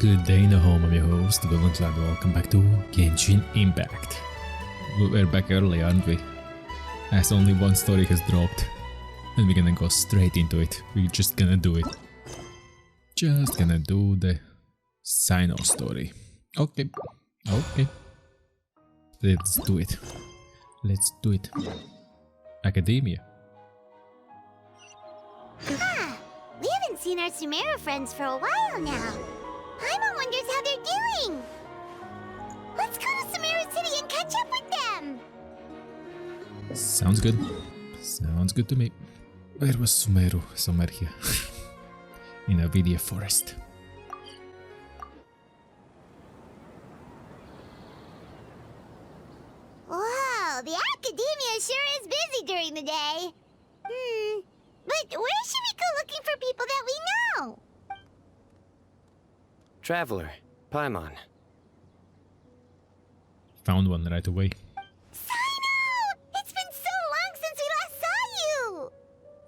Good day, no home. I'm your host, VillainCloud. Welcome back to Genshin Impact. We're back early, aren't we? As only one story has dropped. And we're gonna go straight into it. We're just gonna do it. Just gonna do the Cyno story. Okay. Okay. Let's do it. Let's do it. Academia. Ah, we haven't seen our Sumeru friends for a while now. Paimon wonders how they're doing. Let's go to Sumeru City and catch up with them. Sounds good. Sounds good to me. Where was Sumeru? Somewhere here. In a video forest. Wow, the academia sure is busy during the day. But where should we go looking for people that we know? Traveler, Paimon. Found one right away. Cyno! It's been so long since we last saw you!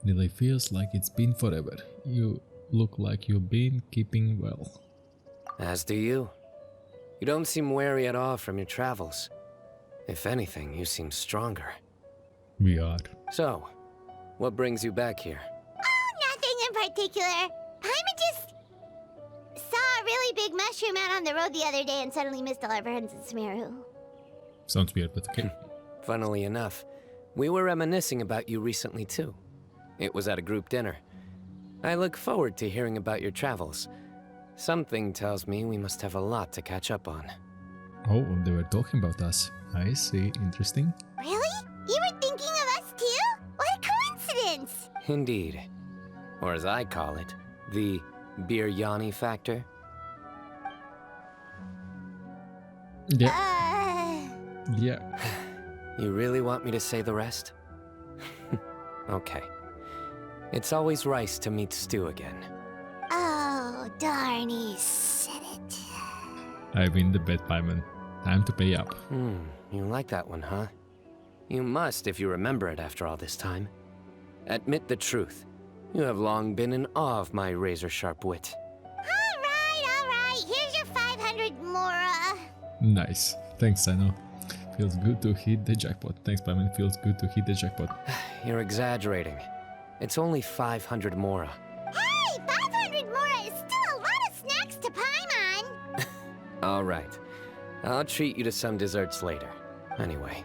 Really feels like it's been forever. You look like you've been keeping well. As do you. You don't seem weary at all from your travels. If anything, you seem stronger. We are. So, what brings you back here? Oh, nothing in particular. Paimon just saw a really big mushroom out on the road the other day and suddenly missed all our friends in Sumeru. Sounds weird, but okay. Funnily enough, we were reminiscing about you recently too. It was at a group dinner. I look forward to hearing about your travels. Something tells me we must have a lot to catch up on. Oh, they were talking about us. I see. Interesting. Really? You were thinking of us too? What a coincidence! Indeed. Or as I call it, the Biryani factor. Yeah. Yeah. You really want me to say the rest? Okay. It's always rice to meet stew again. Oh, darn, he said it. I win the bet, Paimon. Time to pay up. You like that one, huh? You must if you remember it after all this time. Admit the truth. You have long been in awe of my razor-sharp wit. All right. Here's your 500 Mora. Nice. Thanks, Cyno. Feels good to hit the jackpot. Thanks, Paimon. Feels good to hit the jackpot. You're exaggerating. It's only 500 Mora. Hey, 500 Mora is still a lot of snacks to Paimon. All right. I'll treat you to some desserts later. Anyway,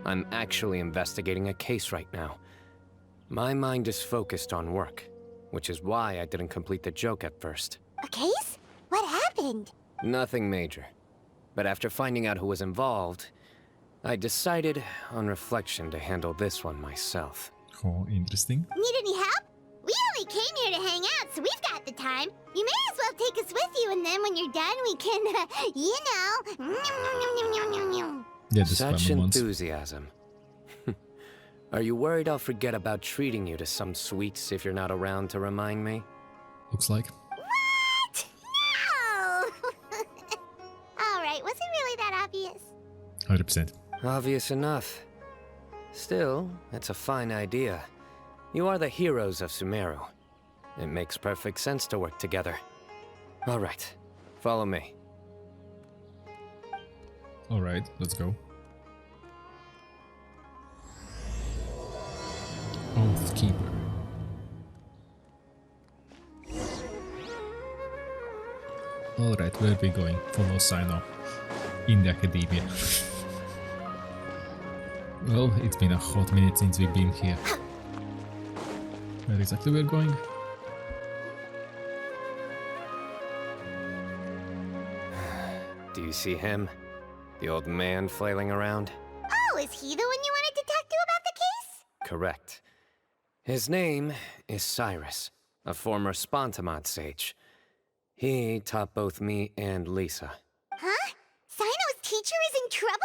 I'm actually investigating a case right now. My mind is focused on work, which is why I didn't complete the joke at first. A case? What happened? Nothing major. But after finding out who was involved, I decided, on reflection, to handle this one myself. Oh, interesting. Need any help? We only came here to hang out, so we've got the time. You may as well take us with you, and then when you're done, we can, you know. Yeah, this Such Paimon wants. enthusiasm. Are you worried I'll forget about treating you to some sweets if you're not around to remind me? Looks like. What? No! All right, was it really that obvious? 100%. Obvious enough. Still, it's a fine idea. You are the heroes of Sumeru. It makes perfect sense to work together. All right, follow me. Alright, let's go. Oathkeeper. Alright, where are we going? Follow Cyno. In the academia. Well, it's been a hot minute since we've been here. Where exactly we're going? Do you see him? The old man flailing around? Oh, is he the one you wanted to talk to about the case? Correct. His name is Cyrus, a former Spontamod sage. He taught both me and Lisa. Huh? Cyno's teacher is in trouble?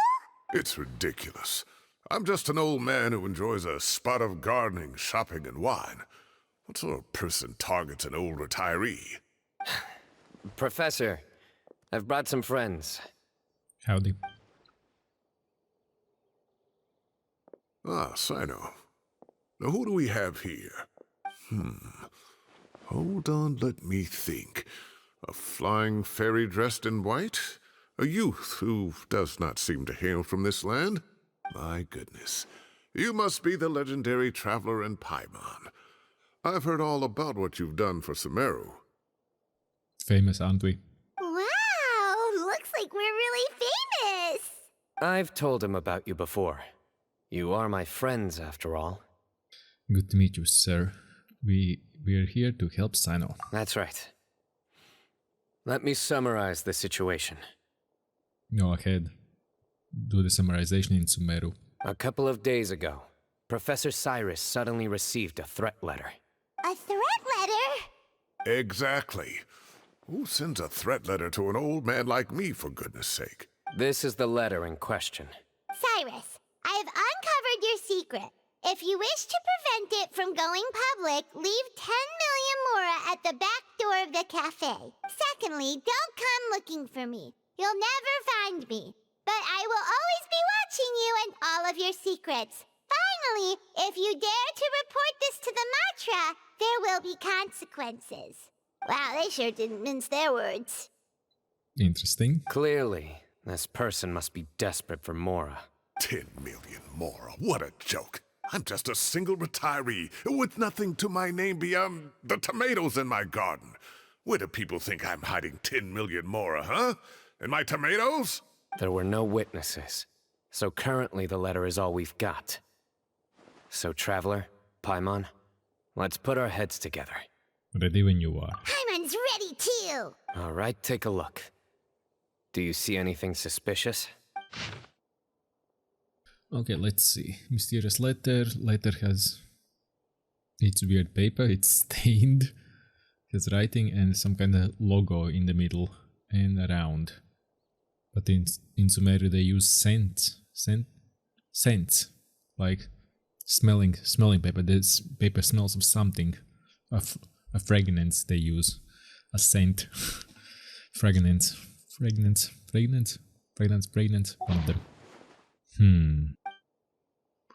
It's ridiculous. I'm just an old man who enjoys a spot of gardening, shopping, and wine. What sort of person targets an old retiree? Professor, I've brought some friends. Howdy. Ah, Cyno. Now who do we have here? Hold on, let me think. A flying fairy dressed in white? A youth who does not seem to hail from this land? My goodness. You must be the legendary traveler in Paimon. I've heard all about what you've done for Sumeru. Famous, aren't we? Wow, looks like we're really famous. I've told him about you before. You are my friends, after all. Good to meet you, sir. We're here to help Cyno. That's right. Let me summarize the situation. Go ahead. Do the summarization in Sumeru. A couple of days ago, Professor Cyrus suddenly received a threat letter. A threat letter? Exactly. Who sends a threat letter to an old man like me, for goodness sake? This is the letter in question. Cyrus, I have uncovered your secret. If you wish to prevent it from going public, leave 10 million mora at the back door of the cafe. Secondly, don't come looking for me. You'll never find me. But I will always be watching you and all of your secrets. Finally, if you dare to report this to the Matra, there will be consequences. Wow, they sure didn't mince their words. Interesting. Clearly, this person must be desperate for mora. 10 million mora. What a joke. I'm just a single retiree with nothing to my name beyond the tomatoes in my garden. Where do people think I'm hiding 10 million mora, huh? In my tomatoes? There were no witnesses, so currently the letter is all we've got. So, Traveler, Paimon, let's put our heads together. Ready when you are. Paimon's ready too. All right, take a look. Do you see anything suspicious? Okay, let's see. Mysterious letter. Letter has... It's weird paper. It's stained. It has writing and some kind of logo in the middle and around. But in Sumeru they use scents, like smelling paper. This paper smells of something, a fragrance they use, a scent, fragrance, one of them.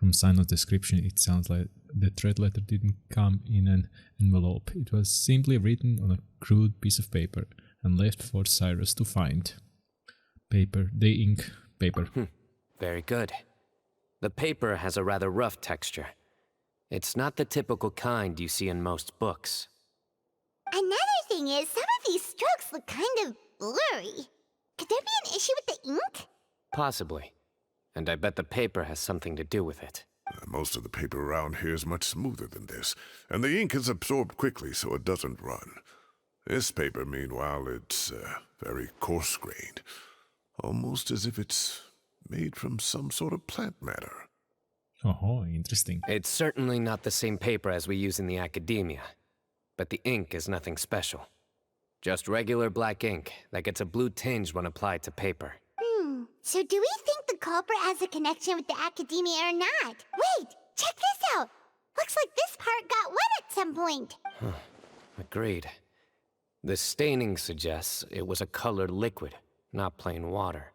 From Cyno's description, it sounds like the threat letter didn't come in an envelope. It was simply written on a crude piece of paper and left for Cyrus to find. Paper, the ink, paper. Very good. The paper has a rather rough texture. It's not the typical kind you see in most books. Another thing is, some of these strokes look kind of blurry. Could there be an issue with the ink? Possibly. And I bet the paper has something to do with it. Most of the paper around here is much smoother than this, and the ink is absorbed quickly so it doesn't run. This paper, meanwhile, it's very coarse-grained. Almost as if it's made from some sort of plant matter. Oh, interesting. It's certainly not the same paper as we use in the academia, but the ink is nothing special. Just regular black ink that gets a blue tinge when applied to paper. So do we think the culprit has a connection with the academia or not? Wait, check this out! Looks like this part got wet at some point. Agreed. The staining suggests it was a colored liquid, not plain water.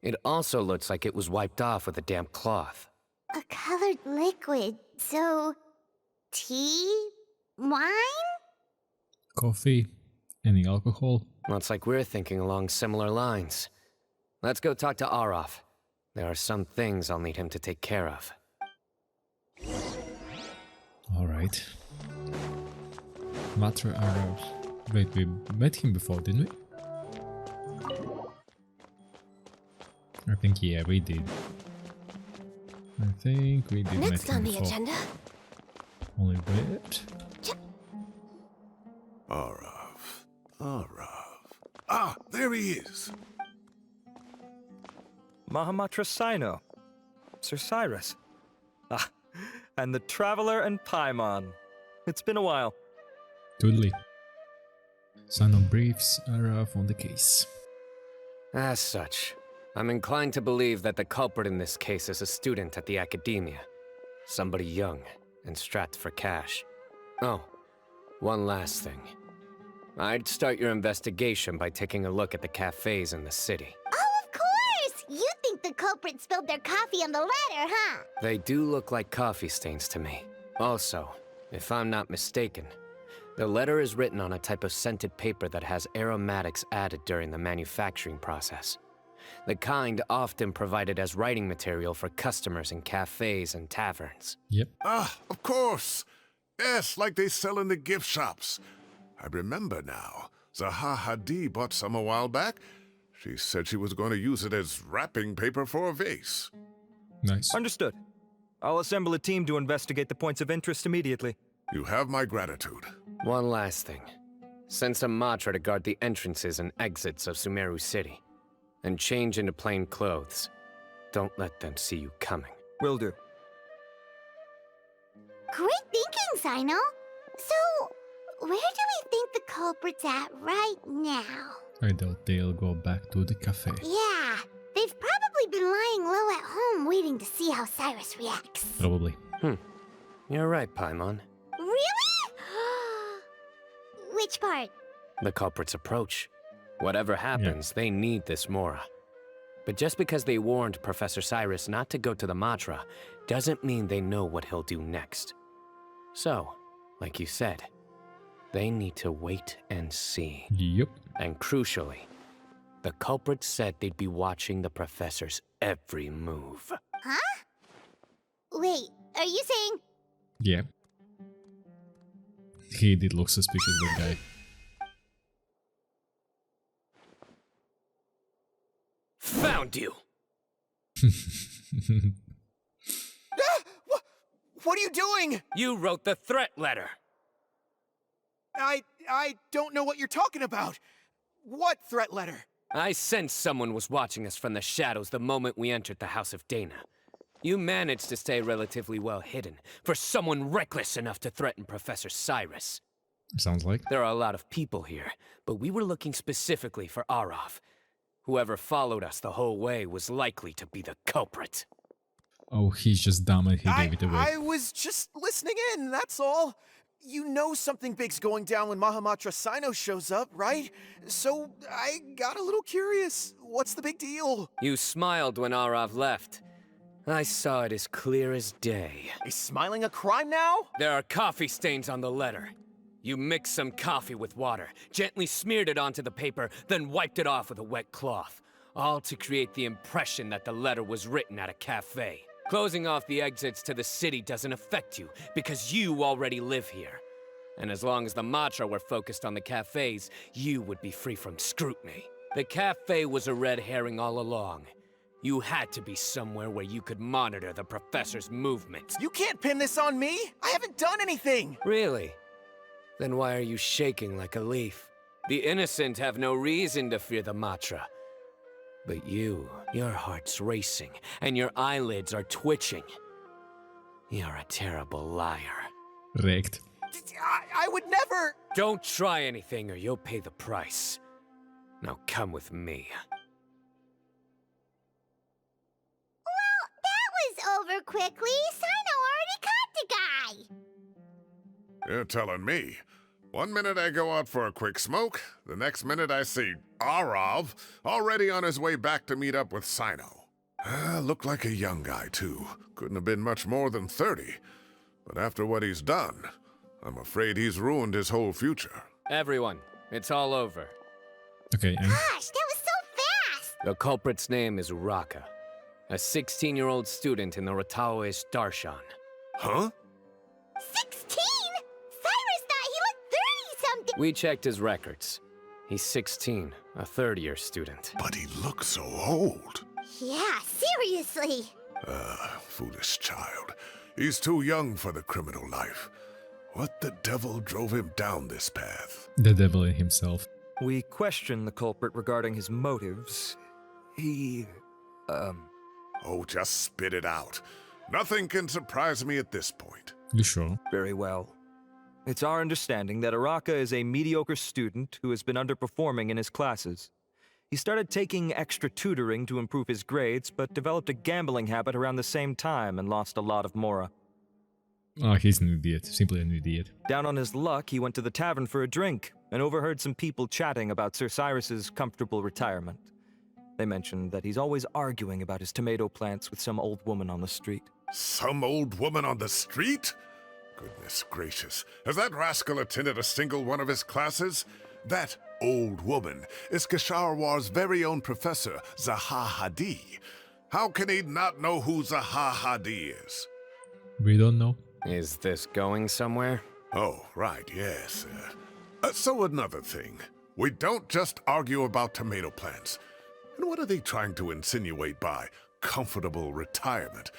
It also looks like it was wiped off with a damp cloth. A colored liquid, so... tea? Wine? Coffee? Any alcohol? Looks like we're thinking along similar lines. Let's go talk to Araf. There are some things I'll need him to take care of. Alright. Matra Araf. Wait, we met him before, didn't we? I think, yeah, we did. I think we did Next met him on the before. agenda. Only wait. Araf. Ah, there he is. Mahamatra Cyno. Sir Cyrus. Ah, and the Traveler and Paimon. It's been a while. Totally. Cyno briefs Araf on the case. As such, I'm inclined to believe that the culprit in this case is a student at the academia. Somebody young and strapped for cash. Oh, one last thing. I'd start your investigation by taking a look at the cafes in the city. Oh, of course! You think the culprit spilled their coffee on the ladder, huh? They do look like coffee stains to me. Also, if I'm not mistaken, The letter is written on a type of scented paper that has aromatics added during the manufacturing process. The kind often provided as writing material for customers in cafes and taverns. Yep. Ah, of course. Yes, like they sell in the gift shops. I remember now. Zaha Hadid bought some a while back. She said she was going to use it as wrapping paper for a vase. Nice. Understood. I'll assemble a team to investigate the points of interest immediately. You have my gratitude. One last thing. Send some Matra to guard the entrances and exits of Sumeru City. And change into plain clothes. Don't let them see you coming. Will do. Great thinking, Cyno. So, where do we think the culprit's at right now? I doubt they'll go back to the cafe. Yeah, they've probably been lying low at home waiting to see how Cyrus reacts. Probably. You're right, Paimon. Really? Which part? The culprit's approach. Whatever happens, they need this Mora. But just because they warned Professor Cyrus not to go to the Matra, doesn't mean they know what he'll do next. So, like you said, they need to wait and see. Yep. And crucially, the culprit said they'd be watching the Professor's every move. Huh? Wait, are you saying... Yeah. He did look suspicious, that guy. Found you! What are you doing? You wrote the threat letter! I don't know what you're talking about. What threat letter? I sensed someone was watching us from the shadows the moment we entered the House of Dana. You managed to stay relatively well hidden for someone reckless enough to threaten Professor Cyrus. Sounds like. There are a lot of people here, but we were looking specifically for Arav. Whoever followed us the whole way was likely to be the culprit. Oh, he's just dumb and he gave it away. I was just listening in, that's all. You know something big's going down when Mahamatra Cyno shows up, right? So I got a little curious. What's the big deal? You smiled when Arav left. I saw it as clear as day. Is smiling a crime now? There are coffee stains on the letter. You mixed some coffee with water, gently smeared it onto the paper, then wiped it off with a wet cloth. All to create the impression that the letter was written at a cafe. Closing off the exits to the city doesn't affect you, because you already live here. And as long as the Matra were focused on the cafes, you would be free from scrutiny. The cafe was a red herring all along. You had to be somewhere where you could monitor the Professor's movements. You can't pin this on me! I haven't done anything! Really? Then why are you shaking like a leaf? The innocent have no reason to fear the Matra. But you, your heart's racing, and your eyelids are twitching. You're a terrible liar. Wrecked. I would never... Don't try anything or you'll pay the price. Now come with me. Well, that was over quickly. Cyno already caught the guy. You're telling me. 1 minute I go out for a quick smoke, the next minute I see Arav already on his way back to meet up with Cyno. Looked like a young guy, too. Couldn't have been much more than 30. But after what he's done, I'm afraid he's ruined his whole future. Everyone, it's all over. Okay, and Gosh, that was so fast. The culprit's name is Uraka, a 16-year-old student in the Rataoist Darshan. Huh? 16? Cyrus thought he looked 30-something. We checked his records. He's 16, a third-year student. But he looks so old. Yeah, seriously. Foolish child. He's too young for the criminal life. What the devil drove him down this path? the devil in himself. We questioned the culprit regarding his motives. He, Oh, just spit it out. Nothing can surprise me at this point. You sure? very well. It's our understanding that Araka is a mediocre student who has been underperforming in his classes. He started taking extra tutoring to improve his grades, but developed a gambling habit around the same time and lost a lot of Mora. Oh, he's an idiot. Simply an idiot. Down on his luck, he went to the tavern for a drink and overheard some people chatting about Sir Cyrus's comfortable retirement. They mentioned that he's always arguing about his tomato plants with some old woman on the street. Some old woman on the street? Goodness gracious. Has that rascal attended a single one of his classes? That old woman is Kasharwar's very own professor, Zaha Hadi. How can he not know who Zaha Hadi is? We don't know. Is this going somewhere? Oh, right, yes. So another thing. We don't just argue about tomato plants. And what are they trying to insinuate by comfortable retirement?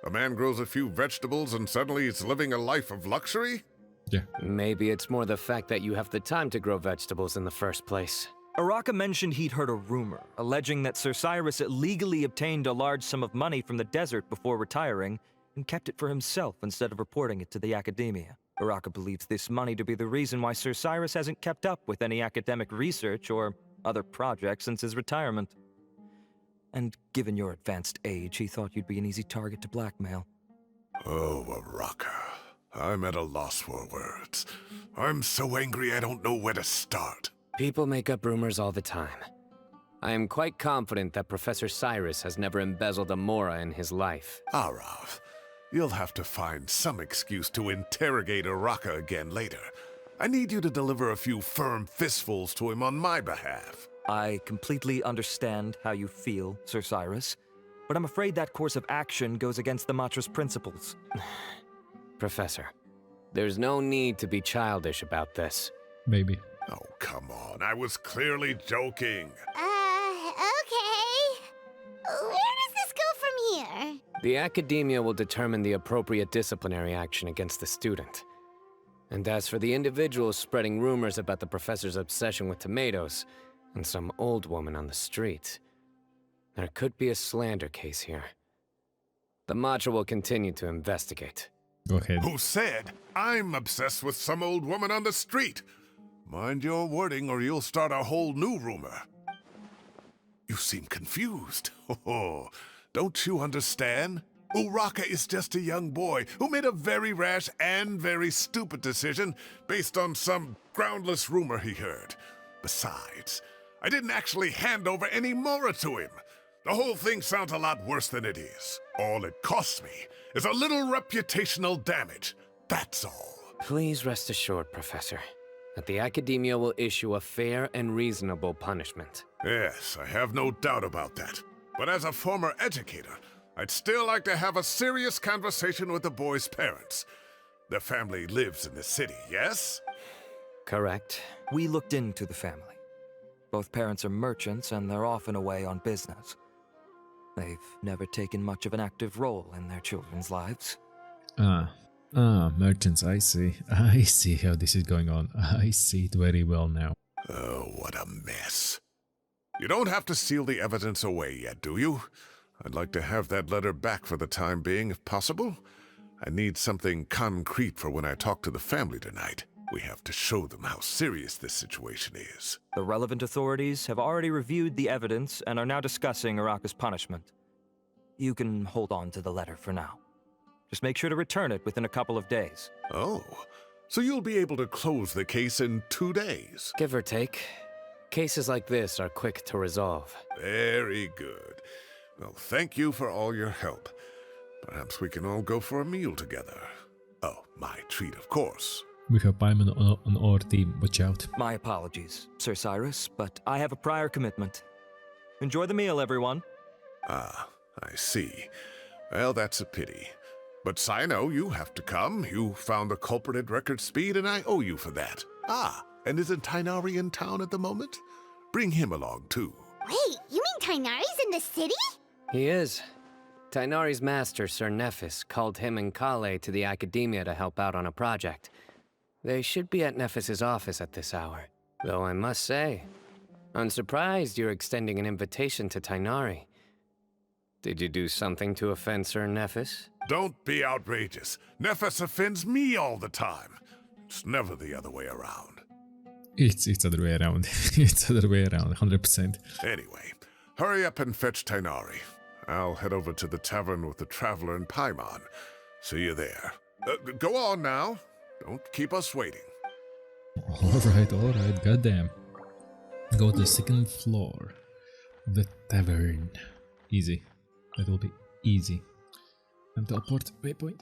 A man grows a few vegetables and suddenly he's living a life of luxury? Yeah. Maybe it's more the fact that you have the time to grow vegetables in the first place. Araka mentioned he'd heard a rumor, alleging that Sir Cyrus illegally obtained a large sum of money from the desert before retiring, and kept it for himself instead of reporting it to the academia. Araka believes this money to be the reason why Sir Cyrus hasn't kept up with any academic research or other projects since his retirement. And given your advanced age, he thought you'd be an easy target to blackmail. Oh, Araka. I'm at a loss for words. I'm so angry I don't know where to start. People make up rumors all the time. I am quite confident that Professor Cyrus has never embezzled a Mora in his life. Arav, you'll have to find some excuse to interrogate Araka again later. I need you to deliver a few firm fistfuls to him on my behalf. I completely understand how you feel, Sir Cyrus, but I'm afraid that course of action goes against the Matra's principles. Professor, there's no need to be childish about this. Maybe. Oh, come on. I was clearly joking. Okay. Where does this go from here? The academia will determine the appropriate disciplinary action against the student. And as for the individuals spreading rumors about the professor's obsession with tomatoes and some old woman on the street, there could be a slander case here. The Matra will continue to investigate. Go ahead. Who said I'm obsessed with some old woman on the street? Mind your wording or you'll start a whole new rumor. You seem confused. Oh, don't you understand? Uraka is just a young boy who made a very rash and very stupid decision based on some groundless rumor he heard. Besides, I didn't actually hand over any Mora to him. The whole thing sounds a lot worse than it is. All it costs me is a little reputational damage. That's all. Please rest assured, Professor, that the academia will issue a fair and reasonable punishment. Yes, I have no doubt about that. But as a former educator, I'd still like to have a serious conversation with the boy's parents. Their family lives in the city, yes? Correct. We looked into the family. Both parents are merchants and they're often away on business. They've never taken much of an active role in their children's lives. Merchants, I see. I see how this is going on. I see it very well now. Oh, what a mess. You don't have to seal the evidence away yet, do you? I'd like to have that letter back for the time being, if possible. I need something concrete for when I talk to the family tonight. We have to show them how serious this situation is. The relevant authorities have already reviewed the evidence and are now discussing Araka's punishment. You can hold on to the letter for now. Just make sure to return it within a couple of days. Oh, so you'll be able to close the case in 2 days? Give or take. Cases like this are quick to resolve. Very good. Well, thank you for all your help. Perhaps we can all go for a meal together. Oh, my treat, of course. We have Paimon on our team, watch out. My apologies, Sir Cyrus, but I have a prior commitment. Enjoy the meal, everyone. Ah, I see. Well, that's a pity. But Cyno, you have to come. You found the culprit at record speed, and I owe you for that. Ah, and isn't Tighnari in town at the moment? Bring him along, too. Wait, you mean Tighnari's in the city? He is. Tighnari's master, Sir Nephis, called him and Kale to the academia to help out on a project. They should be at Nephis's office at this hour. Though I must say, I'm surprised you're extending an invitation to Tighnari. Did you do something to offend Sir Nephis? Don't be outrageous. Nephis offends me all the time. It's never the other way around. It's other way around. It's other way around, 100%. Anyway, hurry up and fetch Tighnari. I'll head over to the tavern with the Traveler and Paimon. See you there. Go on now. Don't keep us waiting. Alright, goddamn. Go to the second floor. The tavern. Easy. That will be easy. And teleport waypoint.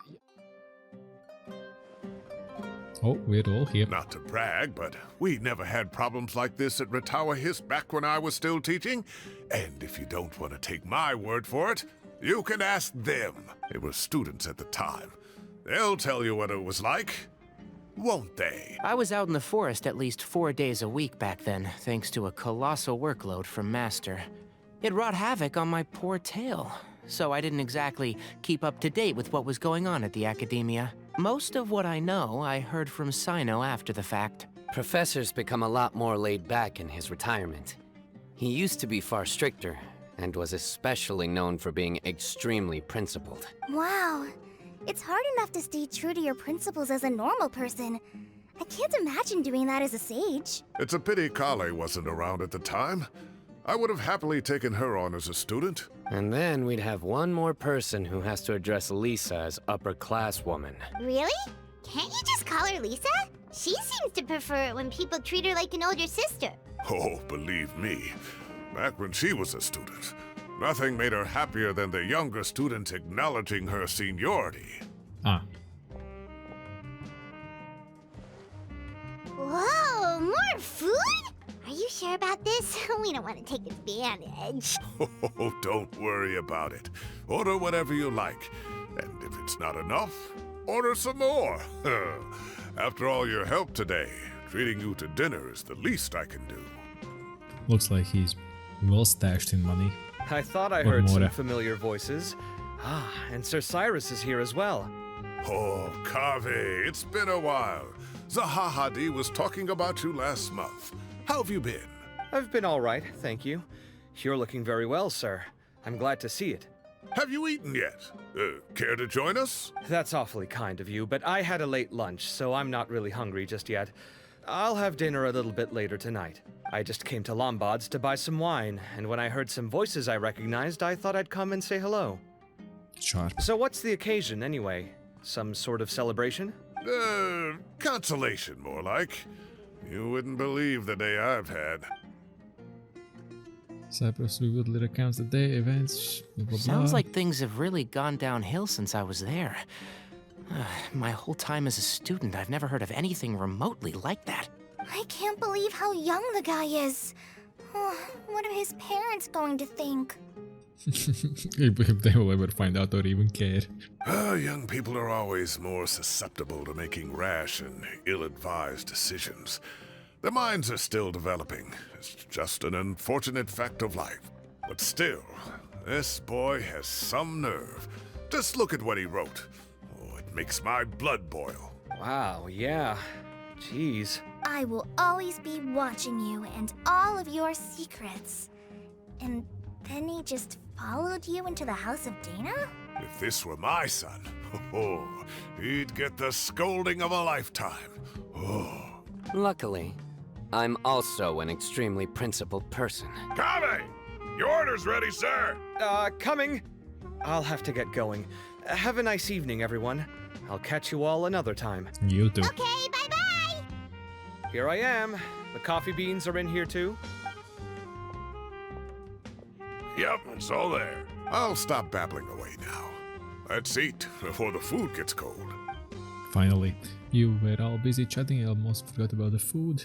Oh, we're all here. Not to brag, but we never had problems like this at Ratawa Hiss back when I was still teaching. And if you don't want to take my word for it, you can ask them. They were students at the time. They'll tell you what it was like, won't they? I was out in the forest at least 4 days a week back then, thanks to a colossal workload from Master. It wrought havoc on my poor tail, so I didn't exactly keep up to date with what was going on at the academia. Most of what I know, I heard from Cyno after the fact. Professor's become a lot more laid back in his retirement. He used to be far stricter, and was especially known for being extremely principled. Wow. It's hard enough to stay true to your principles as a normal person. I can't imagine doing that as a sage. It's a pity Kale wasn't around at the time. I would have happily taken her on as a student. And then we'd have one more person who has to address Lisa as upper-class woman. Really? Can't you just call her Lisa? She seems to prefer it when people treat her like an older sister. Oh, believe me, back when she was a student, nothing made her happier than the younger students acknowledging her seniority. Ah, Whoa, more food? Are you sure about this? We don't want to take advantage. Oh, don't worry about it. Order whatever you like. And if it's not enough, order some more. After all your help today, treating you to dinner is the least I can do. looks like he's well stashed in money. I thought I What heard some more? familiar voices. Ah, and Sir Cyrus is here as well. Oh, Kaveh, it's been a while. Zahahadi was talking about you last month. How have you been? I've been all right, thank you. You're looking very well, sir. I'm glad to see it. Have you eaten yet? Care to join us? That's awfully kind of you, but I had a late lunch, so I'm not really hungry just yet. I'll have dinner a little bit later tonight. I just came to Lombard's to buy some wine, and when I heard some voices I recognized, I thought I'd come and say hello. Sharp. So what's the occasion, anyway? Some sort of celebration? Consolation, more like. You wouldn't believe the day I've had. Cyprus vividly recounts the day, events, blah blah blah. Sounds like things have really gone downhill since I was there. My whole time as a student, I've never heard of anything remotely like that. I can't believe how young the guy is. What are his parents going to think? if they will ever find out or even care. Young people are always more susceptible to making rash and ill-advised decisions. Their minds are still developing. It's just an unfortunate fact of life. But still, this boy has some nerve. Just look at what he wrote. Oh, it makes my blood boil. Wow, yeah. Jeez. I will always be watching you and all of your secrets. And then he just followed you into the house of Dana? If this were my son, he'd get the scolding of a lifetime. Oh. Luckily, I'm also an extremely principled person. Kaveh! Your order's ready, sir! Coming. I'll have to get going. Have a nice evening, everyone. I'll catch you all another time. You too. Okay, bye-bye! Here I am. The coffee beans are in here too. Yep, it's all there. I'll stop babbling away now. Let's eat before the food gets cold. Finally, you were all busy chatting, I almost forgot about the food.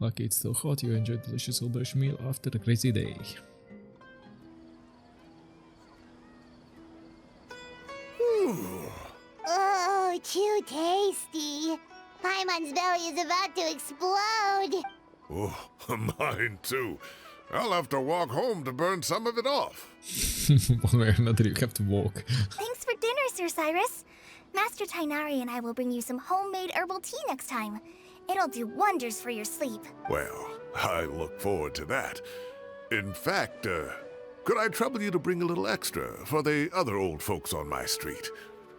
Lucky it's still hot, you enjoyed a delicious old meal after a crazy day. Oh, too tasty. Paimon's belly is about to explode. Oh, mine too. I'll have to walk home to burn some of it off. One way or another, you have to walk. Thanks for dinner, Sir Cyrus. Master Tainari and I will bring you some homemade herbal tea next time. It'll do wonders for your sleep. Well, I look forward to that. In fact, could I trouble you to bring a little extra for the other old folks on my street?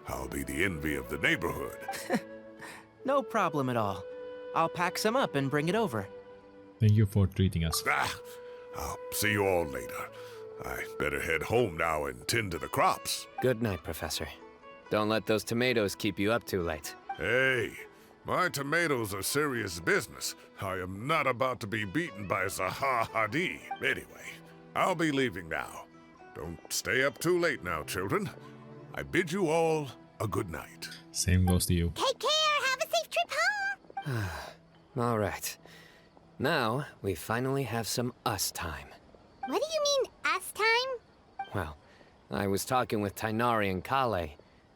I'll be the envy of the neighborhood. No problem at all. I'll pack some up and bring it over. Thank you for treating us. I'll see you all later. I better head home now and tend to the crops. Good night, Professor. Don't let those tomatoes keep you up too late. Hey, my tomatoes are serious business. I am not about to be beaten by Zahahadi. Anyway, I'll be leaving now. Don't stay up too late now, children. I bid you all a good night. Same goes to you. Take care. Have a safe trip home. Alright. Now, we finally have some us time. What do you mean, us time? Well, I was talking with Tainari and Kale,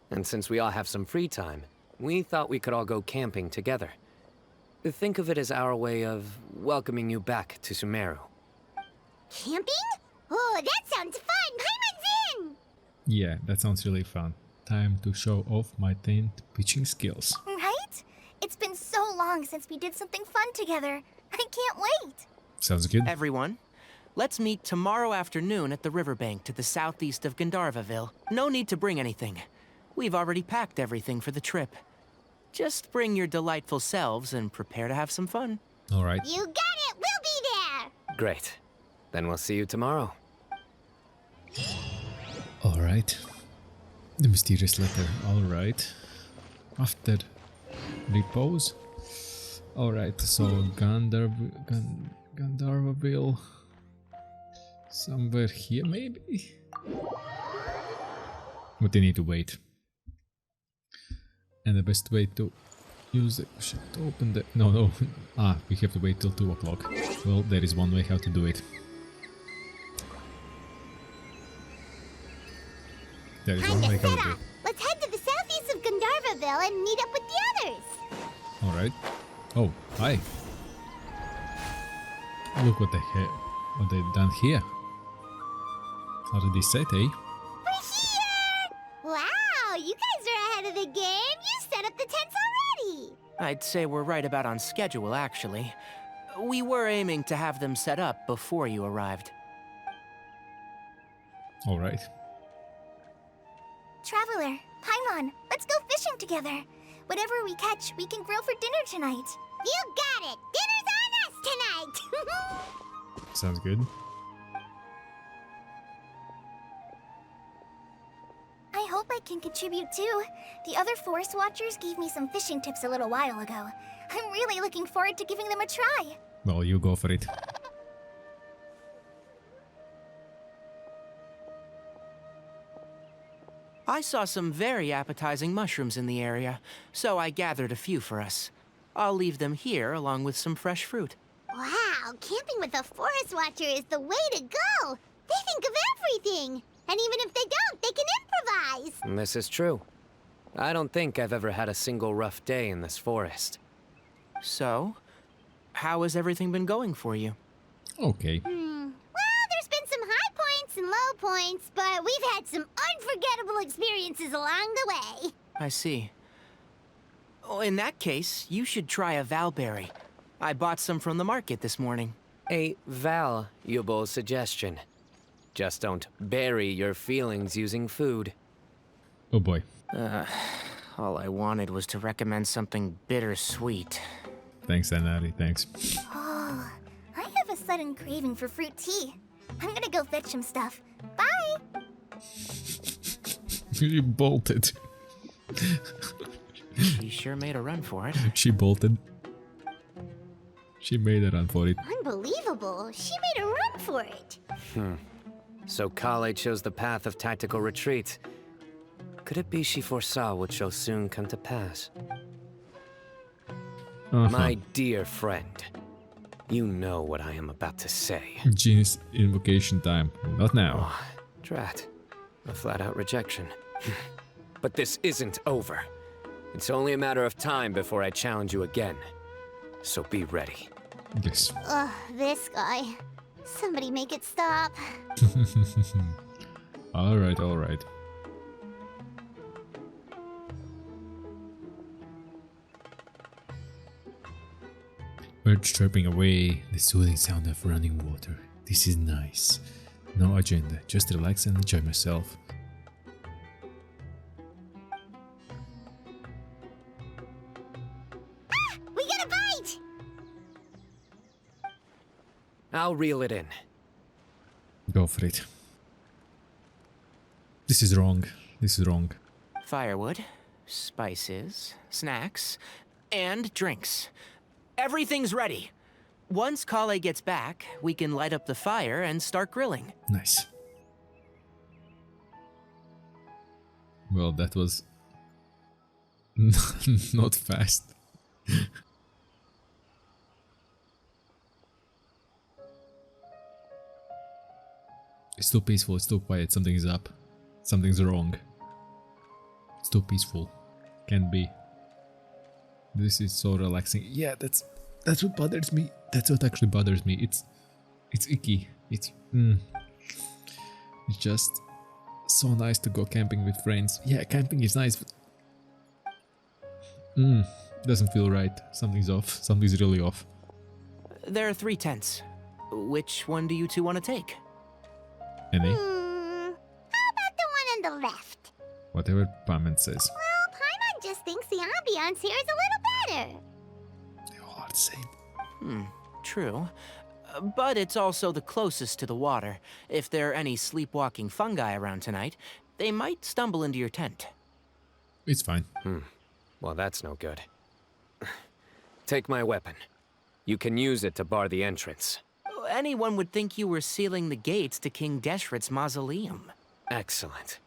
and since we all have some free time, we thought we could all go camping together. Think of it as our way of welcoming you back to Sumeru. Camping? Oh, that sounds fun! Paimon's in! Yeah, that sounds really fun. Time to show off my tent pitching skills. Right? It's been so long since we did something fun together. I can't wait! Sounds good. Everyone, let's meet tomorrow afternoon at the riverbank to the southeast of Gandharvaville. No need to bring anything. We've already packed everything for the trip. Just bring your delightful selves and prepare to have some fun. Alright. You got it! We'll be there! Great. Then we'll see you tomorrow. Alright. The mysterious letter. Alright. After repose. Alright, so Gandharvaville. Somewhere here maybe? But they need to wait. And the best way to use it, to open the... No. We have to wait till 2 o'clock. Well, there is one way how to do it. There is one way how to do it. Let's head to the southeast of Gandharvaville and meet up with the others! Alright. Oh, hi. Look what they've done here. Already set, eh? We're here! Wow, you guys are ahead of the game! You set up the tents already! I'd say we're right about on schedule, actually. We were aiming to have them set up before you arrived. Alright. Traveler, Paimon, let's go fishing together. Whatever we catch, we can grill for dinner tonight. You got it! Dinner's on us tonight! Sounds good. I hope I can contribute too. The other forest watchers gave me some fishing tips a little while ago. I'm really looking forward to giving them a try. Well, you go for it. I saw some very appetizing mushrooms in the area, so I gathered a few for us. I'll leave them here along with some fresh fruit. Wow, camping with a forest watcher is the way to go! They think of everything! And even if they don't, they can improvise! This is true. I don't think I've ever had a single rough day in this forest. So, how has everything been going for you? Okay. Well, there's been some high points and low points, but we've had some unforgettable experiences along the way. I see. Oh, in that case, you should try a valberry. I bought some from the market this morning. A valuable suggestion. Just don't bury your feelings using food. Oh boy. All I wanted was to recommend something bittersweet. Thanks, Anari, thanks. Oh, I have a sudden craving for fruit tea. I'm gonna go fetch some stuff. Bye! She bolted. She sure made a run for it. She bolted. She made a run for it. Unbelievable! She made a run for it! So Kale chose the path of tactical retreat. Could it be she foresaw what shall soon come to pass? My dear friend, you know what I am about to say. Genius invocation time. Not now. Oh, drat. A flat-out rejection. But this isn't over. It's only a matter of time before I challenge you again. So be ready. Yes. Ugh, this guy. Somebody make it stop. Alright, alright. Birds chirping away, the soothing sound of running water. This is nice. No agenda, just relax and enjoy myself. We got a bite! I'll reel it in. Go for it. This is wrong. This is wrong. Firewood, spices, snacks, and drinks. Everything's ready. Once Kale gets back, we can light up the fire and start grilling. Nice. Well, that was not fast. It's too peaceful, it's too quiet, something is up. Something's wrong. It's too peaceful. Can't be. This is so relaxing. Yeah, that's what bothers me. That's what actually bothers me. It's icky. It's just so nice to go camping with friends. Yeah, camping is nice, but doesn't feel right. Something's off. Something's really off. There are 3 tents. Which one do you two want to take? Any? How about the one on the left? Whatever Paimon says. Well, Paimon just thinks the ambiance here is a little better. They all are the same. True. But it's also the closest to the water. If there are any sleepwalking fungi around tonight, they might stumble into your tent. It's fine. Well, that's no good. Take my weapon. You can use it to bar the entrance. Anyone would think you were sealing the gates to King Deshret's mausoleum. Excellent.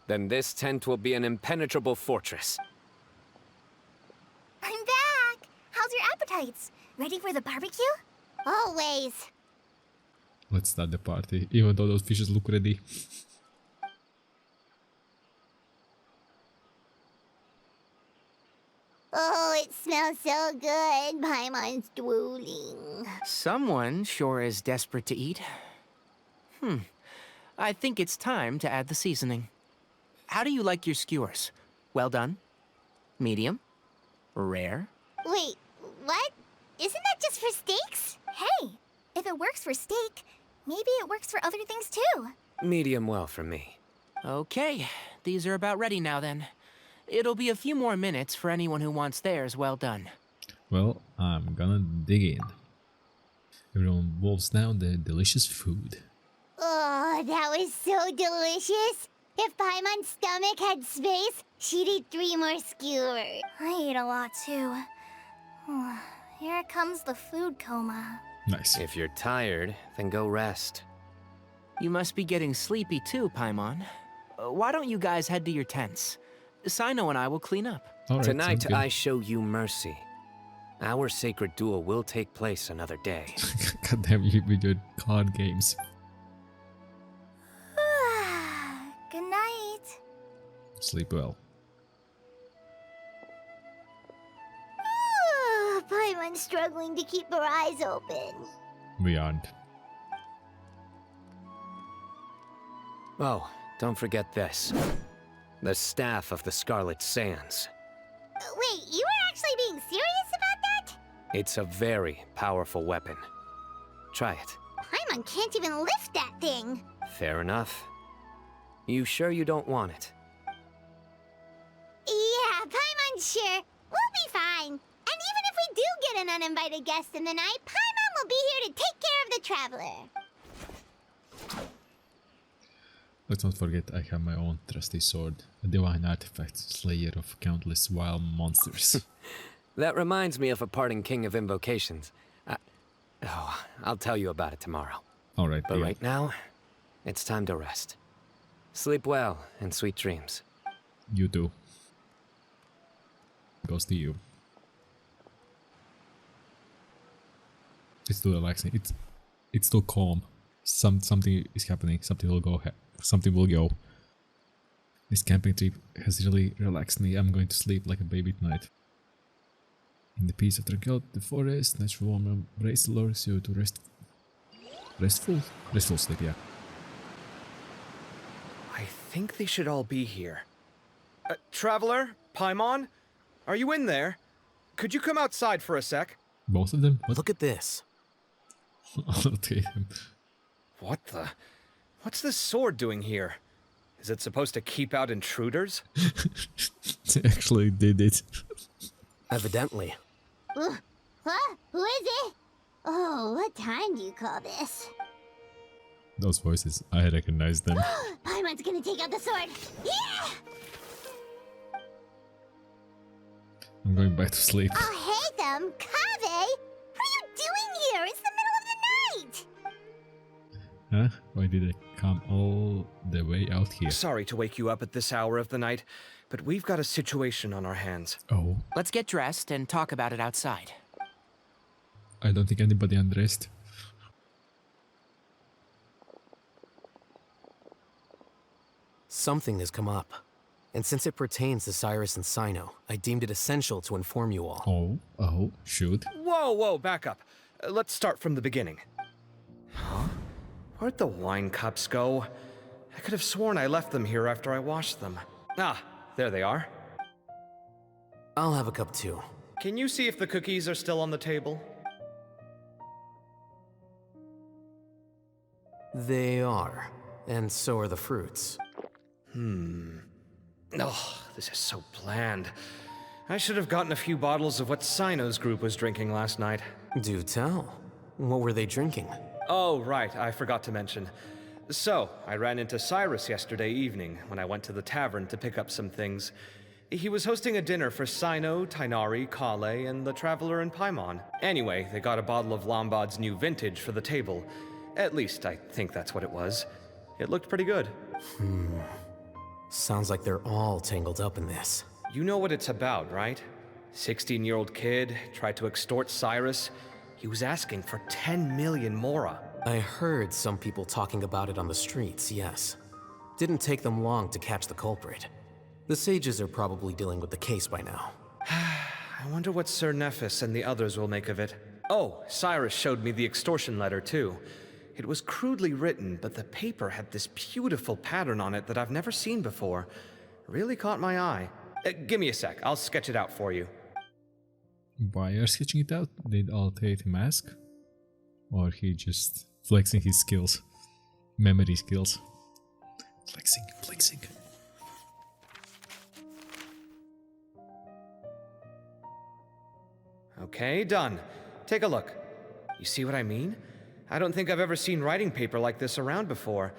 Then this tent will be an impenetrable fortress. I'm back! How's your appetites? Ready for the barbecue? Always. Let's start the party, even though those fishes look ready. Oh, it smells so good. Paimon's drooling. Someone sure is desperate to eat. I think it's time to add the seasoning. How do you like your skewers? Well done? Medium? Rare? Wait, what? Isn't that just for steaks? Hey, if it works for steak, maybe it works for other things too. Medium well for me. Okay, these are about ready now then. It'll be a few more minutes for anyone who wants theirs well done. Well, I'm gonna dig in. Everyone wolves down the delicious food. Oh, that was so delicious. If Paimon's stomach had space, she'd eat 3 more skewers. I ate a lot too. Here comes the food coma. Nice. If you're tired, then go rest. You must be getting sleepy too, Paimon. Why don't you guys head to your tents? Cyno and I will clean up. All right, Tonight, sounds good. I show you mercy. Our sacred duel will take place another day. God damn you with your card games. Good night. Sleep well. Paimon's struggling to keep her eyes open. We aren't. Oh, don't forget this. The Staff of the Scarlet Sands. Wait, you were actually being serious about that? It's a very powerful weapon. Try it. Paimon can't even lift that thing. Fair enough. You sure you don't want it? Yeah, Paimon's sure. We'll be fine. And even if we do get an uninvited guest in the night, Paimon will be here to take care of the traveler. Let's not forget I have my own trusty sword, a divine artifact, slayer of countless wild monsters. That reminds me of a parting king of invocations. I'll tell you about it tomorrow. Alright, But right now, it's time to rest. Sleep well and sweet dreams. You too. Goes to you. It's too relaxing. It's too calm. Something is happening. Something will go. Something will go. This camping trip has really relaxed me. I'm going to sleep like a baby tonight. In the peace of tranquility, the forest, natural warmth embrace lures you to restful sleep. Yeah. I think they should all be here. Traveler? Paimon? Are you in there? Could you come outside for a sec? Both of them. What? Look at this. I'll take them. What the? What's this sword doing here? Is it supposed to keep out intruders? They actually did it. Evidently. What? Who is it? Oh, what time do you call this? Those voices, I recognize them. Paimon's gonna take out the sword. Yeah! I'm going back to sleep. I'll hate them. Kave! What are you doing here? It's the middle of the night! Huh? Why did I come all the way out here? Sorry to wake you up at this hour of the night, but we've got a situation on our hands. Oh, Let's get dressed and talk about it outside. I don't think anybody undressed. Something has come up. And since it pertains to Cyrus and Cyno, I deemed it essential to inform you all. Oh, shoot. Whoa, back up. Let's start from the beginning. Huh? Where'd the wine cups go? I could have sworn I left them here after I washed them. Ah, there they are. I'll have a cup too. Can you see if the cookies are still on the table? They are. And so are the fruits. Oh, this is so bland. I should have gotten a few bottles of what Cyno's group was drinking last night. Do tell. What were they drinking? Oh, right, I forgot to mention. So, I ran into Cyrus yesterday evening when I went to the tavern to pick up some things. He was hosting a dinner for Cyno, Tighnari, Kale, and the Traveler and Paimon. Anyway, they got a bottle of Lombard's new vintage for the table. At least, I think that's what it was. It looked pretty good. Sounds like they're all tangled up in this. You know what it's about, right? 16-year-old kid tried to extort Cyrus. He was asking for 10 million mora. I heard some people talking about it on the streets, yes. Didn't take them long to catch the culprit. The sages are probably dealing with the case by now. I wonder what Sir Nephis and the others will make of it. Oh, Cyrus showed me the extortion letter too. It was crudely written, but the paper had this beautiful pattern on it that I've never seen before. Really caught my eye. Give me a sec, I'll sketch it out for you. Why are sketching it out? Did Altair mask? Or he just flexing his skills? Memory skills. Flexing. Okay, done. Take a look. You see what I mean? I don't think I've ever seen writing paper like this around before.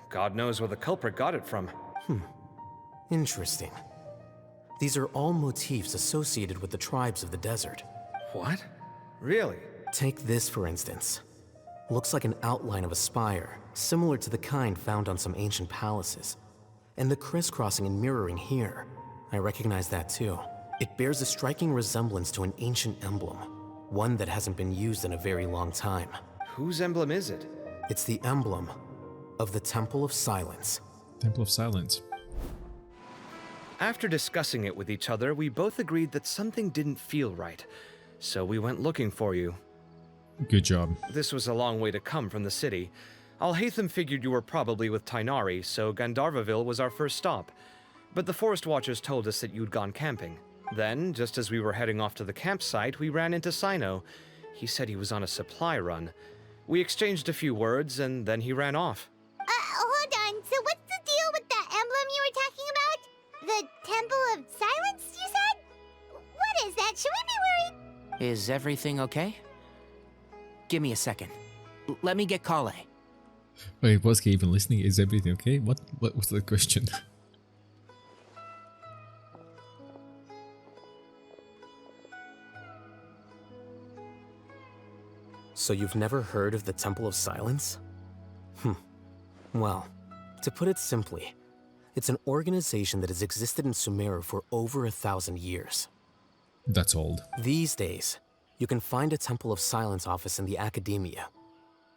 God knows where the culprit got it from. Interesting. These are all motifs associated with the tribes of the desert. What? Really? Take this, for instance. Looks like an outline of a spire, similar to the kind found on some ancient palaces. And the crisscrossing and mirroring here, I recognize that too. It bears a striking resemblance to an ancient emblem, one that hasn't been used in a very long time. Whose emblem is it? It's the emblem of the Temple of Silence. Temple of Silence. After discussing it with each other, we both agreed that something didn't feel right. So we went looking for you. Good job. This was a long way to come from the city. Alhaitham figured you were probably with Tighnari, so Gandharvaville was our first stop. But the Forest Watchers told us that you'd gone camping. Then, just as we were heading off to the campsite, we ran into Cyno. He said he was on a supply run. We exchanged a few words, and then he ran off. Hold on. So what's the deal with that emblem you were talking about? The Temple of Silence, you said? What is that? Should we be worried? Is everything okay? Give me a second. Let me get Kale. Wait, was he even listening? Is everything okay? What was the question? So you've never heard of the Temple of Silence? Well, to put it simply, it's an organization that has existed in Sumeru for over 1,000 years. That's old. These days, you can find a Temple of Silence office in the academia.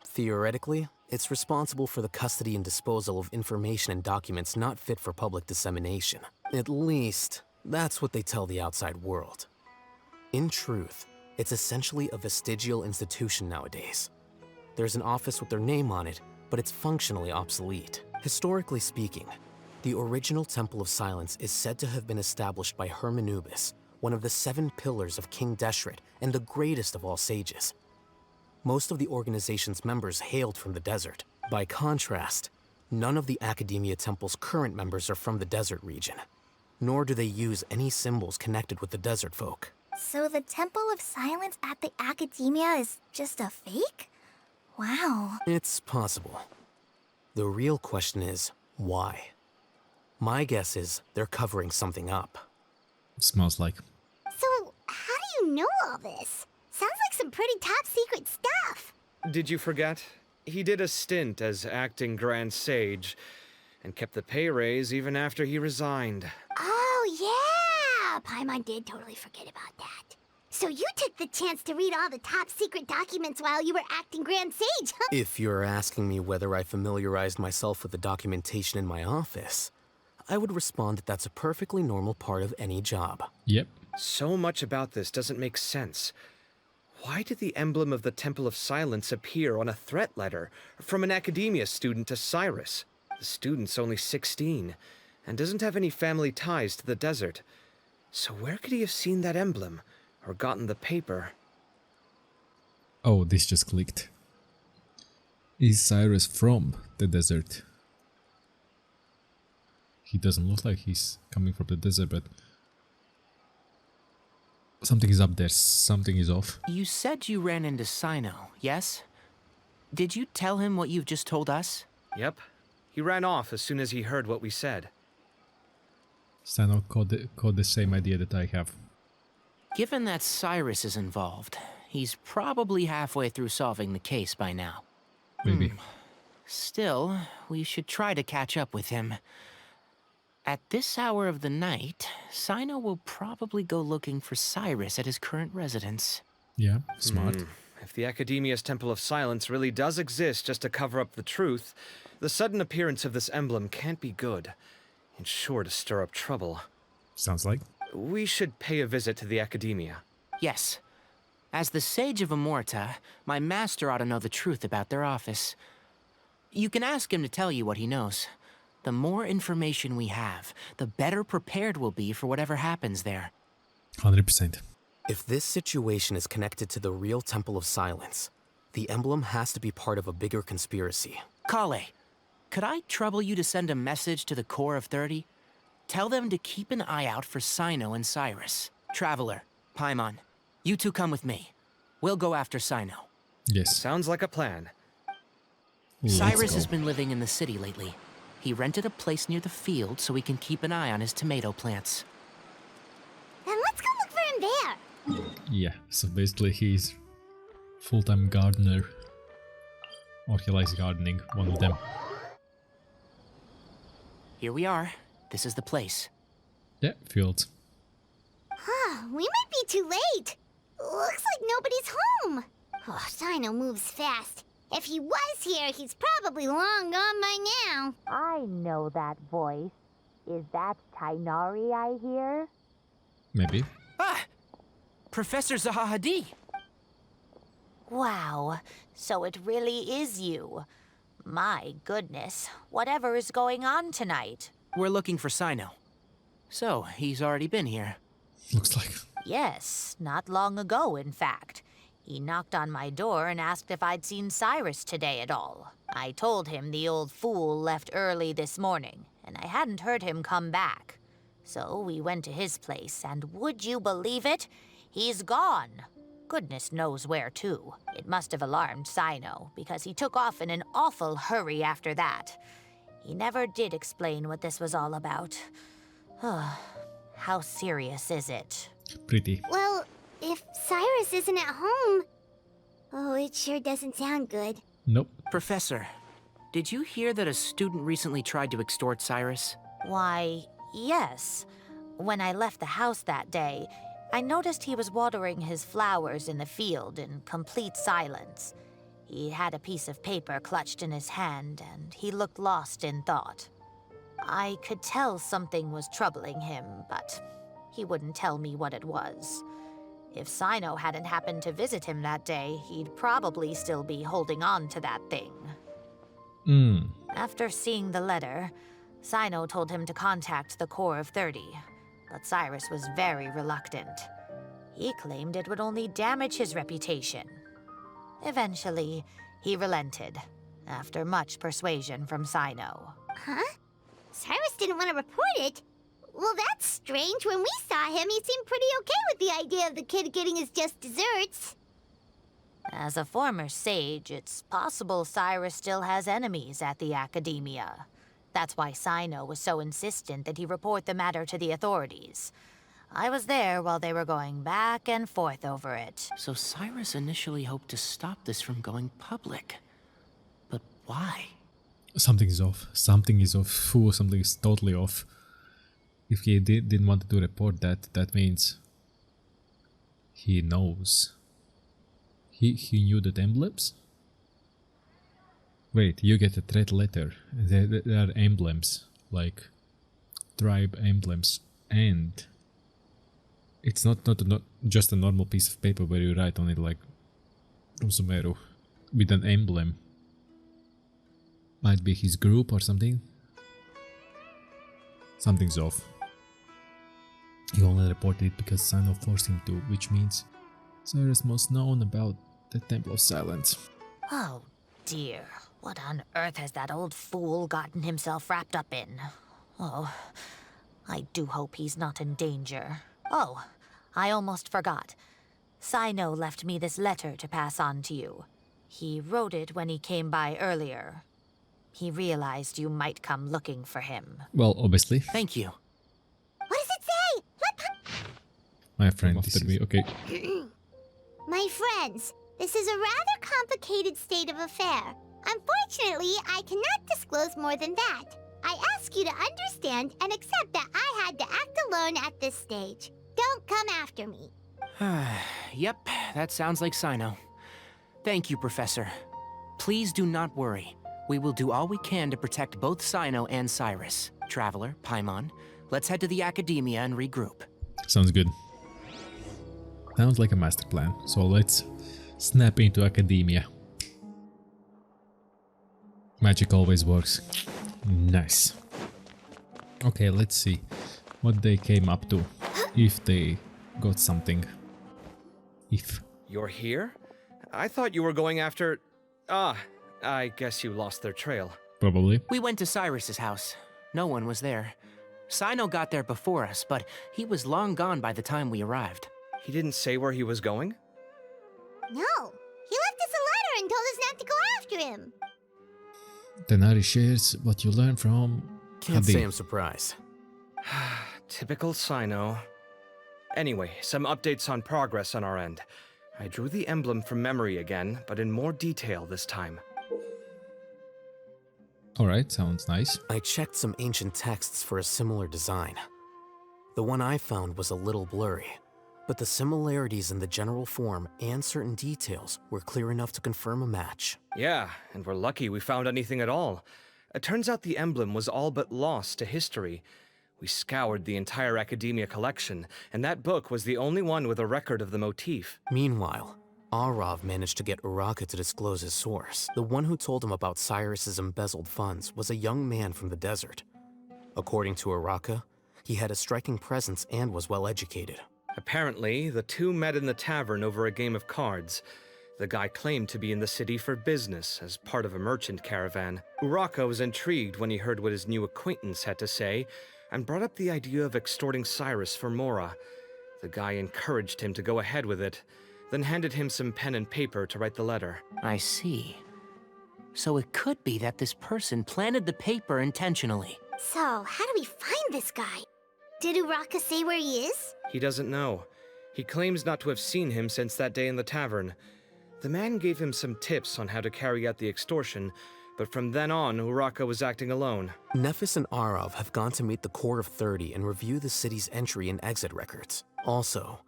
Theoretically, it's responsible for the custody and disposal of information and documents not fit for public dissemination. At least, that's what they tell the outside world. In truth, it's essentially a vestigial institution nowadays. There's an office with their name on it, but it's functionally obsolete. Historically speaking, the original Temple of Silence is said to have been established by Hermanubis, one of the 7 pillars of King Deshret and the greatest of all sages. Most of the organization's members hailed from the desert. By contrast, none of the Academia Temple's current members are from the desert region, nor do they use any symbols connected with the desert folk. So the Temple of Silence at the Academia is just a fake? Wow. It's possible. The real question is, why? My guess is they're covering something up. Smells like. So, how do you know all this? Sounds like some pretty top secret stuff. Did you forget? He did a stint as acting Grand Sage, and kept the pay raise even after he resigned. Oh, yeah! Paimon did totally forget about that. So you took the chance to read all the top secret documents while you were acting Grand Sage, huh? If you're asking me whether I familiarized myself with the documentation in my office, I would respond that that's a perfectly normal part of any job. Yep. So much about this doesn't make sense. Why did the emblem of the Temple of Silence appear on a threat letter from an academia student to Cyrus? The student's only 16 and doesn't have any family ties to the desert. So where could he have seen that emblem or gotten the paper? Oh, this just clicked. Is Cyrus from the desert? He doesn't look like he's coming from the desert, but something is up there. Something is off. You said you ran into Cyno, yes? Did you tell him what you've just told us? Yep. He ran off as soon as he heard what we said. Cyno caught the same idea that I have. Given that Cyrus is involved, he's probably halfway through solving the case by now. Maybe. Still, we should try to catch up with him. At this hour of the night, Cyno will probably go looking for Cyrus at his current residence. Yeah, smart. If the Academia's Temple of Silence really does exist just to cover up the truth, the sudden appearance of this emblem can't be good. It's sure to stir up trouble. Sounds like. We should pay a visit to the Academia. Yes. As the Sage of Amorta, my master ought to know the truth about their office. You can ask him to tell you what he knows. The more information we have, the better prepared we'll be for whatever happens there. 100%. If this situation is connected to the real Temple of Silence, the emblem has to be part of a bigger conspiracy. Kale, could I trouble you to send a message to the Core of 30? Tell them to keep an eye out for Cyno and Cyrus. Traveler, Paimon, you two come with me. We'll go after Cyno. Yes. Sounds like a plan. Cyrus has been living in the city lately. He rented a place near the field so he can keep an eye on his tomato plants. Then let's go look for him there. Yeah, so basically he's full-time gardener. Or he likes gardening, one of them. Here we are. This is the place. Yeah, fields. Huh, we might be too late. Looks like nobody's home. Oh, Cyno moves fast. If he was here, he's probably long gone by now. I know that voice. Is that Tainari I hear? Maybe. Ah! Professor Zaha Hadid! Wow, so it really is you. My goodness, whatever is going on tonight? We're looking for Cyno. So, he's already been here. Looks like. Yes, not long ago, in fact. He knocked on my door and asked if I'd seen Cyrus today at all. I told him the old fool left early this morning, and I hadn't heard him come back. So we went to his place, and would you believe it? He's gone. Goodness knows where to. It must have alarmed Cyno, because he took off in an awful hurry after that. He never did explain what this was all about. How serious is it? Pretty. Well, if Cyrus isn't at home... Oh, it sure doesn't sound good. Nope. Professor, did you hear that a student recently tried to extort Cyrus? Why, yes. When I left the house that day, I noticed he was watering his flowers in the field in complete silence. He had a piece of paper clutched in his hand, and he looked lost in thought. I could tell something was troubling him, but he wouldn't tell me what it was. If Cyno hadn't happened to visit him that day, he'd probably still be holding on to that thing. After seeing the letter, Cyno told him to contact the Core of 30, but Cyrus was very reluctant. He claimed it would only damage his reputation. Eventually, he relented, after much persuasion from Cyno. Huh? Cyrus didn't want to report it? Well, that's strange. When we saw him, he seemed pretty okay with the idea of the kid getting his just desserts. As a former sage, it's possible Cyrus still has enemies at the Academia. That's why Cyno was so insistent that he report the matter to the authorities. I was there while they were going back and forth over it. So Cyrus initially hoped to stop this from going public. But why? Something is off. Something is off. Something is totally off. If he didn't want to report that, that means He knows. He knew the emblems? Wait, you get a threat letter. There are emblems, like tribe emblems, and it's not just a normal piece of paper where you write on it like from Sumeru with an emblem. Might be his group or something. Something's off. He only reported it because Cyno forced him to, which means Cyrus must known about the Temple of Silence. Oh dear, what on earth has that old fool gotten himself wrapped up in? Oh, I do hope he's not in danger. Oh, I almost forgot. Cyno left me this letter to pass on to you. He wrote it when he came by earlier. He realized you might come looking for him. Well, obviously. Thank you. What does it say? My friend after me, okay. My friends, this is a rather complicated state of affair. Unfortunately, I cannot disclose more than that. I ask you to understand and accept that I had to act alone at this stage. Don't come after me. Yep, that sounds like Cyno. Thank you, Professor. Please do not worry. We will do all we can to protect both Cyno and Cyrus. Traveler, Paimon, let's head to the Academia and regroup. Sounds good. Sounds like a master plan. So let's snap into Academia. Magic always works. Nice. Okay, let's see what they came up to. If they got something. If. You're here? I thought you were going after... Ah, I guess you lost their trail. Probably. We went to Cyrus's house. No one was there. Cyno got there before us, but he was long gone by the time we arrived. He didn't say where he was going? No, he left us a letter and told us not to go after him. Denari shares what you learn from... Can't say I'm surprised. Typical Cyno. Anyway, some updates on progress on our end. I drew the emblem from memory again, but in more detail this time. Alright, sounds nice. I checked some ancient texts for a similar design. The one I found was a little blurry, but the similarities in the general form and certain details were clear enough to confirm a match. Yeah, and we're lucky we found anything at all. It turns out the emblem was all but lost to history. We scoured the entire Academia collection, and that book was the only one with a record of the motif. Meanwhile, Arav managed to get Uraka to disclose his source. The one who told him about Cyrus's embezzled funds was a young man from the desert. According to Uraka, he had a striking presence and was well educated. Apparently, the two met in the tavern over a game of cards. The guy claimed to be in the city for business, as part of a merchant caravan. Uraka was intrigued when he heard what his new acquaintance had to say, and brought up the idea of extorting Cyrus for Mora. The guy encouraged him to go ahead with it, then handed him some pen and paper to write the letter. I see. So it could be that this person planted the paper intentionally. So, how do we find this guy? Did Uraka say where he is? He doesn't know. He claims not to have seen him since that day in the tavern. The man gave him some tips on how to carry out the extortion, but from then on, Uraka was acting alone. Nephis and Arav have gone to meet the Core of 30 and review the city's entry and exit records. Also,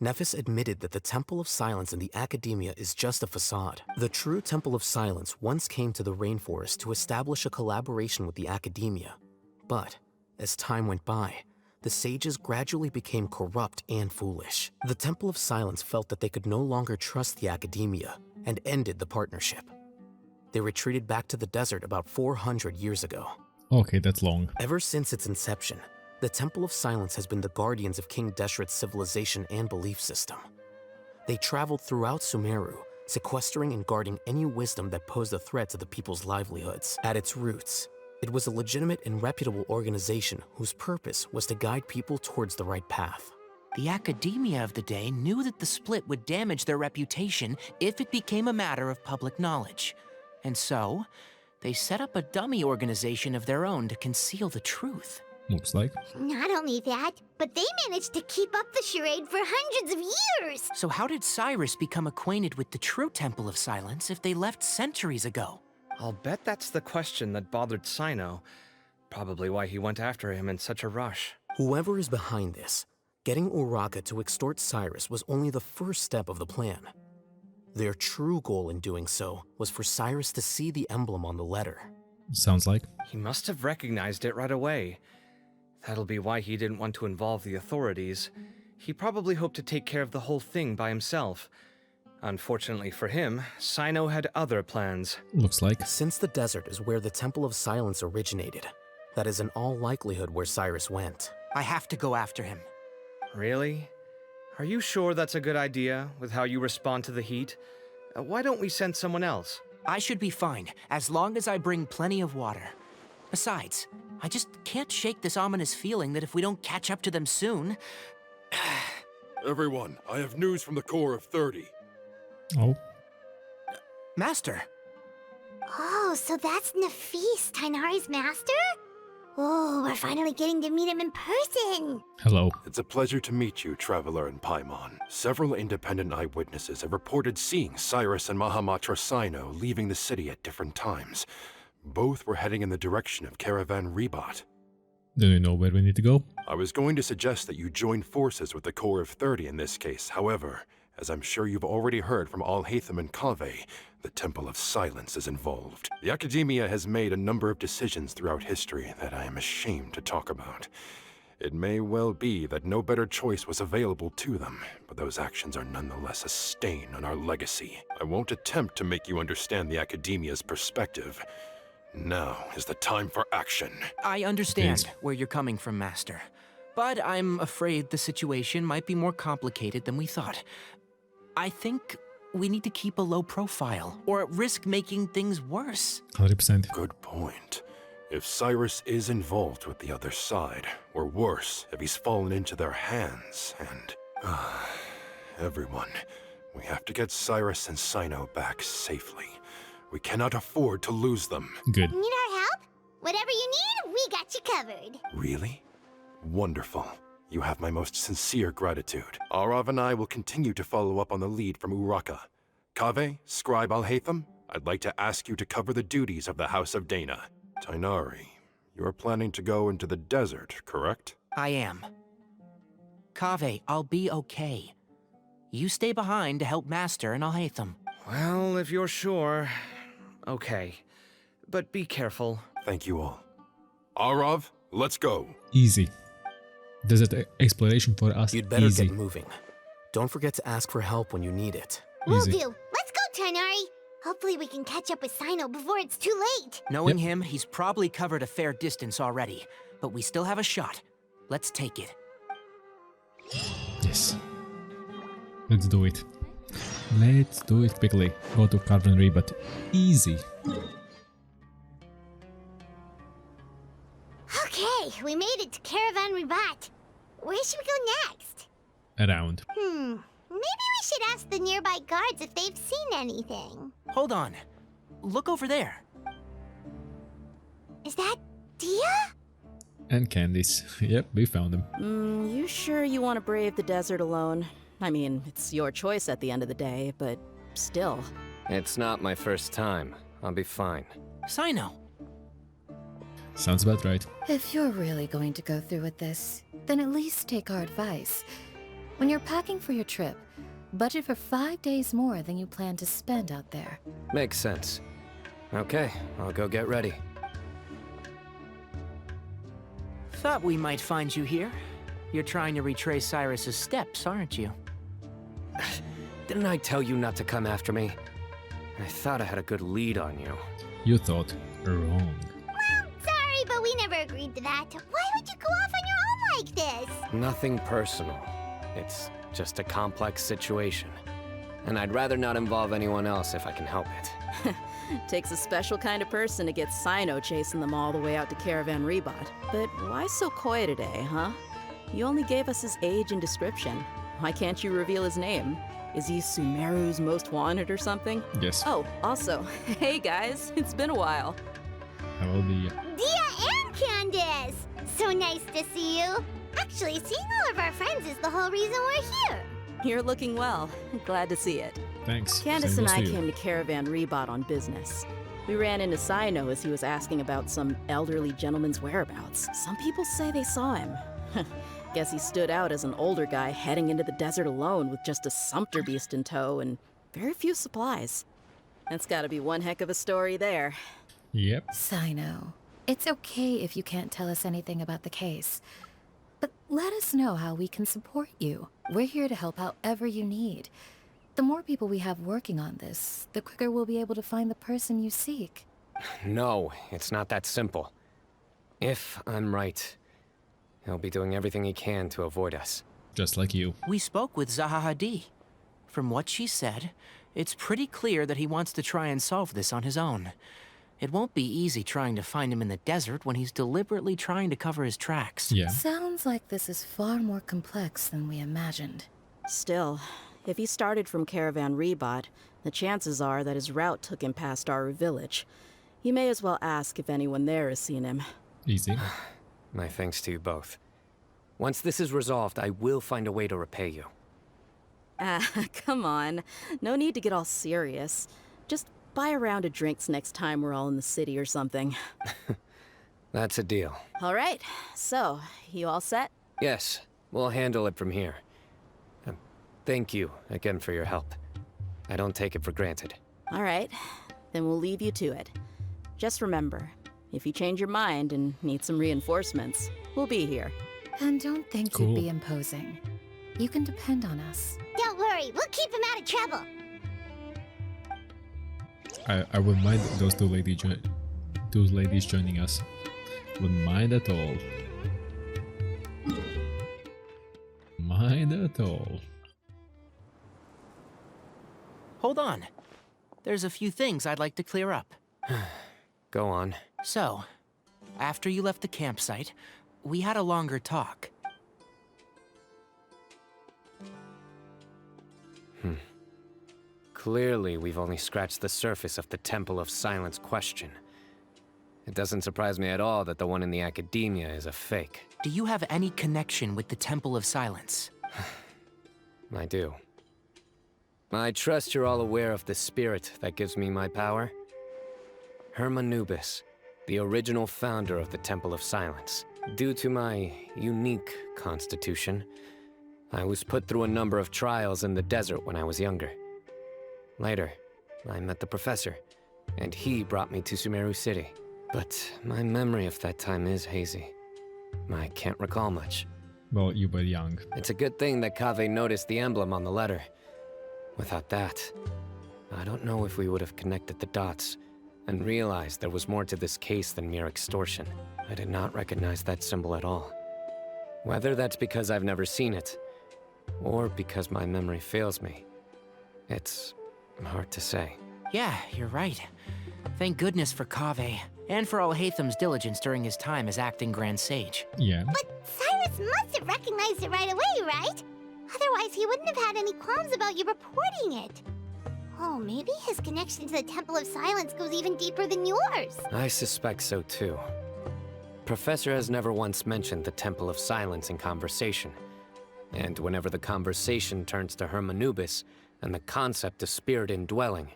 Nephis admitted that the Temple of Silence in the Academia is just a facade. The true Temple of Silence once came to the rainforest to establish a collaboration with the Academia. But, as time went by, the sages gradually became corrupt and foolish. The Temple of Silence felt that they could no longer trust the Academia and ended the partnership. They retreated back to the desert about 400 years ago. Okay, that's long. Ever since its inception, the Temple of Silence has been the guardians of King Deshret's civilization and belief system. They traveled throughout Sumeru, sequestering and guarding any wisdom that posed a threat to the people's livelihoods. At its roots, it was a legitimate and reputable organization whose purpose was to guide people towards the right path. The Academia of the day knew that the split would damage their reputation if it became a matter of public knowledge. And so, they set up a dummy organization of their own to conceal the truth. Looks like. Not only that, but they managed to keep up the charade for hundreds of years! So how did Cyrus become acquainted with the true Temple of Silence if they left centuries ago? I'll bet that's the question that bothered Cyno. Probably why he went after him in such a rush. Whoever is behind this, Getting Uraka to extort Cyrus was only the first step of the plan. Their true goal in doing so was for Cyrus to see the emblem on the letter. Sounds like. He must have recognized it right away. That'll be why he didn't want to involve the authorities. He probably hoped to take care of the whole thing by himself. Unfortunately for him, Cyno had other plans. Looks like. Since the desert is where the Temple of Silence originated, that is in all likelihood where Cyrus went. I have to go after him. Really? Are you sure that's a good idea, with how you respond to the heat? Why don't we send someone else? I should be fine, as long as I bring plenty of water. Besides, I just can't shake this ominous feeling that if we don't catch up to them soon... Everyone, I have news from the Corps of 30. Oh. Master! Oh, so that's Nafis, Tighnari's master? Oh, we're finally getting to meet him in person. Hello. It's a pleasure to meet you, Traveler and Paimon. Several independent eyewitnesses have reported seeing Cyrus and Mahamatra Cyno leaving the city at different times. Both were heading in the direction of Caravan Rebat. Do you know where we need to go? I was going to suggest that you join forces with the Corps of 30 in this case. However, as I'm sure you've already heard from Alhaitham and Kaveh, the Temple of Silence is involved. The Academia has made a number of decisions throughout history that I am ashamed to talk about. It may well be that no better choice was available to them, but those actions are nonetheless a stain on our legacy. I won't attempt to make you understand the Academia's perspective. Now is the time for action. I understand Please. where you're coming from, Master. But I'm afraid the situation might be more complicated than we thought. I think we need to keep a low profile, or risk making things worse. 100%. Good point. If Cyrus is involved with the other side, or worse, if he's fallen into their hands, and... everyone, we have to get Cyrus and Cyno back safely. We cannot afford to lose them. Good. Need our help? Whatever you need, we got you covered. Really? Wonderful. You have my most sincere gratitude. Arav and I will continue to follow up on the lead from Uraka. Kaveh, Scribe Alhaitham, I'd like to ask you to cover the duties of the House of Dana. Tighnari, you are planning to go into the desert, correct? I am. Kaveh, I'll be okay. You stay behind to help Master and Alhaitham. Well, if you're sure... Okay. But be careful. Thank you all. Arav, let's go. Easy. Desert exploration for us. You'd better easy. get moving. Don't forget to ask for help when you need it. Will Easy. do. Let's go, Tighnari. Hopefully we can catch up with Cyno before it's too late. Knowing him, he's probably covered a fair distance already. But we still have a shot. Let's take it. Yes. Let's do it. Let's do it quickly. Go to Caravan Rebat. Easy. Okay, we made it to Caravan Rebat. Where should we go next? Around. Maybe we should ask the nearby guards if they've seen anything. Hold on. Look over there. Is that Dia? And Candice. Yep, we found them. You sure you want to brave the desert alone? I mean, it's your choice at the end of the day, but still. It's not my first time. I'll be fine. Cyno. Sounds about right. If you're really going to go through with this, then at least take our advice. When you're packing for your trip, budget for 5 days more than you plan to spend out there. Makes sense. Okay, I'll go get ready. Thought we might find you here. You're trying to retrace Cyrus's steps, aren't you? Didn't I tell you not to come after me? I thought I had a good lead on you. You thought wrong. Sorry, but we never agreed to that. Why would you go off on your own like this? Nothing personal. It's just a complex situation. And I'd rather not involve anyone else if I can help it. Takes a special kind of person to get Cyno chasing them all the way out to Caravan Rebat. But why so coy today, huh? You only gave us his age and description. Why can't you reveal his name? Is he Sumeru's most wanted or something? Yes. Oh, also, hey guys, it's been a while. How will be? Dia and Candice! So nice to see you. Actually, seeing all of our friends is the whole reason we're here. You're looking well. Glad to see it. Thanks. Candice Same and goes I to you. came to Caravan Rebat on business. We ran into Cyno as he was asking about some elderly gentleman's whereabouts. Some people say they saw him. Guess he stood out as an older guy heading into the desert alone with just a sumpter beast in tow and very few supplies. That's gotta be one heck of a story there. Yep. Cyno, it's okay if you can't tell us anything about the case. But let us know how we can support you. We're here to help however you need. The more people we have working on this, the quicker we'll be able to find the person you seek. No, it's not that simple. If I'm right, he'll be doing everything he can to avoid us. Just like you. We spoke with Zaha Hadid. From what she said, it's pretty clear that he wants to try and solve this on his own. It won't be easy trying to find him in the desert when he's deliberately trying to cover his tracks. Yeah. Sounds like this is far more complex than we imagined. Still, if he started from Caravan Rebot, the chances are that his route took him past Aru village. You may as well ask if anyone there has seen him. Easy. My thanks to you both. Once this is resolved, I will find a way to repay you. Come on. No need to get all serious. Just buy a round of drinks next time we're all in the city or something. That's a deal. All right. So, you all set? Yes, we'll handle it from here. Thank you again for your help. I don't take it for granted. All right. Then we'll leave you to it. Just remember, if you change your mind and need some reinforcements, we'll be here. And don't think Cool. you'd be imposing. You can depend on us. Don't worry, we'll keep him out of trouble. I wouldn't mind those two ladies joining us. Wouldn't mind at all. Mind at all. Hold on. There's a few things I'd like to clear up. Go on. So, after you left the campsite, we had a longer talk. Clearly, we've only scratched the surface of the Temple of Silence question. It doesn't surprise me at all that the one in the Academia is a fake. Do you have any connection with the Temple of Silence? I do. I trust you're all aware of the spirit that gives me my power. Hermanubis, the original founder of the Temple of Silence. Due to my unique constitution, I was put through a number of trials in the desert when I was younger. Later, I met the professor, and he brought me to Sumeru City. But my memory of that time is hazy. I can't recall much. Well, you were young. It's a good thing that Kaveh noticed the emblem on the letter. Without that, I don't know if we would have connected the dots and realized there was more to this case than mere extortion. I did not recognize that symbol at all. Whether that's because I've never seen it, or because my memory fails me, it's hard to say. Yeah, you're right. Thank goodness for Kaveh, and for Alhaitham's diligence during his time as acting Grand Sage. Yeah. But Cyrus must have recognized it right away, right? Otherwise, he wouldn't have had any qualms about you reporting it. Oh, maybe his connection to the Temple of Silence goes even deeper than yours. I suspect so too. Professor has never once mentioned the Temple of Silence in conversation. And whenever the conversation turns to Hermanubis and the concept of spirit indwelling,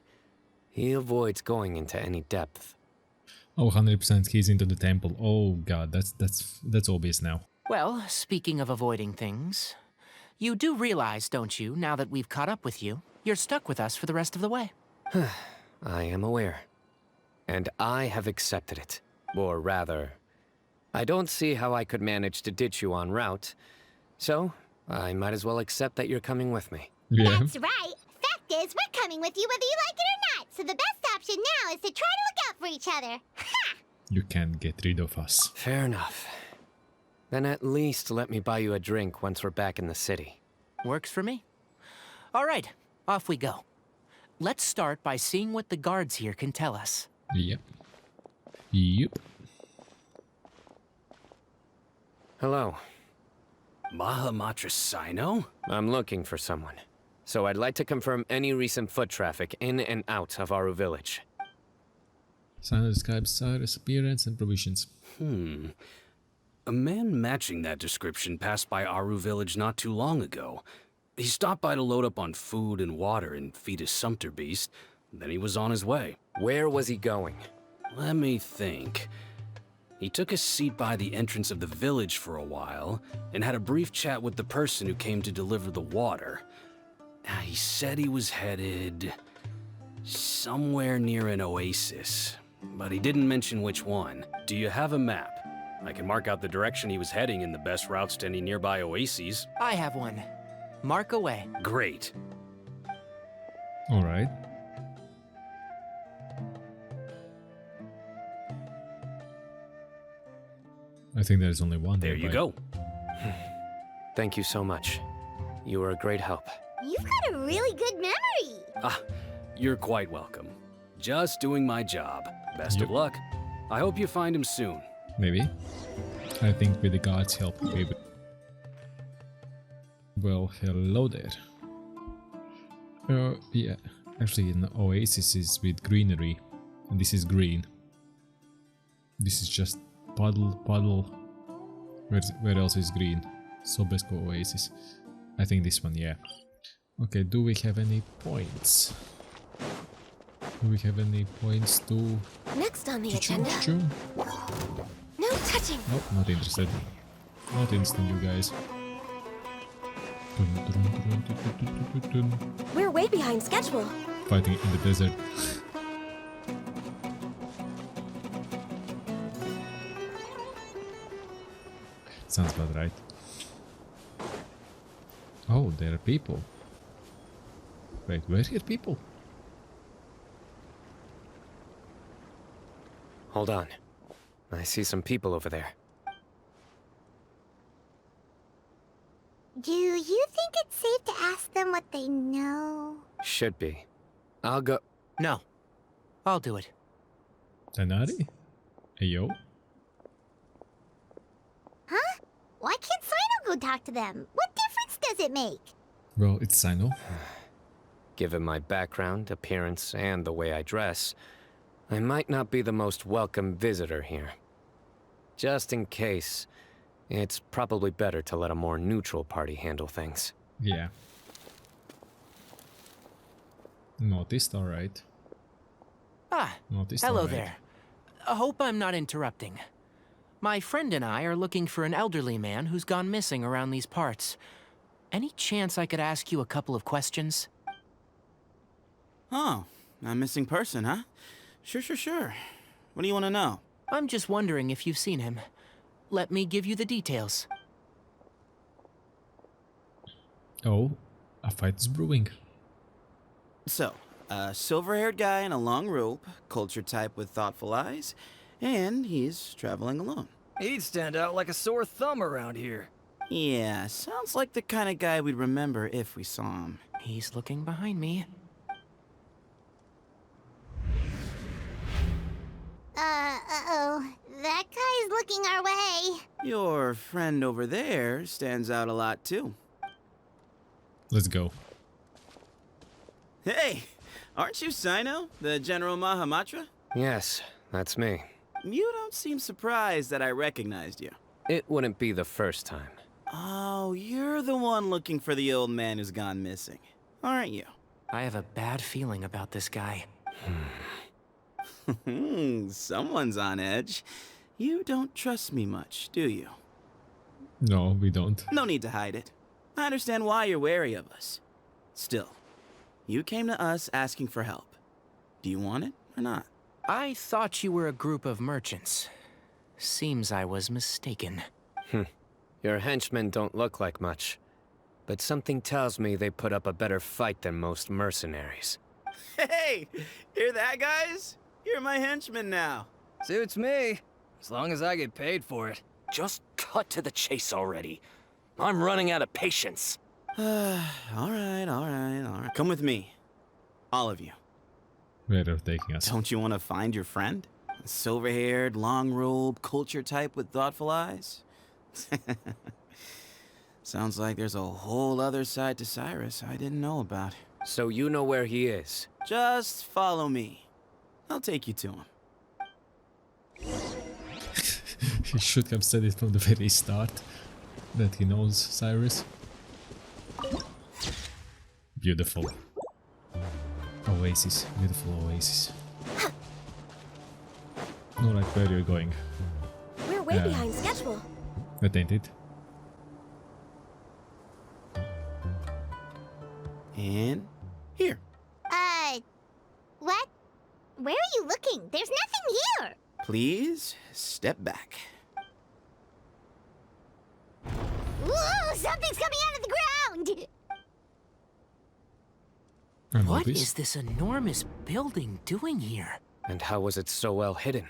he avoids going into any depth. Oh, 100% he's into the temple. Oh god, that's obvious now. Well, speaking of avoiding things, you do realize, don't you, now that we've caught up with you, you're stuck with us for the rest of the way. I am aware. And I have accepted it. Or rather, I don't see how I could manage to ditch you en route, so I might as well accept that you're coming with me. Yeah. That's right. Fact is, we're coming with you whether you like it or not. So the best option now is to try to look out for each other. Ha! You can't get rid of us. Fair enough. Then at least let me buy you a drink once we're back in the city. Works for me. All right, off we go. Let's start by seeing what the guards here can tell us. Yep. Yep. Hello. Mahamatra Cyno? I'm looking for someone. So I'd like to confirm any recent foot traffic in and out of Aru village. Cyno describes Cyrus' appearance and provisions. A man matching that description passed by Aru village not too long ago. He stopped by to load up on food and water and feed his sumpter beast. Then he was on his way. Where was he going? Let me think. He took a seat by the entrance of the village for a while and had a brief chat with the person who came to deliver the water. He said he was headed somewhere near an oasis, but he didn't mention which one. Do you have a map? I can mark out the direction he was heading and the best routes to any nearby oases. I have one. Mark away. Great. Alright. I think there's only one There you go. Thank you so much. You were a great help. You've got a really good memory. Ah, you're quite welcome. Just doing my job. Best of Yep. luck. I hope you find him soon. Maybe. I think with the God's help we will. Well, hello there. Yeah. Actually, an oasis is with greenery. And this is green. This is just puddle. Where else is green? Sobesko Oasis. I think this one, yeah. Okay, do we have any points? Do we have any points to... Next on the agenda. No touching. Nope, not interested. Not interested, you guys. We're way behind schedule. Fighting in the desert. Sounds about right. Oh, there are people. Wait, where are people? Hold on. I see some people over there. Do you think it's safe to ask them what they know? Should be. I'll go. No. I'll do it. Tanari? Hey, yo. Huh? Why can't Cyno go talk to them? What difference does it make? Well, it's Cyno. Given my background, appearance, and the way I dress, I might not be the most welcome visitor here. Just in case, it's probably better to let a more neutral party handle things. Yeah. Noticed, alright. Ah, Noticed, hello alright. there. I hope I'm not interrupting. My friend and I are looking for an elderly man who's gone missing around these parts. Any chance I could ask you a couple of questions? Oh, a missing person, huh? Sure. What do you want to know? I'm just wondering if you've seen him. Let me give you the details. Oh, a fight is brewing. So, a silver-haired guy in a long robe, culture type with thoughtful eyes, and he's traveling alone. He'd stand out like a sore thumb around here. Yeah, sounds like the kind of guy we'd remember if we saw him. He's looking behind me. Uh-oh. That guy's looking our way. Your friend over there stands out a lot, too. Let's go. Hey, aren't you Cyno, the General Mahamatra? Yes, that's me. You don't seem surprised that I recognized you. It wouldn't be the first time. Oh, you're the one looking for the old man who's gone missing, aren't you? I have a bad feeling about this guy. Someone's on edge. You don't trust me much, do you? No, we don't. No need to hide it. I understand why you're wary of us. Still, you came to us asking for help. Do you want it or not? I thought you were a group of merchants. Seems I was mistaken. Your henchmen don't look like much, but something tells me they put up a better fight than most mercenaries. Hey, hear that, guys? You're my henchman now. Suits me, as long as I get paid for it. Just cut to the chase already. I'm running out of patience. all right. Come with me. All of you. Where are they taking us? Don't you want to find your friend? Silver-haired, long-robe, culture type with thoughtful eyes? Sounds like there's a whole other side to Cyrus I didn't know about. So you know where he is? Just follow me. I'll take you to him. He should have said it from the very start that he knows Cyrus. Beautiful. Oasis, beautiful oasis. Alright, where are you going? way behind schedule. That ain't it. And here. What? Where are you looking? There's nothing here! Please step back. Ooh, something's coming out of the ground! What is this enormous building doing here? And how was it so well hidden?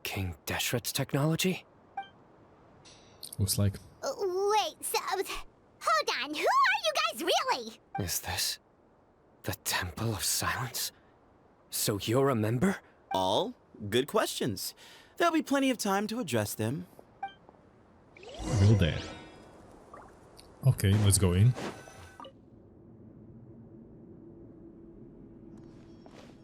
King Deshret's technology? Looks like. Wait, so... Hold on, who are you guys really? Is this the Temple of Silence? So you're a member? All good questions. There'll be plenty of time to address them. Real there. Okay, let's go in.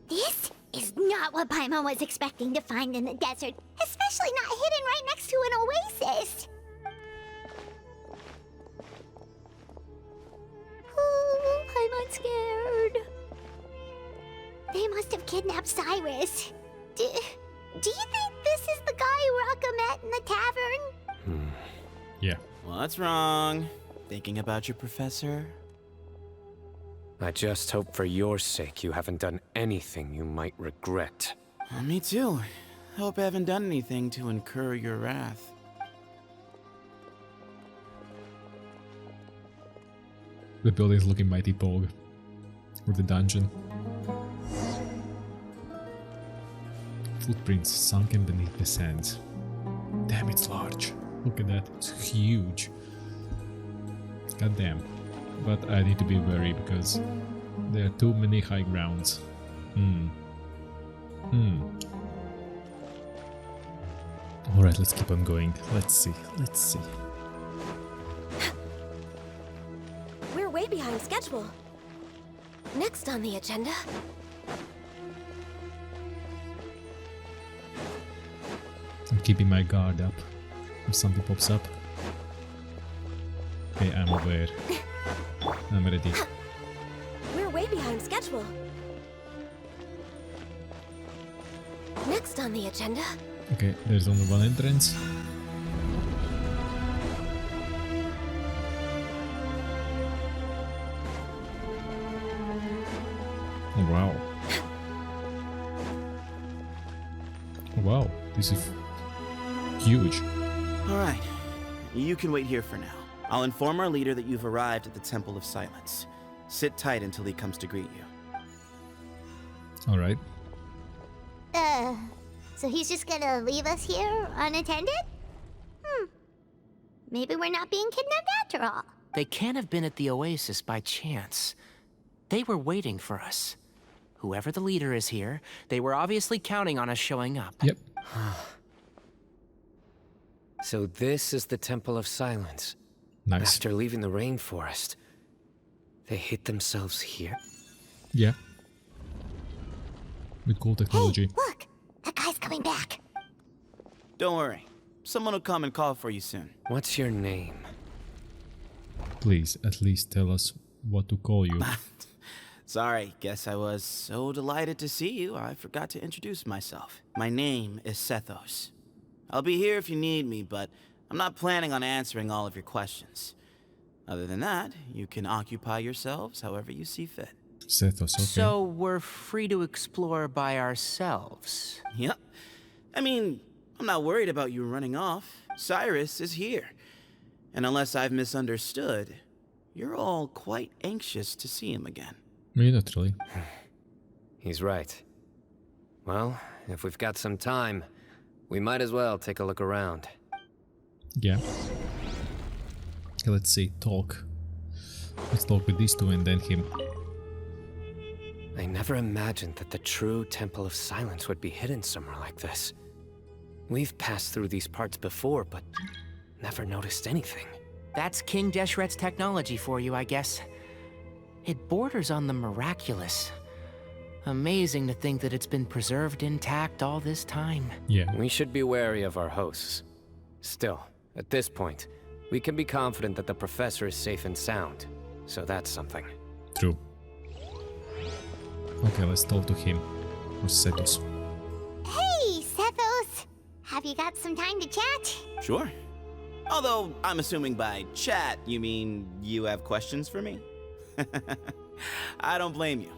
This is not what Paimon was expecting to find in the desert, especially not hidden right next to an oasis. Oh, Paimon's scared. They must have kidnapped Cyrus. Do you think this is the guy Raka met in the tavern? Yeah. What's wrong? Thinking about your professor? I just hope for your sake you haven't done anything you might regret. Me too. Hope I haven't done anything to incur your wrath. The building's looking mighty bog. Or the dungeon. Footprints sunken beneath the sands. Damn, it's large. Look at that. It's huge. God damn. But I need to be wary because there are too many high grounds. Alright, let's keep on going. Let's see. We're way behind schedule. Next on the agenda. I'm keeping my guard up. If something pops up. Okay, I'm aware. I'm ready. We're way behind schedule. Next on the agenda. Okay, there's only one entrance. Oh, wow. Oh, wow, this is huge. Alright, you can wait here for now. I'll inform our leader that you've arrived at the Temple of Silence. Sit tight until he comes to greet you. Alright. So he's just gonna leave us here unattended? Maybe we're not being kidnapped after all. They can't have been at the oasis by chance. They were waiting for us. Whoever the leader is here, they were obviously counting on us showing up. Yep. So this is the Temple of Silence. Nice. After leaving the rainforest, they hid themselves here? Yeah. With cool technology. Hey, look! That guy's coming back. Don't worry. Someone will come and call for you soon. What's your name? Please, at least tell us what to call you. Sorry, guess I was so delighted to see you, I forgot to introduce myself. My name is Sethos. I'll be here if you need me, but I'm not planning on answering all of your questions. Other than that, you can occupy yourselves however you see fit. Sethos, okay. So we're free to explore by ourselves. Yep. I mean, I'm not worried about you running off. Cyrus is here. And unless I've misunderstood, you're all quite anxious to see him again. Me, not really. He's right. Well, if we've got some time, we might as well take a look around. Yeah. Okay, let's see. Talk. Let's talk with these two and then him. I never imagined that the true Temple of Silence would be hidden somewhere like this. We've passed through these parts before, but never noticed anything. That's King Deshret's technology for you, I guess. It borders on the miraculous. Amazing to think that it's been preserved intact all this time. Yeah. We should be wary of our hosts. Still, at this point, we can be confident that the professor is safe and sound. So that's something. True. Okay, let's talk to him. Or Sethos. Hey, Sethos! Have Have you got some time to chat? Sure. Although, I'm assuming by chat, you mean you have questions for me? I don't blame you.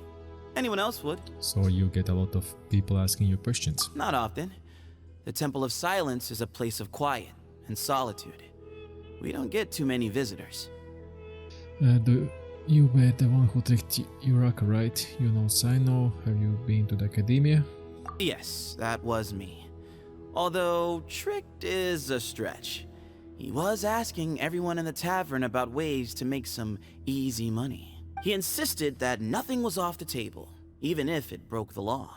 Anyone else would. So you get a lot of people asking you questions. Not often. The Temple of Silence is a place of quiet and solitude. We don't get too many visitors. You were the one who tricked Uraka, right? You know Cyno. Have you been to the academia? Yes, that was me. Although, tricked is a stretch. He was asking everyone in the tavern about ways to make some easy money. He insisted that nothing was off the table, even if it broke the law.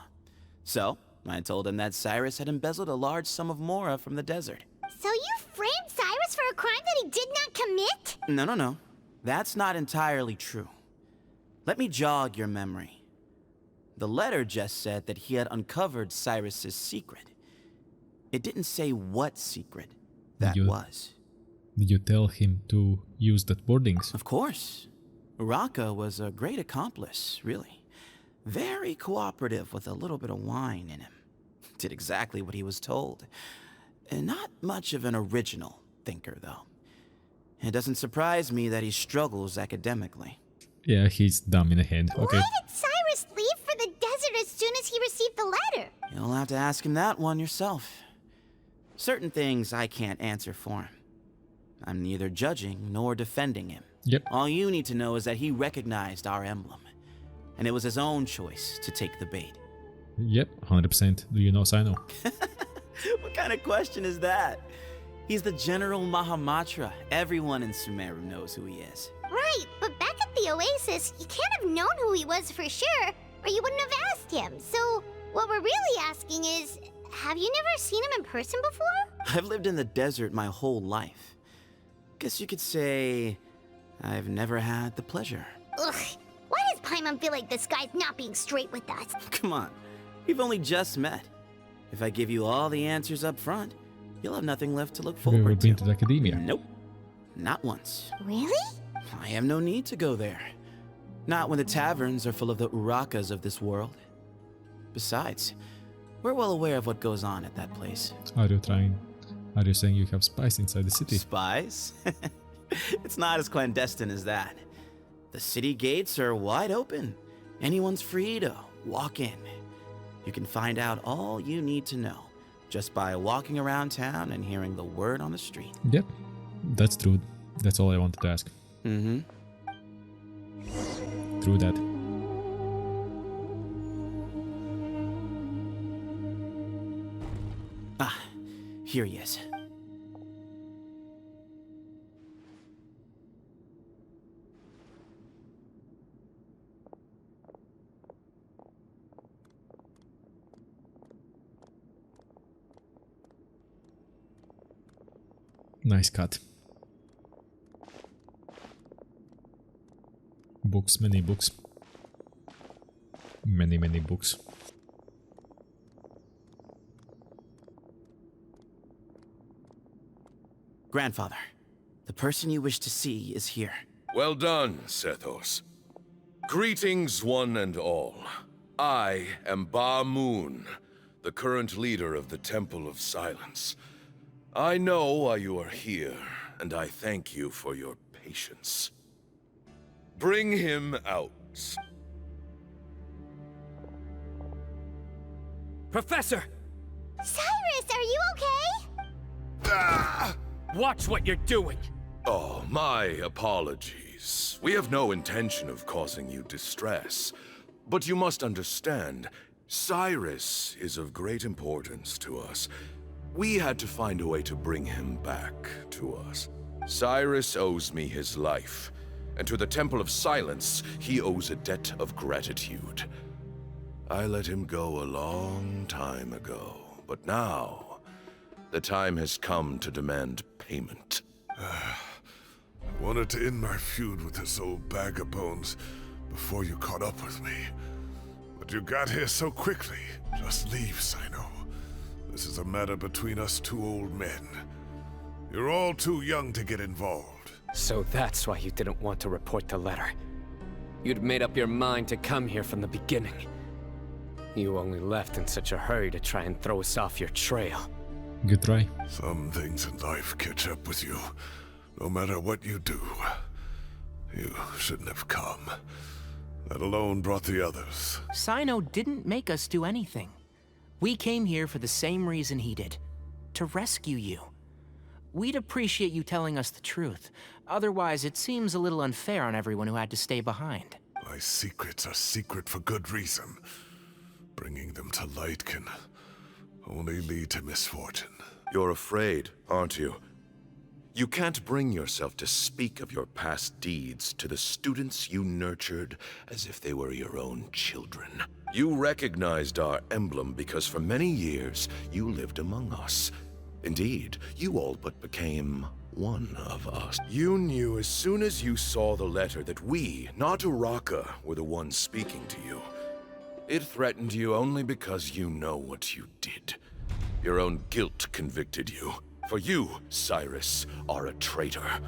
So, I told him that Cyrus had embezzled a large sum of mora from the desert. So you framed Cyrus for a crime that he did not commit? No. That's not entirely true. Let me jog your memory. The letter just said that he had uncovered Cyrus's secret. It didn't say what secret that was. Did you tell him to use that wordings? Of course. Uraka was a great accomplice, really. Very cooperative with a little bit of wine in him. Did exactly what he was told. And not much of an original thinker, though. It doesn't surprise me that he struggles academically. Yeah, he's dumb in the head. Okay. Why did Cyrus leave for the desert as soon as he received the letter? You'll have to ask him that one yourself. Certain things I can't answer for him. I'm neither judging nor defending him. Yep. All you need to know is that he recognized our emblem. And it was his own choice to take the bait. Yep, 100%. Do you know Cyno? What kind of question is that? He's the General Mahamatra. Everyone in Sumeru knows who he is. Right, but back at the Oasis, you can't have known who he was for sure, or you wouldn't have asked him. So, what we're really asking is, have you never seen him in person before? I've lived in the desert my whole life. Guess you could say I've never had the pleasure. Ugh, why does Paimon feel like this guy's not being straight with us? Come on, we've only just met. If I give you all the answers up front, you'll have nothing left to look Have you ever forward to. been to the academia? Nope, not once. Really? I have no need to go there. Not when the taverns are full of the Urakas of this world. Besides, we're well aware of what goes on at that place. Are you saying you have spies inside the city? Spies? It's not as clandestine as that. The city gates are wide open. Anyone's free to walk in. You can find out all you need to know just by walking around town and hearing the word on the street. Yep, that's true. That's all I wanted to ask. Mm-hmm. True that. Ah, here he is. Nice cut. Books, many books. Many books. Grandfather, the person you wish to see is here. Well done, Sethos. Greetings, one and all. I am Ba Moon, the current leader of the Temple of Silence. I know why you are here, and I thank you for your patience. Bring him out. Professor! Cyrus, are you okay? Watch what you're doing! Oh, my apologies. We have no intention of causing you distress. But you must understand, Cyrus is of great importance to us. We had to find a way to bring him back to us. Cyrus owes me his life, and to the Temple of Silence, he owes a debt of gratitude. I let him go a long time ago, but now, the time has come to demand payment. I wanted to end my feud with this old bag of bones before you caught up with me. But you got here so quickly. Just leave, Cyno. This is a matter between us two old men. You're all too young to get involved. So that's why you didn't want to report the letter. You'd made up your mind to come here from the beginning. You only left in such a hurry to try and throw us off your trail. Good try. Some things in life catch up with you. No matter what you do, you shouldn't have come. Let alone brought the others. Cyno didn't make us do anything. We came here for the same reason he did. To rescue you. We'd appreciate you telling us the truth. Otherwise, it seems a little unfair on everyone who had to stay behind. My secrets are secret for good reason. Bringing them to light can only lead to misfortune. You're afraid, aren't you? You can't bring yourself to speak of your past deeds to the students you nurtured as if they were your own children. You recognized our emblem because for many years you lived among us. Indeed, you all but became one of us. You knew as soon as you saw the letter that we, not Uraka, were the ones speaking to you. It threatened you only because you know what you did. Your own guilt convicted you. For you, Cyrus, are a traitor.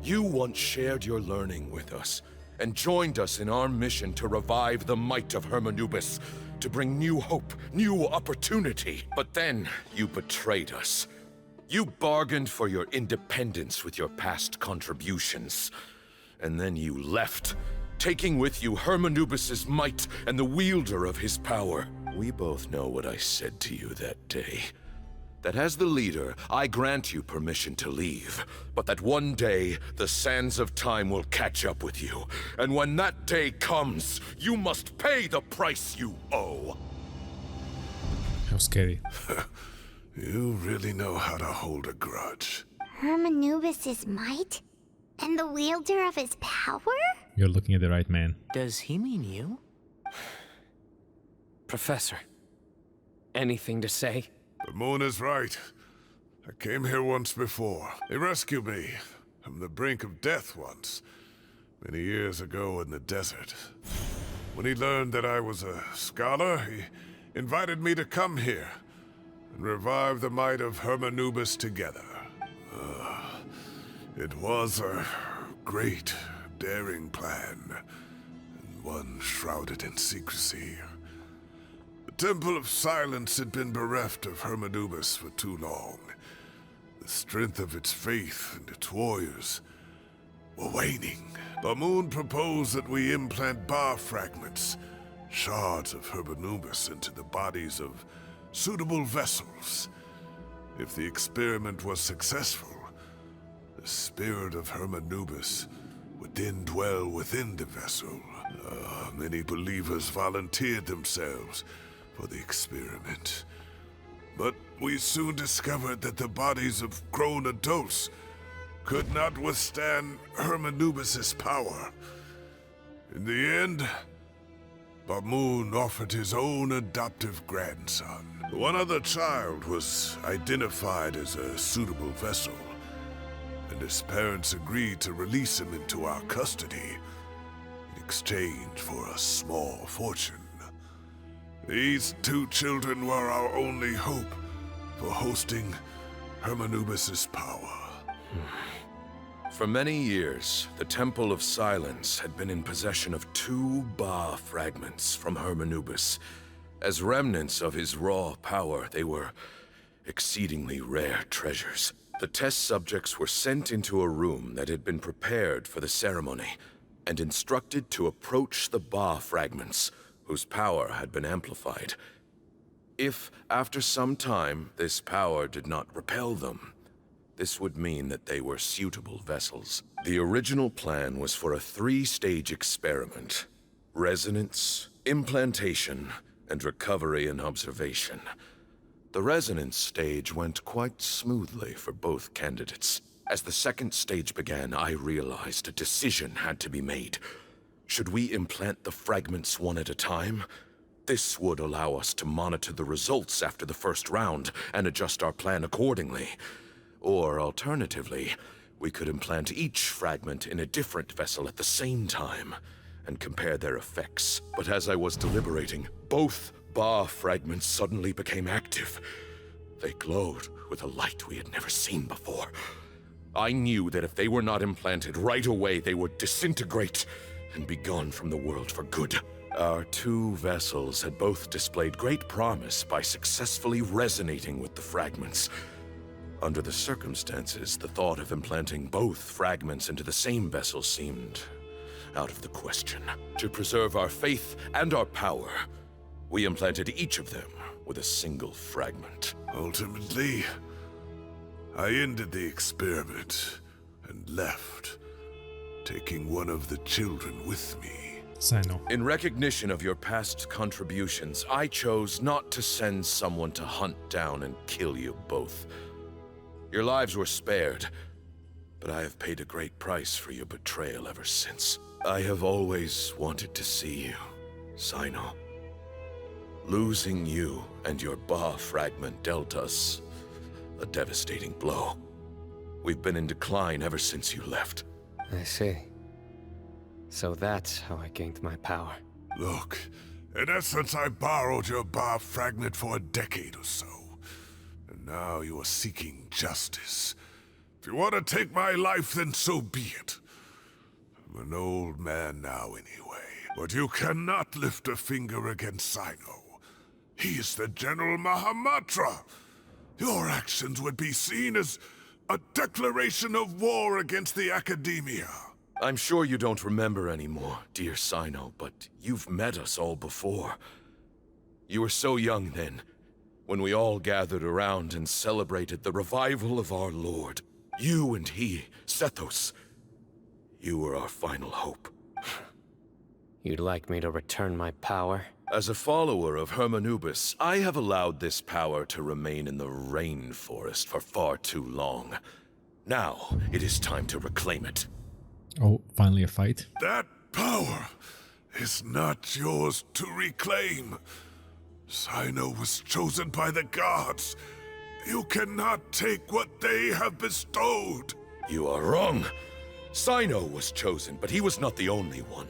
You once shared your learning with us, and joined us in our mission to revive the might of Hermanubis, to bring new hope, new opportunity. But then, you betrayed us. You bargained for your independence with your past contributions. And then you left, taking with you Hermanubis' might and the wielder of his power. We both know what I said to you that day. That as the leader, I grant you permission to leave, but that one day, the sands of time will catch up with you. And when that day comes, you must pay the price you owe. How scary. You really know how to hold a grudge. Hermanubis' might? And the wielder of his power? You're looking at the right man. Does he mean you? Professor, anything to say? The moon is right. I came here once before. He rescued me from the brink of death once, many years ago in the desert. When he learned that I was a scholar, he invited me to come here and revive the might of Hermanubis together. It was a great, daring plan, and one shrouded in secrecy. The Temple of Silence had been bereft of Hermanubis for too long. The strength of its faith and its warriors were waning. Bamoon proposed that we implant bar fragments, shards of Hermanubis, into the bodies of suitable vessels. If the experiment was successful, the spirit of Hermanubis would then dwell within the vessel. Many believers volunteered themselves for the experiment. But we soon discovered that the bodies of grown adults could not withstand Hermanubis' power. In the end, Bamoon offered his own adoptive grandson. One other child was identified as a suitable vessel, and his parents agreed to release him into our custody in exchange for a small fortune. These two children were our only hope for hosting Hermanubis' power. For many years, the Temple of Silence had been in possession of 2 Ba fragments from Hermanubis. As remnants of his raw power, they were exceedingly rare treasures. The test subjects were sent into a room that had been prepared for the ceremony, and instructed to approach the Ba fragments, whose power had been amplified. If, after some time, this power did not repel them, this would mean that they were suitable vessels. The original plan was for a 3-stage experiment: resonance, implantation, and recovery and observation. The resonance stage went quite smoothly for both candidates. As the 2nd stage began, I realized a decision had to be made. Should we implant the fragments one at a time? This would allow us to monitor the results after the first round and adjust our plan accordingly. Or alternatively, we could implant each fragment in a different vessel at the same time and compare their effects. But as I was deliberating, both Ba fragments suddenly became active. They glowed with a light we had never seen before. I knew that if they were not implanted right away, they would disintegrate and be gone from the world for good. Our two vessels had both displayed great promise by successfully resonating with the fragments. Under the circumstances, the thought of implanting both fragments into the same vessel seemed out of the question. To preserve our faith and our power, we implanted each of them with a single fragment. Ultimately, I ended the experiment and left, taking one of the children with me. Cyno. In recognition of your past contributions, I chose not to send someone to hunt down and kill you both. Your lives were spared, but I have paid a great price for your betrayal ever since. I have always wanted to see you, Cyno. Losing you and your Ba fragment dealt us a devastating blow. We've been in decline ever since you left. I see. So that's how I gained my power. Look, in essence, I borrowed your Ba fragment for a decade or so. And now you are seeking justice. If you want to take my life, then so be it. I'm an old man now anyway. But you cannot lift a finger against Cyno. He is the General Mahamatra. Your actions would be seen as a declaration of war against the Academia. I'm sure you don't remember anymore, dear Cyno, but you've met us all before. You were so young then, when we all gathered around and celebrated the revival of our Lord. You and he, Sethos, you were our final hope. You'd like me to return my power? As a follower of Hermanubis, I have allowed this power to remain in the rainforest for far too long. Now, it is time to reclaim it. Oh, finally a fight. That power is not yours to reclaim. Cyno was chosen by the gods. You cannot take what they have bestowed. You are wrong. Cyno was chosen, but he was not the only one.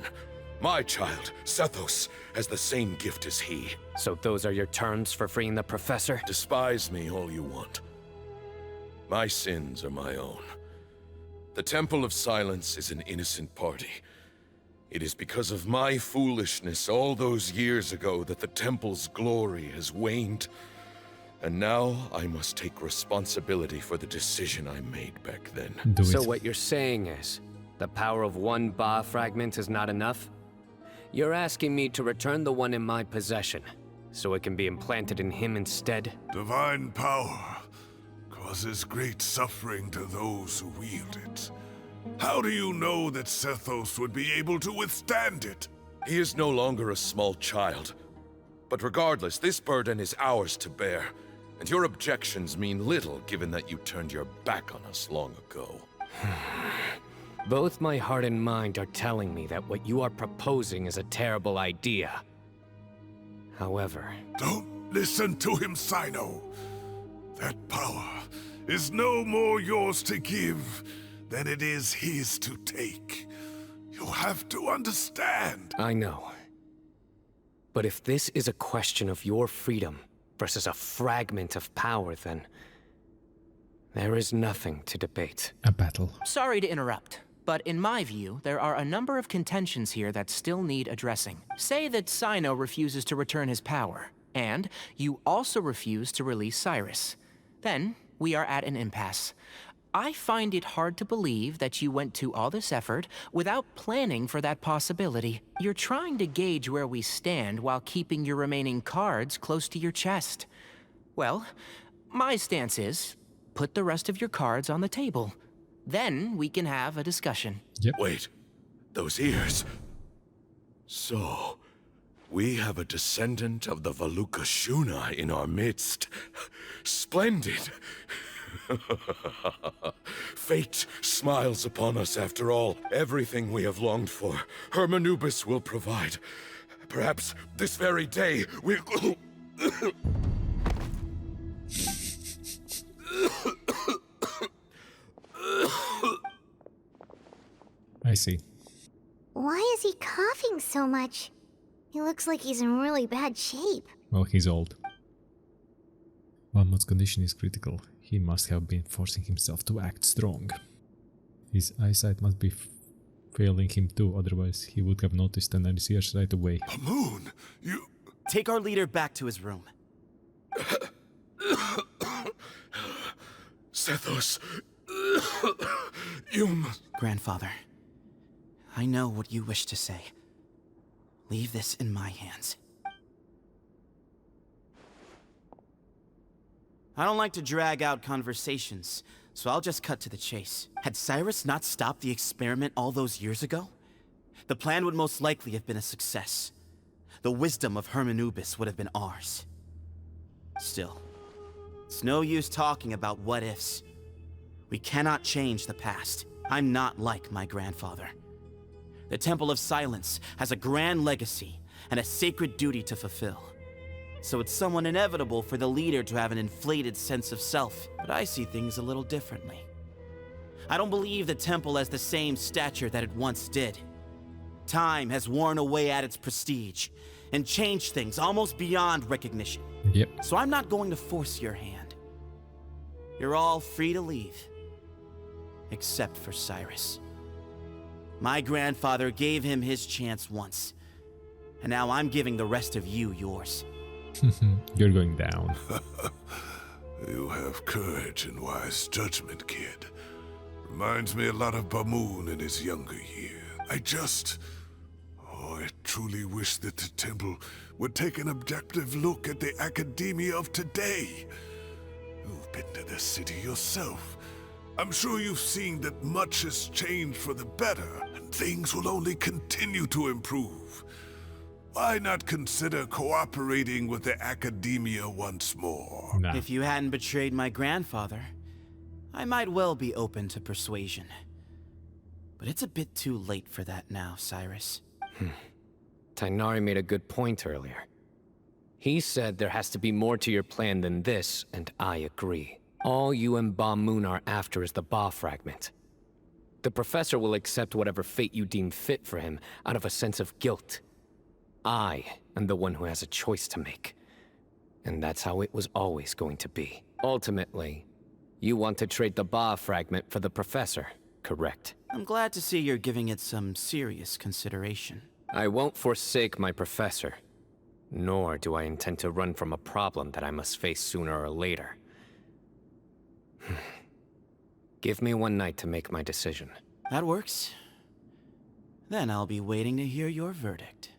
My child, Sethos, has the same gift as he. So those are your terms for freeing the professor? Despise me all you want. My sins are my own. The Temple of Silence is an innocent party. It is because of my foolishness all those years ago that the Temple's glory has waned. And now I must take responsibility for the decision I made back then. So what you're saying is, the power of one Ba fragment is not enough? You're asking me to return the one in my possession, so it can be implanted in him instead? Divine power causes great suffering to those who wield it. How do you know that Sethos would be able to withstand it? He is no longer a small child. But regardless, this burden is ours to bear. And your objections mean little given that you turned your back on us long ago. Both my heart and mind are telling me that what you are proposing is a terrible idea. However... Don't listen to him, Cyno. That power is no more yours to give than it is his to take. You have to understand. I know. But if this is a question of your freedom versus a fragment of power, then there is nothing to debate. A battle. Sorry to interrupt, but in my view, there are a number of contentions here that still need addressing. Say that Cyno refuses to return his power, and you also refuse to release Cyrus. Then, we are at an impasse. I find it hard to believe that you went to all this effort without planning for that possibility. You're trying to gauge where we stand while keeping your remaining cards close to your chest. Well, my stance is, put the rest of your cards on the table. Then we can have a discussion. Yep. Wait, those ears. So, we have a descendant of the Valukashuna in our midst. Splendid. Fate smiles upon us after all. Everything we have longed for, Hermanubis will provide. Perhaps this very day we'll... I see. Why is he coughing so much? He looks like he's in really bad shape. Well, he's old. Valmut's condition is critical. He must have been forcing himself to act strong. His eyesight must be failing him too, otherwise he would have noticed and NCS right away. Moon, you... Take our leader back to his room. Sethos, you must... Grandfather, I know what you wish to say. Leave this in my hands. I don't like to drag out conversations, so I'll just cut to the chase. Had Cyrus not stopped the experiment all those years ago, the plan would most likely have been a success. The wisdom of Hermanubis would have been ours. Still, it's no use talking about what-ifs. We cannot change the past. I'm not like my grandfather. The Temple of Silence has a grand legacy and a sacred duty to fulfill. So it's somewhat inevitable for the leader to have an inflated sense of self, but I see things a little differently. I don't believe the temple has the same stature that it once did. Time has worn away at its prestige and changed things almost beyond recognition. Yep. So I'm not going to force your hand. You're all free to leave, except for Cyrus. My grandfather gave him his chance once, and now I'm giving the rest of you yours. You're going down. You have courage and wise judgment, kid. Reminds me a lot of Bamoon in his younger years. I truly wish that the temple would take an objective look at the academia of today. You've been to the city yourself. I'm sure you've seen that much has changed for the better, and things will only continue to improve. Why not consider cooperating with the academia once more? Nah. If you hadn't betrayed my grandfather, I might well be open to persuasion. But it's a bit too late for that now, Cyrus. Tighnari made a good point earlier. He said there has to be more to your plan than this, and I agree. All you and Ba-Moon are after is the Ba fragment. The professor will accept whatever fate you deem fit for him out of a sense of guilt. I am the one who has a choice to make. And that's how it was always going to be. Ultimately, you want to trade the Ba fragment for the professor, correct? I'm glad to see you're giving it some serious consideration. I won't forsake my professor. Nor do I intend to run from a problem that I must face sooner or later. Give me one night to make my decision. That works. Then I'll be waiting to hear your verdict.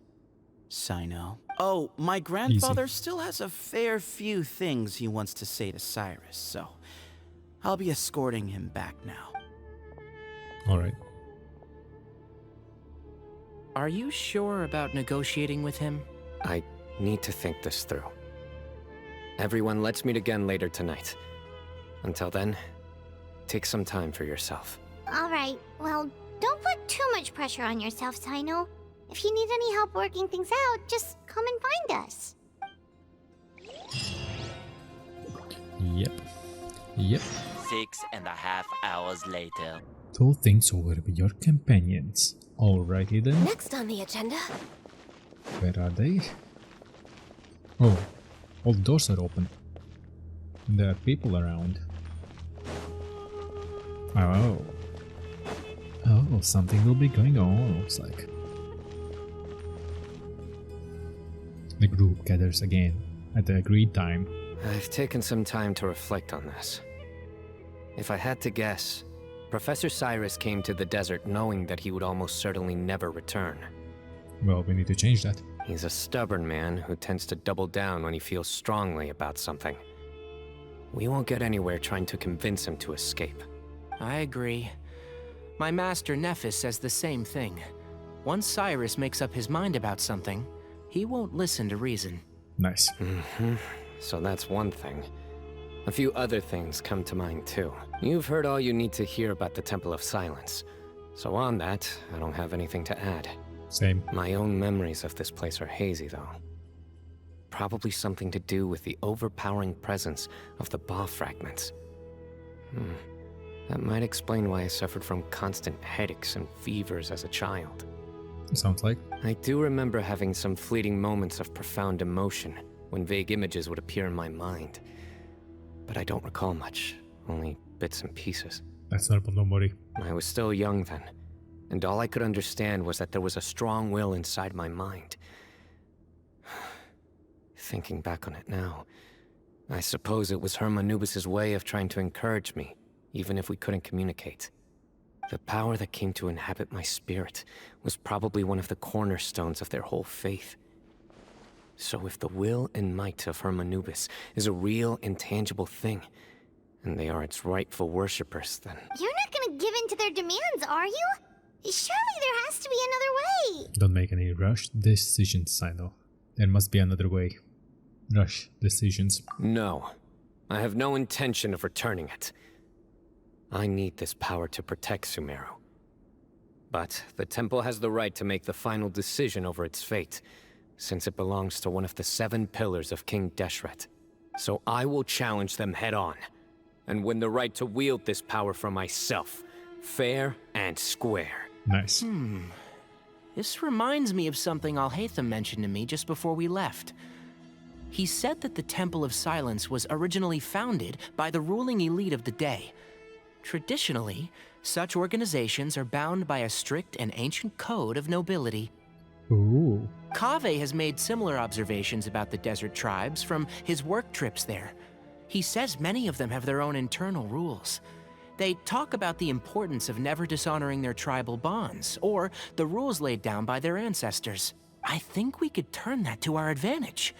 Cyno. Oh, my grandfather still has a fair few things he wants to say to Cyrus, so I'll be escorting him back now. Alright. Are you sure about negotiating with him? I need to think this through. Everyone, let's meet again later tonight. Until then, take some time for yourself. Alright, well, don't put too much pressure on yourself, Cyno. If you need any help working things out, just come and find us. Yep. 6.5 hours later. Talk things over with your companions. Alrighty then. Next on the agenda. Where are they? Oh, all the doors are open. There are people around. Oh. Oh, something will be going on, looks like. The group gathers again at the agreed time. I've taken some time to reflect on this. If I had to guess, Professor Cyrus came to the desert knowing that he would almost certainly never return. Well, we need to change that. He's a stubborn man who tends to double down when he feels strongly about something. We won't get anywhere trying to convince him to escape. I agree. My master Nephis says the same thing. Once Cyrus makes up his mind about something, he won't listen to reason. Nice. So that's one thing. A few other things come to mind too. You've heard all you need to hear about the Temple of Silence. So on that, I don't have anything to add. Same. My own memories of this place are hazy though. Probably something to do with the overpowering presence of the Ba fragments. That might explain why I suffered from constant headaches and fevers as a child. Sounds like. I do remember having some fleeting moments of profound emotion when vague images would appear in my mind. But I don't recall much, only bits and pieces. That's normal, don't worry. I was still young then, and all I could understand was that there was a strong will inside my mind. Thinking back on it now, I suppose it was Hermanubis' way of trying to encourage me, even if we couldn't communicate. The power that came to inhabit my spirit was probably one of the cornerstones of their whole faith. So if the will and might of Hermanubis is a real, intangible thing, and they are its rightful worshippers, then... You're not gonna give in to their demands, are you? Surely there has to be another way. Don't make any rushed decisions, Cyno. There must be another way. Rush decisions. No. I have no intention of returning it. I need this power to protect Sumeru. But the temple has the right to make the final decision over its fate, since it belongs to one of the 7 pillars of King Deshret. So I will challenge them head-on, and win the right to wield this power for myself, fair and square. Nice. This reminds me of something Alhaitham mentioned to me just before we left. He said that the Temple of Silence was originally founded by the ruling elite of the day. Traditionally, such organizations are bound by a strict and ancient code of nobility. Ooh. Kaveh has made similar observations about the desert tribes from his work trips there. He says many of them have their own internal rules. They talk about the importance of never dishonoring their tribal bonds, or the rules laid down by their ancestors. I think we could turn that to our advantage.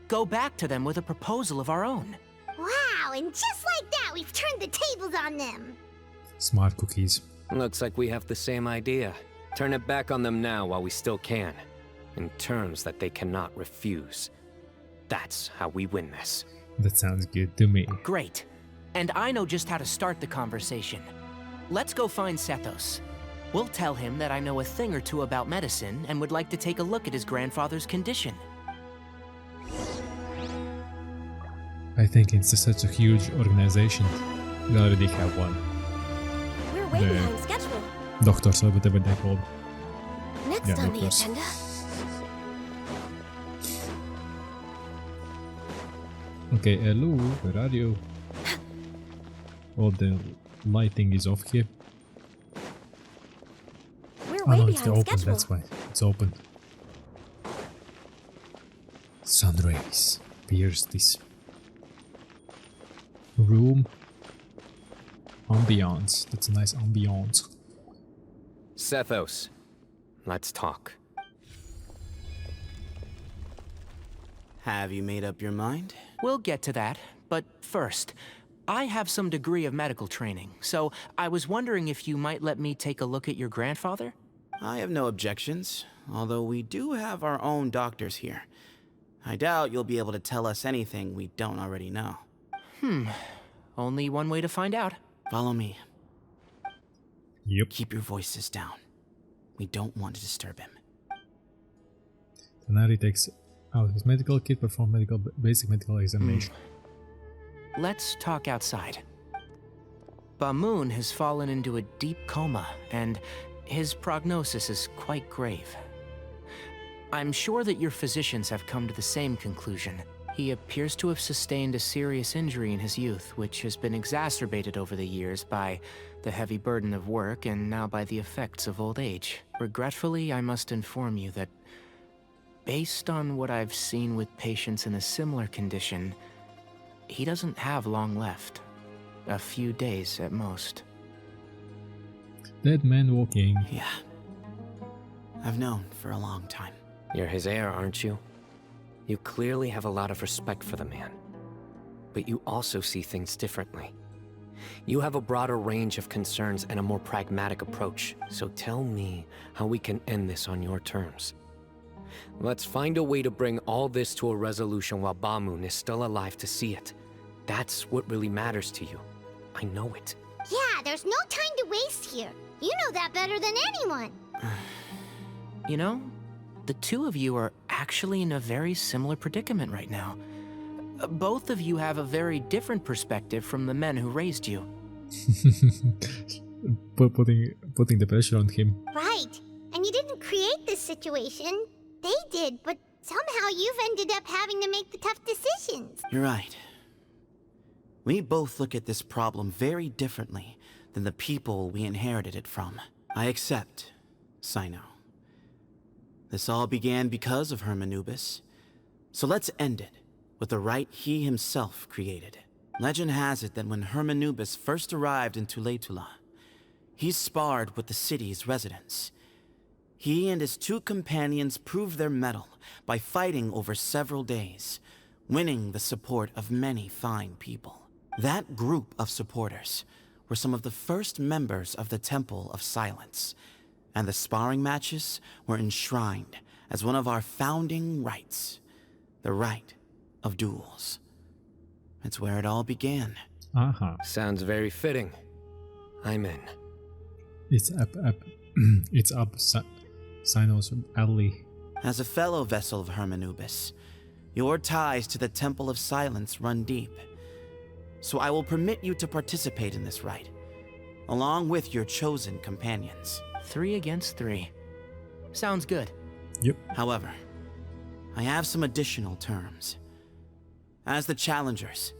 Go back to them with a proposal of our own. Wow, and just like that, we've turned the tables on them. Smart cookies. Looks like we have the same idea. Turn it back on them now while we still can, in terms that they cannot refuse. That's how we win this. That sounds good to me. Great. And I know just how to start the conversation. Let's go find Sethos. We'll tell him that I know a thing or two about medicine and would like to take a look at his grandfather's condition. I think it's such a huge organization. We already have one. We're way behind schedule. Doctors or whatever they're called. Next Yeah, on the doctors. agenda. Okay, hello, where are you? Oh, the lighting is off here. We're Oh way no, it's behind open, schedule. that's why. It's open. Sun rays pierce this room. Ambiance. That's a nice ambiance. Sethos, let's talk. Have you made up your mind? We'll get to that, but first, I have some degree of medical training, so I was wondering if you might let me take a look at your grandfather? I have no objections, although we do have our own doctors here. I doubt you'll be able to tell us anything we don't already know. Only one way to find out. Follow me. Yep. Keep your voices down. We don't want to disturb him. Tanari takes out his medical kit, perform basic medical examination. Let's talk outside. Bamoon has fallen into a deep coma, and his prognosis is quite grave. I'm sure that your physicians have come to the same conclusion. He appears to have sustained a serious injury in his youth, which has been exacerbated over the years by the heavy burden of work and now by the effects of old age. Regretfully, I must inform you that, based on what I've seen with patients in a similar condition, he doesn't have long left. A few days at most. Dead man walking. Yeah. I've known for a long time. You're his heir, aren't you? You clearly have a lot of respect for the man. But you also see things differently. You have a broader range of concerns and a more pragmatic approach. So tell me how we can end this on your terms. Let's find a way to bring all this to a resolution while Bamoon is still alive to see it. That's what really matters to you. I know it. Yeah, there's no time to waste here. You know that better than anyone. You know, the two of you are actually in a very similar predicament right now. Both of you have a very different perspective from the men who raised you. Putting the pressure on him. Right. And you didn't create this situation. They did, but somehow you've ended up having to make the tough decisions. You're right. We both look at this problem very differently than the people we inherited it from. I accept Cyno. This all began because of Hermanubis. So let's end it with the rite he himself created. Legend has it that when Hermanubis first arrived in Tuletula, he sparred with the city's residents. He and his 2 companions proved their mettle by fighting over several days, winning the support of many fine people. That group of supporters were some of the first members of the Temple of Silence, and the sparring matches were enshrined as one of our founding rites, the rite of duels. It's where it all began. Sounds very fitting. I'm in. It's it's up Cyno's alley. As a fellow vessel of Hermanubis, your ties to the Temple of Silence run deep. So I will permit you to participate in this rite, along with your chosen companions. 3 against 3. Sounds good. Yep. However, I have some additional terms. As the challengers,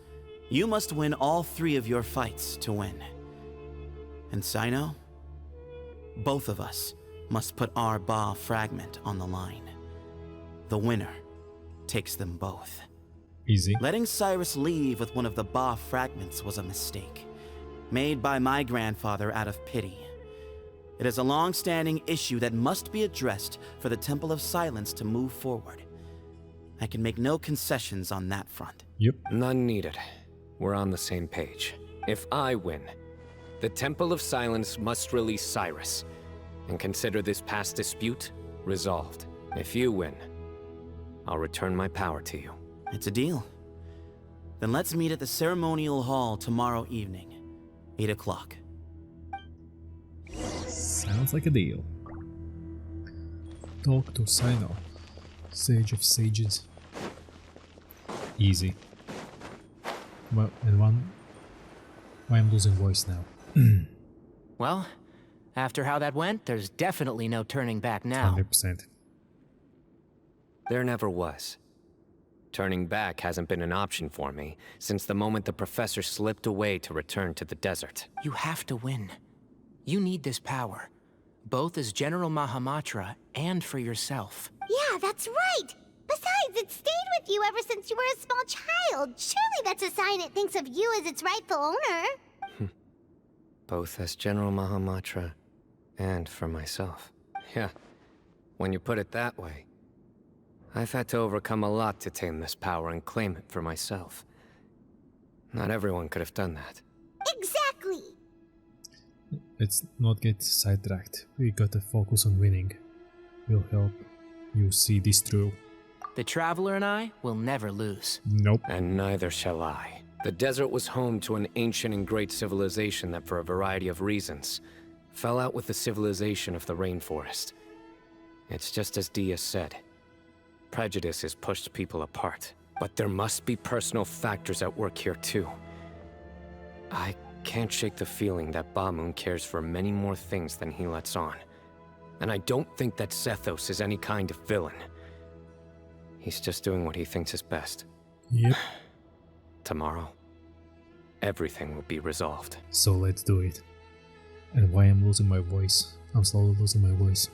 you must win all 3 of your fights to win. And Cyno, both of us must put our Ba fragment on the line. The winner takes them both. Easy. Letting Cyrus leave with one of the Ba fragments was a mistake, made by my grandfather out of pity. It is a long-standing issue that must be addressed for the Temple of Silence to move forward. I can make no concessions on that front. Yep. None needed. We're on the same page. If I win, the Temple of Silence must release Cyrus, and consider this past dispute resolved. If you win, I'll return my power to you. It's a deal. Then let's meet at the ceremonial hall tomorrow evening, 8 o'clock. Sounds like a deal. Talk to Cyno, Sage of Sages. Easy. Well, and why I'm losing voice now. Well, after how that went, there's definitely no turning back now. 100%. There never was. Turning back hasn't been an option for me since the moment the professor slipped away to return to the desert. You have to win. You need this power, both as General Mahamatra and for yourself. Yeah, that's right! Besides, it stayed with you ever since you were a small child. Surely that's a sign it thinks of you as its rightful owner. Both as General Mahamatra and for myself. Yeah, when you put it that way. I've had to overcome a lot to tame this power and claim it for myself. Not everyone could have done that. Exactly! Let's not get sidetracked. We gotta focus on winning. We'll help you see this through. The Traveler and I will never lose. Nope. And neither shall I. The desert was home to an ancient and great civilization that, for a variety of reasons, fell out with the civilization of the rainforest. It's just as Dia said. Prejudice has pushed people apart. But there must be personal factors at work here too. I can't shake the feeling that Bamoon cares for many more things than he lets on. And I don't think that Sethos is any kind of villain. He's just doing what he thinks is best. Yep. Tomorrow, everything will be resolved. So let's do it. And why I'm losing my voice? I'm slowly losing my voice.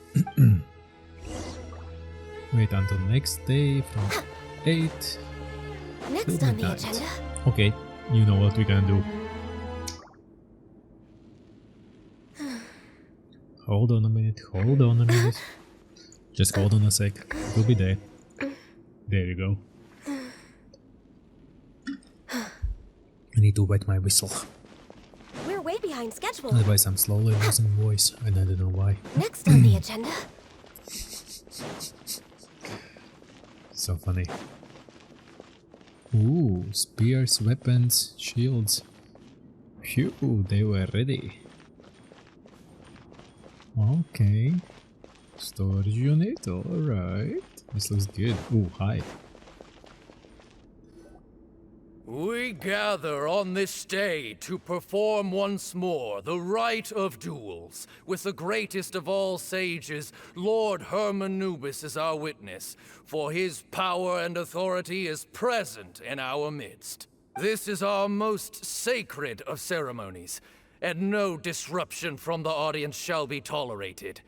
Wait until next day from 8 Next to on the midnight. agenda. Okay, you know what we're gonna do. Hold on a minute, hold on a minute. Just hold on a sec, we'll be there. There you go. I need to wet my whistle. We're way behind schedule. Otherwise I'm slowly losing voice and I don't know why. Next on the agenda. So funny. Ooh, spears, weapons, shields. Phew, they were ready. Okay. Storage unit, alright. This looks good. Ooh, hi. We gather on this day to perform once more the rite of duels, with the greatest of all sages, Lord Hermanubis, as our witness, for his power and authority is present in our midst. This is our most sacred of ceremonies, and no disruption from the audience shall be tolerated.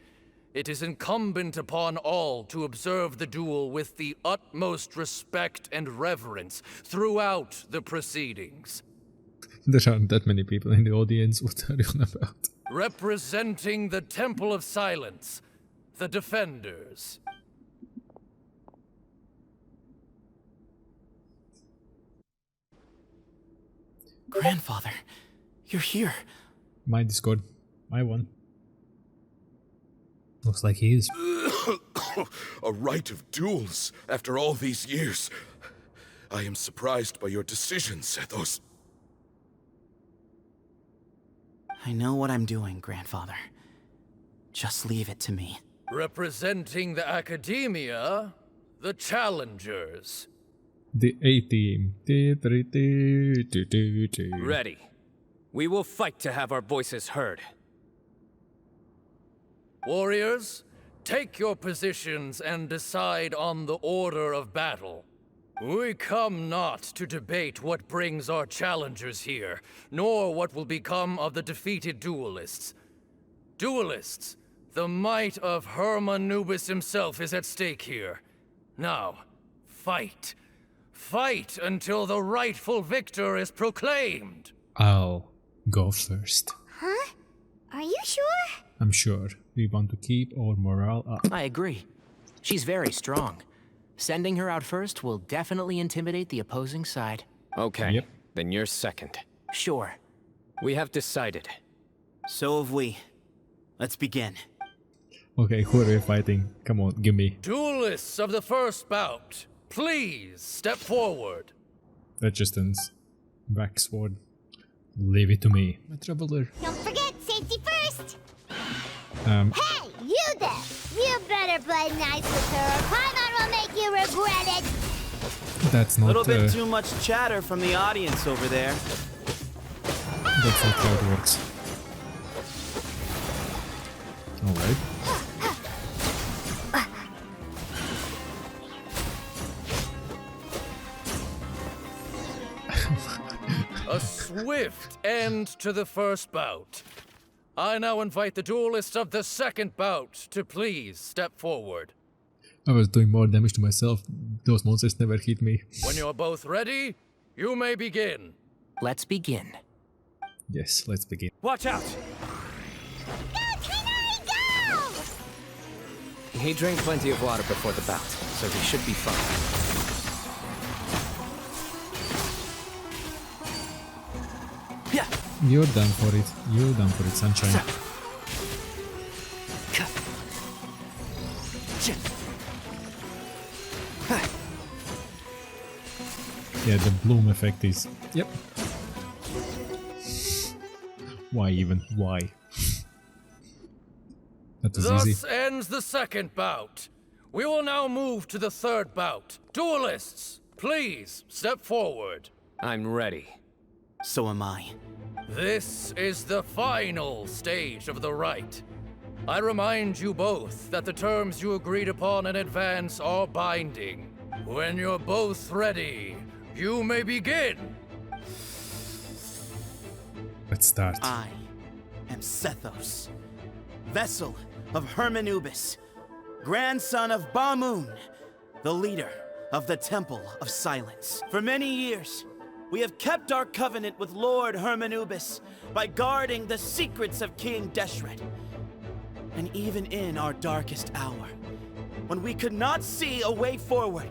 It is incumbent upon all to observe the duel with the utmost respect and reverence throughout the proceedings. There aren't that many people in the audience. What are you on about? Representing the Temple of Silence, the Defenders. Grandfather, you're here. My Discord. My one. Looks like he is. A rite of duels after all these years. I am surprised by your decision, Sethos. I know what I'm doing, Grandfather. Just leave it to me. Representing the Academia, the Challengers. The A-Team. Ready. We will fight to have our voices heard. Warriors, take your positions and decide on the order of battle. We come not to debate what brings our challengers here, nor what will become of the defeated duelists. Duelists, the might of Hermanubis himself is at stake here. Now, fight. Fight until the rightful victor is proclaimed. I'll go first. Huh? Are you sure? I'm sure. We want to keep our morale up. I agree. She's very strong. Sending her out first will definitely intimidate the opposing side. Okay, Yep. then you're second. Sure. We have decided. So have we. Let's begin. Okay, who are we fighting? Come on, give me. Duelists of the first bout, please step forward. Resistance. Back sword. Leave it to me. My traveler. Don't forget, safety first! Um, Hey, you there! You better play nice with her, or Paimon will make you regret it! that's A not... little bit too much chatter from the audience over there. That's not how it works. Alright. A swift end to the first bout. I now invite the duelists of the second bout to please step forward. I was doing more damage to myself. Those monsters never hit me. When you're both ready, you may begin. Let's begin. Yes, let's begin. Watch out! Go, Tighnari, go! He drank plenty of water before the bout, so he should be fine. You're down for it. You're down for it, sunshine. Yeah, the bloom effect is... Yep. Why even? Why? That was Thus easy. ends the second bout. We will now move to the third bout. Duelists, please step forward. I'm ready. So am I. This is the final stage of the rite. I remind you both that the terms you agreed upon in advance are binding. When you're both ready, you may begin. Let's start. I am Sethos, vessel of Hermanubis, grandson of Bamoon, the leader of the Temple of Silence. For many years, we have kept our covenant with Lord Hermanubis by guarding the secrets of King Deshret. And even in our darkest hour, when we could not see a way forward,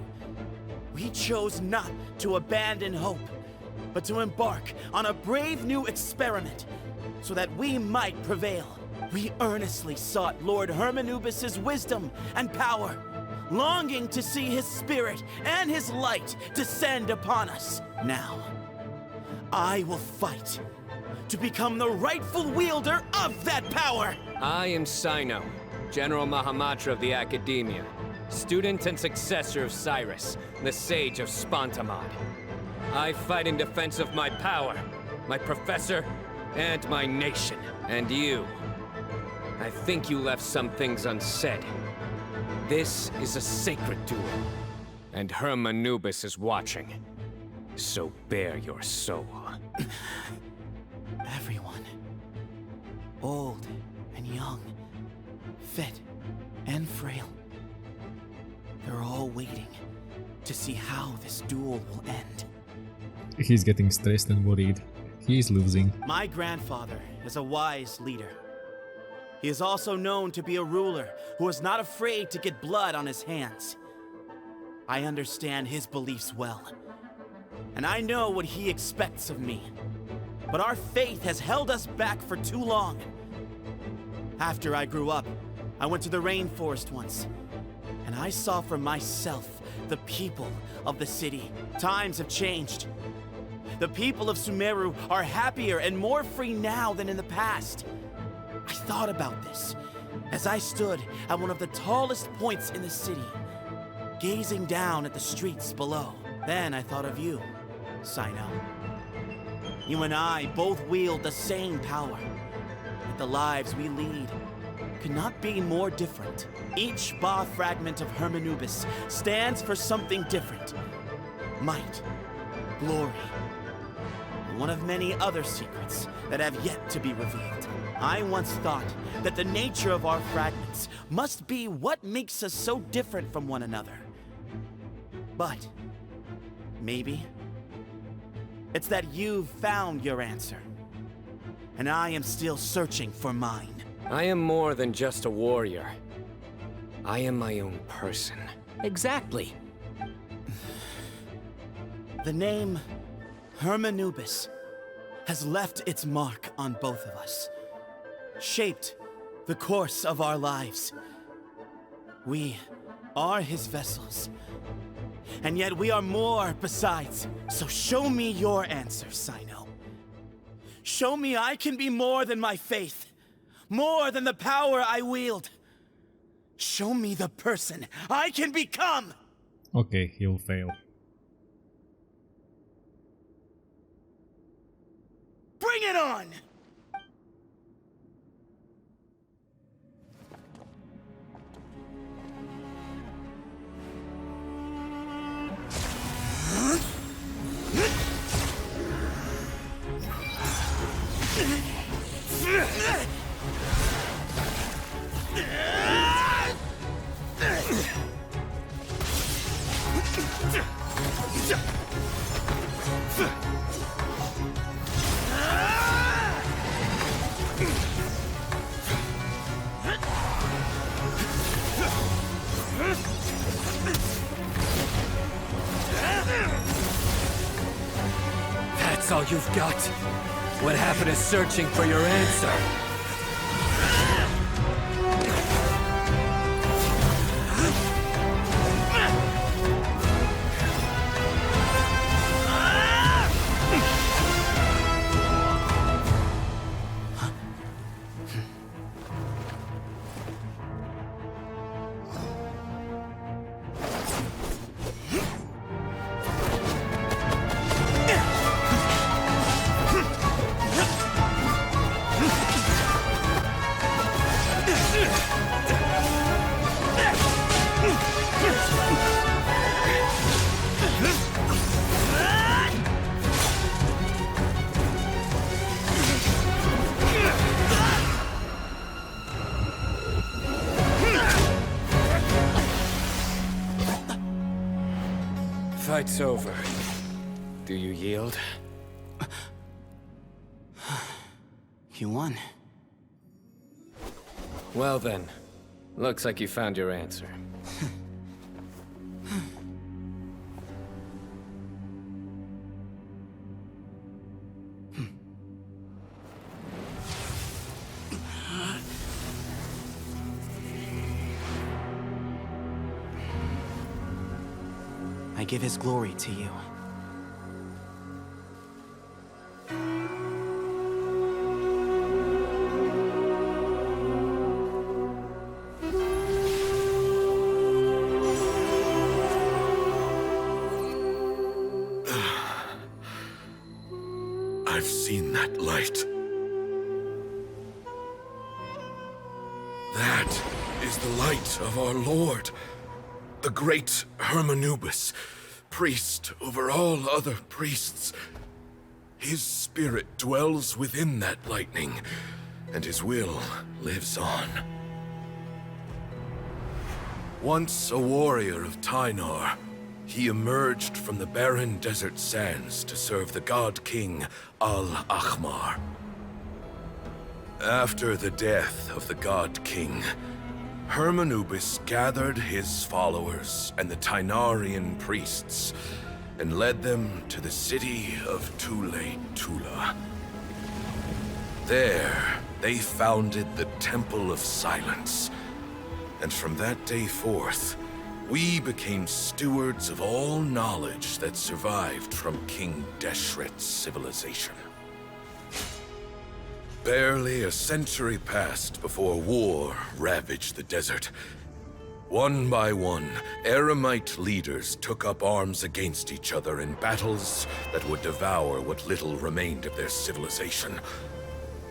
we chose not to abandon hope, but to embark on a brave new experiment so that we might prevail. We earnestly sought Lord Hermanubis' wisdom and power, longing to see his spirit and his light descend upon us. Now, I will fight to become the rightful wielder of that power! I am Cyno, General Mahamatra of the Academia, student and successor of Cyrus, the Sage of Spontamod. I fight in defense of my power, my professor, and my nation. And you. I think you left some things unsaid. This is a sacred duel, and Hermanubis is watching. So bare your soul. Everyone, old and young, fit and frail. They're all waiting to see how this duel will end. He's getting stressed and worried. He's losing. My grandfather is a wise leader. He is also known to be a ruler who is not afraid to get blood on his hands. I understand his beliefs well, and I know what he expects of me. But our faith has held us back for too long. After I grew up, I went to the rainforest once, and I saw for myself the people of the city. Times have changed. The people of Sumeru are happier and more free now than in the past. I thought about this as I stood at one of the tallest points in the city, gazing down at the streets below. Then I thought of you, Cyno. You and I both wield the same power, but the lives we lead could not be more different. Each Ba fragment of Hermanubis stands for something different. Might, glory, and one of many other secrets that have yet to be revealed. I once thought that the nature of our fragments must be what makes us so different from one another. But maybe it's that you've found your answer, and I am still searching for mine. I am more than just a warrior. I am my own person. Exactly. The name Hermanubis has left its mark on both of us, shaped the course of our lives. We are his vessels, and yet we are more besides. So show me your answer, Cyno. Show me I can be more than my faith, more than the power I wield. Show me the person I can become! Okay, he'll fail. Bring it on! That's all you've got? What happened to searching for your answer? Fight's over. Do you yield? You won. Well then, looks like you found your answer. I give his glory to you. I've seen that light. That is the light of our Lord, the great Hermanubis, priest over all other priests. His spirit dwells within that lightning, and his will lives on. Once a warrior of Tynar, he emerged from the barren desert sands to serve the god king Al-Ahmar. After the death of the god king, Hermanubis gathered his followers and the Tynarian priests and led them to the city of Tula. There, they founded the Temple of Silence, and from that day forth, we became stewards of all knowledge that survived from King Deshret's civilization. Barely a century passed before war ravaged the desert. One by one, Eremite leaders took up arms against each other in battles that would devour what little remained of their civilization.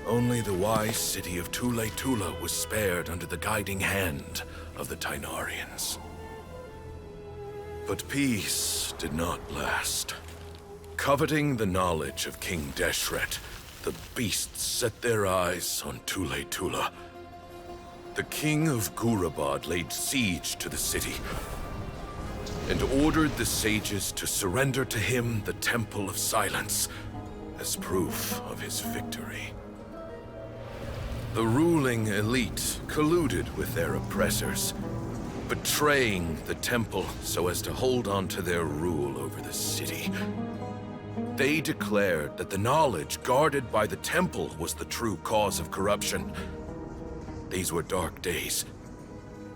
Only the wise city of Tula was spared under the guiding hand of the Tynarians. But peace did not last. Coveting the knowledge of King Deshret, the beasts set their eyes on Tula. The king of Gurabad laid siege to the city and ordered the sages to surrender to him the Temple of Silence as proof of his victory. The ruling elite colluded with their oppressors, betraying the temple so as to hold on to their rule over the city. They declared that the knowledge guarded by the temple was the true cause of corruption. These were dark days,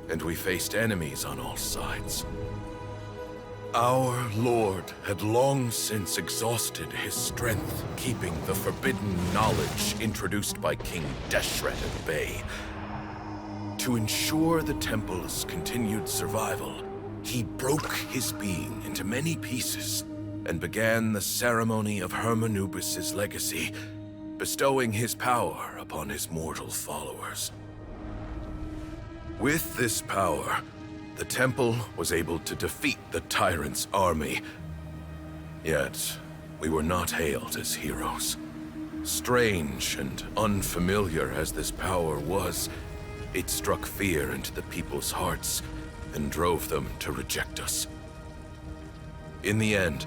and we faced enemies on all sides. Our lord had long since exhausted his strength, keeping the forbidden knowledge introduced by King Deshret at bay. To ensure the temple's continued survival, he broke his being into many pieces and began the ceremony of Hermanubis' legacy, bestowing his power upon his mortal followers. With this power, the temple was able to defeat the tyrant's army. Yet, we were not hailed as heroes. Strange and unfamiliar as this power was, it struck fear into the people's hearts and drove them to reject us. In the end,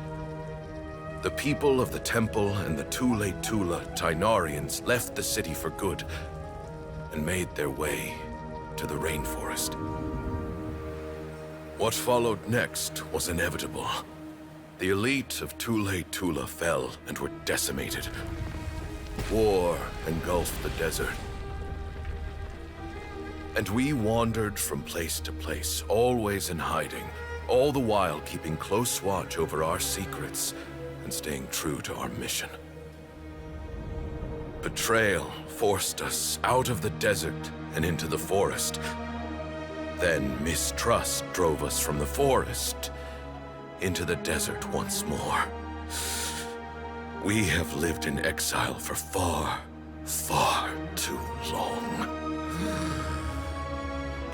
the people of the temple and the Tula Tynarians left the city for good and made their way to the rainforest. What followed next was inevitable. The elite of Tula fell and were decimated. War engulfed the desert. And we wandered from place to place, always in hiding, all the while keeping close watch over our secrets and staying true to our mission. Betrayal forced us out of the desert and into the forest. Then mistrust drove us from the forest into the desert once more. We have lived in exile for far, far too long.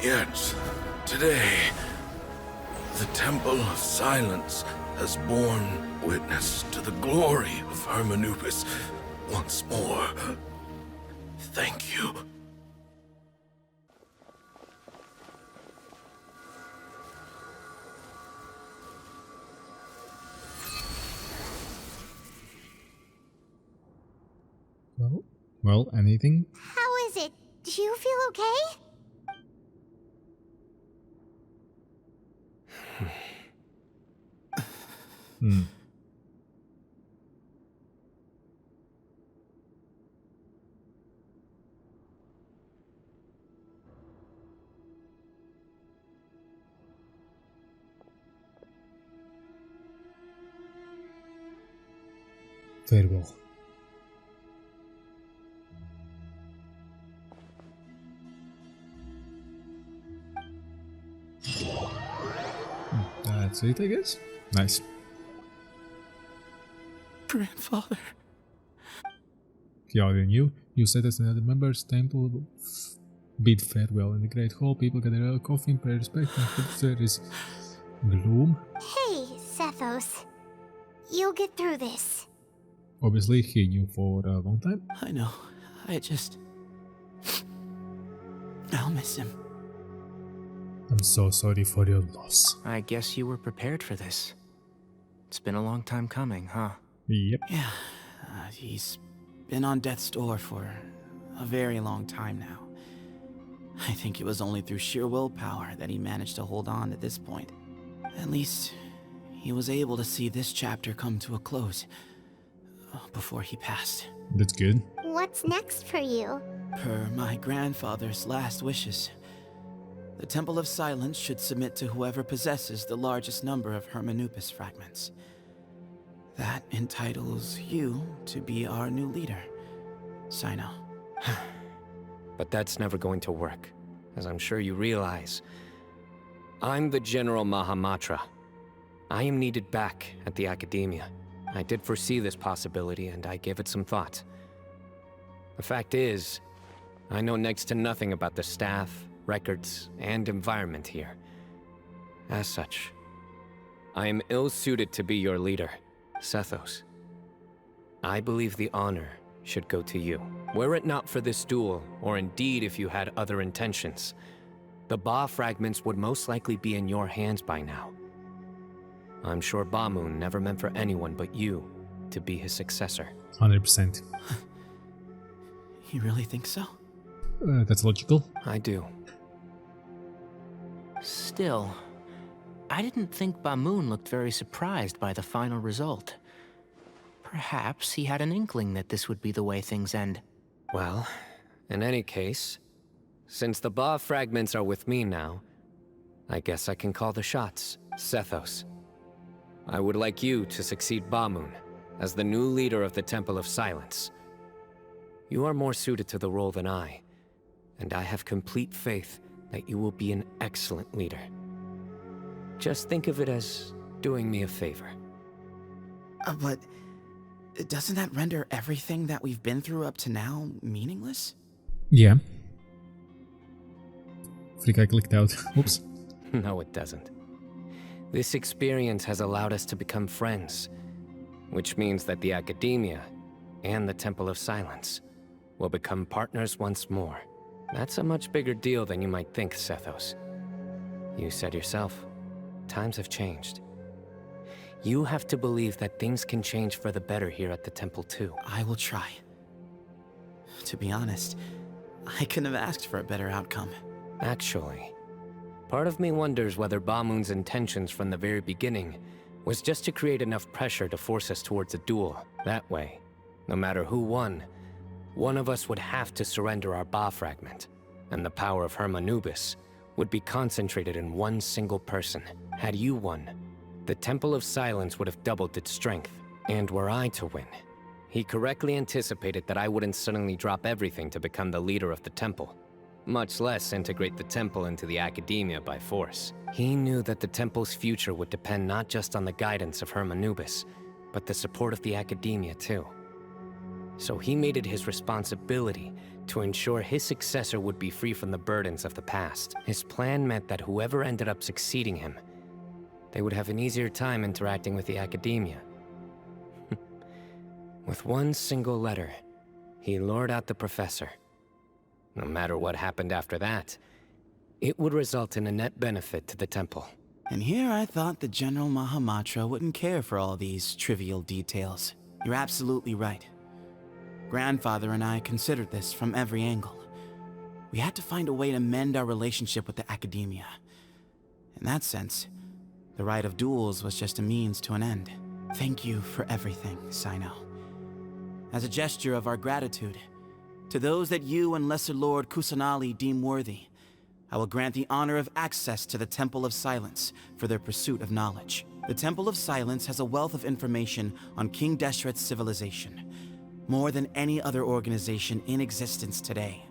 Yet, today, the Temple of Silence has borne witness to the glory of Hermanubis once more. Thank you. Well, anything? How is it? Do you feel okay? Farewell. That's it, I guess. Nice. Grandfather. Yeah, then you said as another members temple bid farewell in the great hall. People gather a coffee and pay respect, and there is gloom. Hey, Sethos. You'll get through this. Obviously, he knew for a long time. I know. I'll miss him. I'm so sorry for your loss. I guess you were prepared for this. It's been a long time coming, huh? Yep. Yeah, he's been on death's door for a very long time now. I think it was only through sheer willpower that he managed to hold on to this point. At least, he was able to see this chapter come to a close before he passed. That's good. What's next for you? Per my grandfather's last wishes, the Temple of Silence should submit to whoever possesses the largest number of Hermanupis fragments. That entitles you to be our new leader, Cyno. But that's never going to work, as I'm sure you realize. I'm the General Mahamatra. I am needed back at the Academia. I did foresee this possibility, and I gave it some thought. The fact is, I know next to nothing about the staff, records, and environment here. As such, I am ill-suited to be your leader, Sethos. I believe the honor should go to you. Were it not for this duel, or indeed if you had other intentions, the Ba fragments would most likely be in your hands by now. I'm sure Bamoon never meant for anyone but you to be his successor. 100%. You really think so? That's logical. I do. Still, I didn't think Bamoon looked very surprised by the final result. Perhaps he had an inkling that this would be the way things end. Well, in any case, since the Ba fragments are with me now, I guess I can call the shots. Sethos, I would like you to succeed Bamoon as the new leader of the Temple of Silence. You are more suited to the role than I, and I have complete faith that you will be an excellent leader. Just think of it as doing me a favor. But doesn't that render everything that we've been through up to now meaningless? Yeah. Freak, I clicked out. Oops. No, it doesn't. This experience has allowed us to become friends, which means that the Academia and the Temple of Silence will become partners once more. That's a much bigger deal than you might think, Sethos. You said yourself, times have changed. You have to believe that things can change for the better here at the temple too. I will try. To be honest, I couldn't have asked for a better outcome. Actually, part of me wonders whether Bamoon's intentions from the very beginning was just to create enough pressure to force us towards a duel. That way, no matter who won, one of us would have to surrender our Ba fragment, and the power of Hermanubis would be concentrated in one single person. Had you won, the Temple of Silence would have doubled its strength. And were I to win, he correctly anticipated that I wouldn't suddenly drop everything to become the leader of the temple, much less integrate the temple into the Academia by force. He knew that the temple's future would depend not just on the guidance of Hermanubis, but the support of the Academia too. So he made it his responsibility to ensure his successor would be free from the burdens of the past. His plan meant that whoever ended up succeeding him, they would have an easier time interacting with the Academia. With one single letter, he lured out the professor. No matter what happened after that, it would result in a net benefit to the temple. And here I thought the General Mahamatra wouldn't care for all these trivial details. You're absolutely right. Grandfather and I considered this from every angle. We had to find a way to mend our relationship with the Academia. In that sense, the right of duels was just a means to an end. Thank you for everything, Cyno. As a gesture of our gratitude, to those that you and Lesser Lord Kusanali deem worthy, I will grant the honor of access to the Temple of Silence for their pursuit of knowledge. The Temple of Silence has a wealth of information on King Deshret's civilization, more than any other organization in existence today.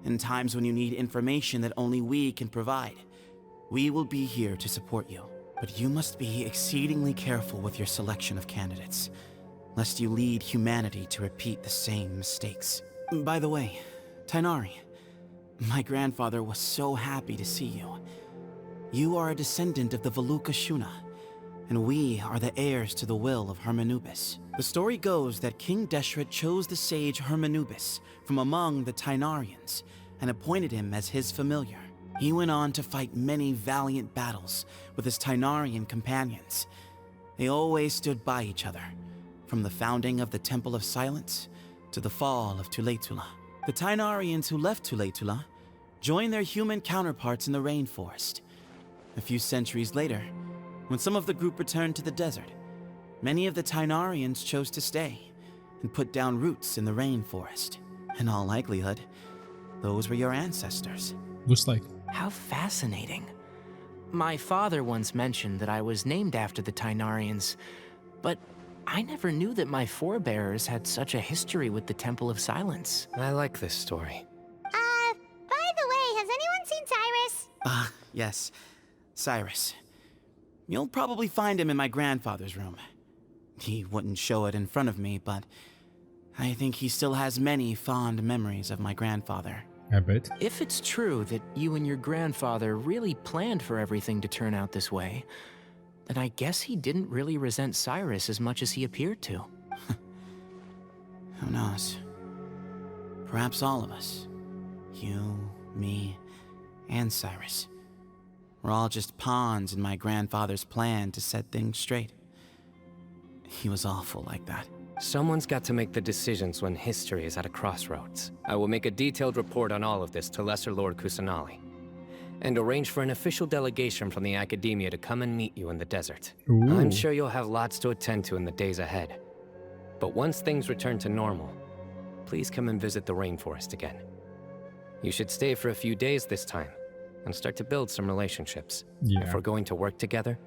In times when you need information that only we can provide, we will be here to support you. But you must be exceedingly careful with your selection of candidates, lest you lead humanity to repeat the same mistakes. By the way, Tainari, my grandfather was so happy to see you. You are a descendant of the Veluca Shuna, and we are the heirs to the will of Hermanubis. The story goes that King Deshret chose the sage Hermanubis from among the Tainarians and appointed him as his familiar. He went on to fight many valiant battles with his Tainarian companions. They always stood by each other, from the founding of the Temple of Silence to the fall of Tuletula. The Tainarians who left Tuletula joined their human counterparts in the rainforest. A few centuries later, when some of the group returned to the desert, many of the Tainarians chose to stay and put down roots in the rainforest. In all likelihood, those were your ancestors. Looks like. How fascinating. My father once mentioned that I was named after the Tainarians, but I never knew that my forebears had such a history with the Temple of Silence. I like this story. By the way, has anyone seen Cyrus? Yes. Cyrus. You'll probably find him in my grandfather's room. He wouldn't show it in front of me, but I think he still has many fond memories of my grandfather. I bet. If it's true that you and your grandfather really planned for everything to turn out this way, then I guess he didn't really resent Cyrus as much as he appeared to. Who knows? Perhaps all of us. You, me, and Cyrus. We're all just pawns in my grandfather's plan to set things straight. He was awful like that. Someone's got to make the decisions when history is at a crossroads. I will make a detailed report on all of this to Lesser Lord Kusanali, and arrange for an official delegation from the Academia to come and meet you in the desert. Ooh. I'm sure you'll have lots to attend to in the days ahead. But once things return to normal, please come and visit the rainforest again. You should stay for a few days this time, and start to build some relationships. Yeah. If we're going to work together,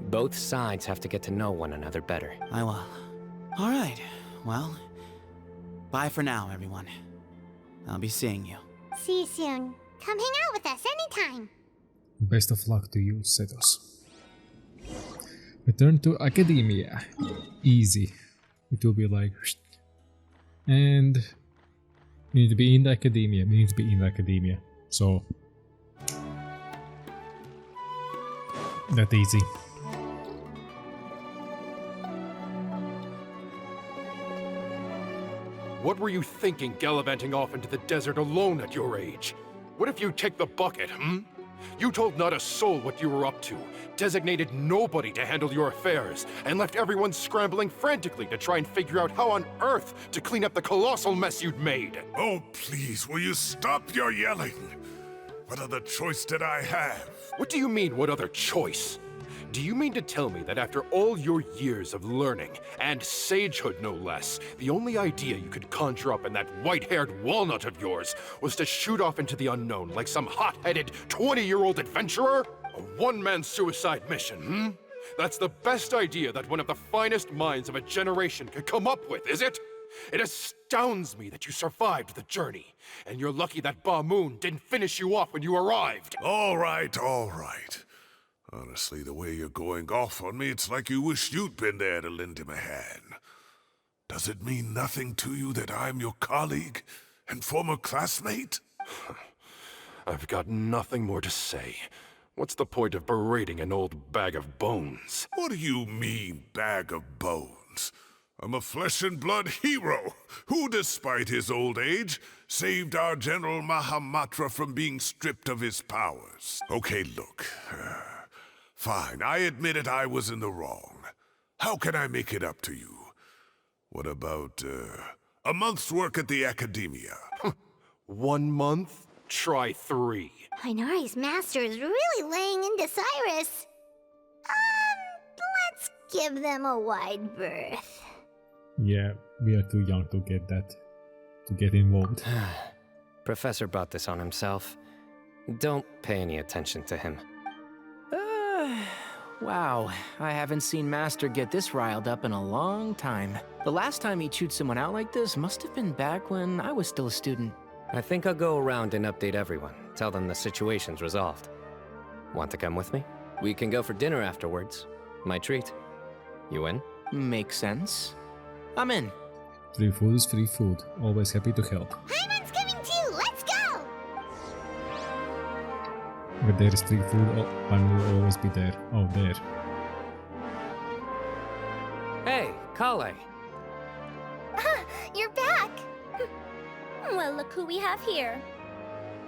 both sides have to get to know one another better. I will. All right, well, bye for now, everyone. I'll be seeing you. See you soon. Come hang out with us anytime. Best of luck to you, Setos. Return to Academia. Easy. It will be like... And... you need to be in the Academia. We need to be in the Academia. So... that easy. What were you thinking gallivanting off into the desert alone at your age? What if you take the bucket, You told not a soul what you were up to, designated nobody to handle your affairs, and left everyone scrambling frantically to try and figure out how on earth to clean up the colossal mess you'd made. Oh, please, will you stop your yelling? What other choice did I have? What do you mean, what other choice? Do you mean to tell me that after all your years of learning, and sagehood no less, the only idea you could conjure up in that white-haired walnut of yours was to shoot off into the unknown like some hot-headed 20-year-old adventurer? A one-man suicide mission, That's the best idea that one of the finest minds of a generation could come up with, is it? It astounds me that you survived the journey, and you're lucky that Ba Moon didn't finish you off when you arrived. All right, all right. Honestly, the way you're going off on me, it's like you wish you'd been there to lend him a hand. Does it mean nothing to you that I'm your colleague and former classmate? I've got nothing more to say. What's the point of berating an old bag of bones? What do you mean, bag of bones? I'm a flesh and blood hero who, despite his old age, saved our General Mahamatra from being stripped of his powers. Okay, look. Fine, I admit it, I was in the wrong. How can I make it up to you? What about, a month's work at the Academia? 1 month? Try 3. Inari's master is really laying into Cyrus. Let's give them a wide berth. Yeah, we are too young to get that, to get involved. Professor brought this on himself. Don't pay any attention to him. Wow, I haven't seen Master get this riled up in a long time. The last time he chewed someone out like this must have been back when I was still a student. I think I'll go around and update everyone, tell them the situation's resolved. Want to come with me? We can go for dinner afterwards. My treat. You in? Makes sense. I'm in. Free food is free food. Always happy to help. Hyman's coming too! Let's go! Where there is free food, I will always be there. Oh, there. Hey, Kale. You're back! Well, look who we have here.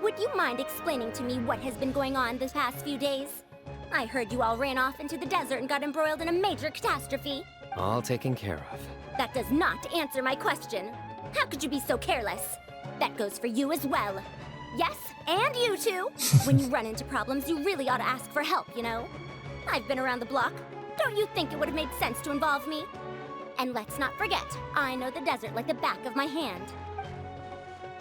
would you mind explaining to me what has been going on this past few days? I heard you all ran off into the desert and got embroiled in a major catastrophe. All taken care of. That does not answer my question. How could you be so careless? That goes for you as well. Yes, and you too. When you run into problems, you really ought to ask for help, you know? I've been around the block. Don't you think it would have made sense to involve me? And let's not forget, I know the desert like the back of my hand.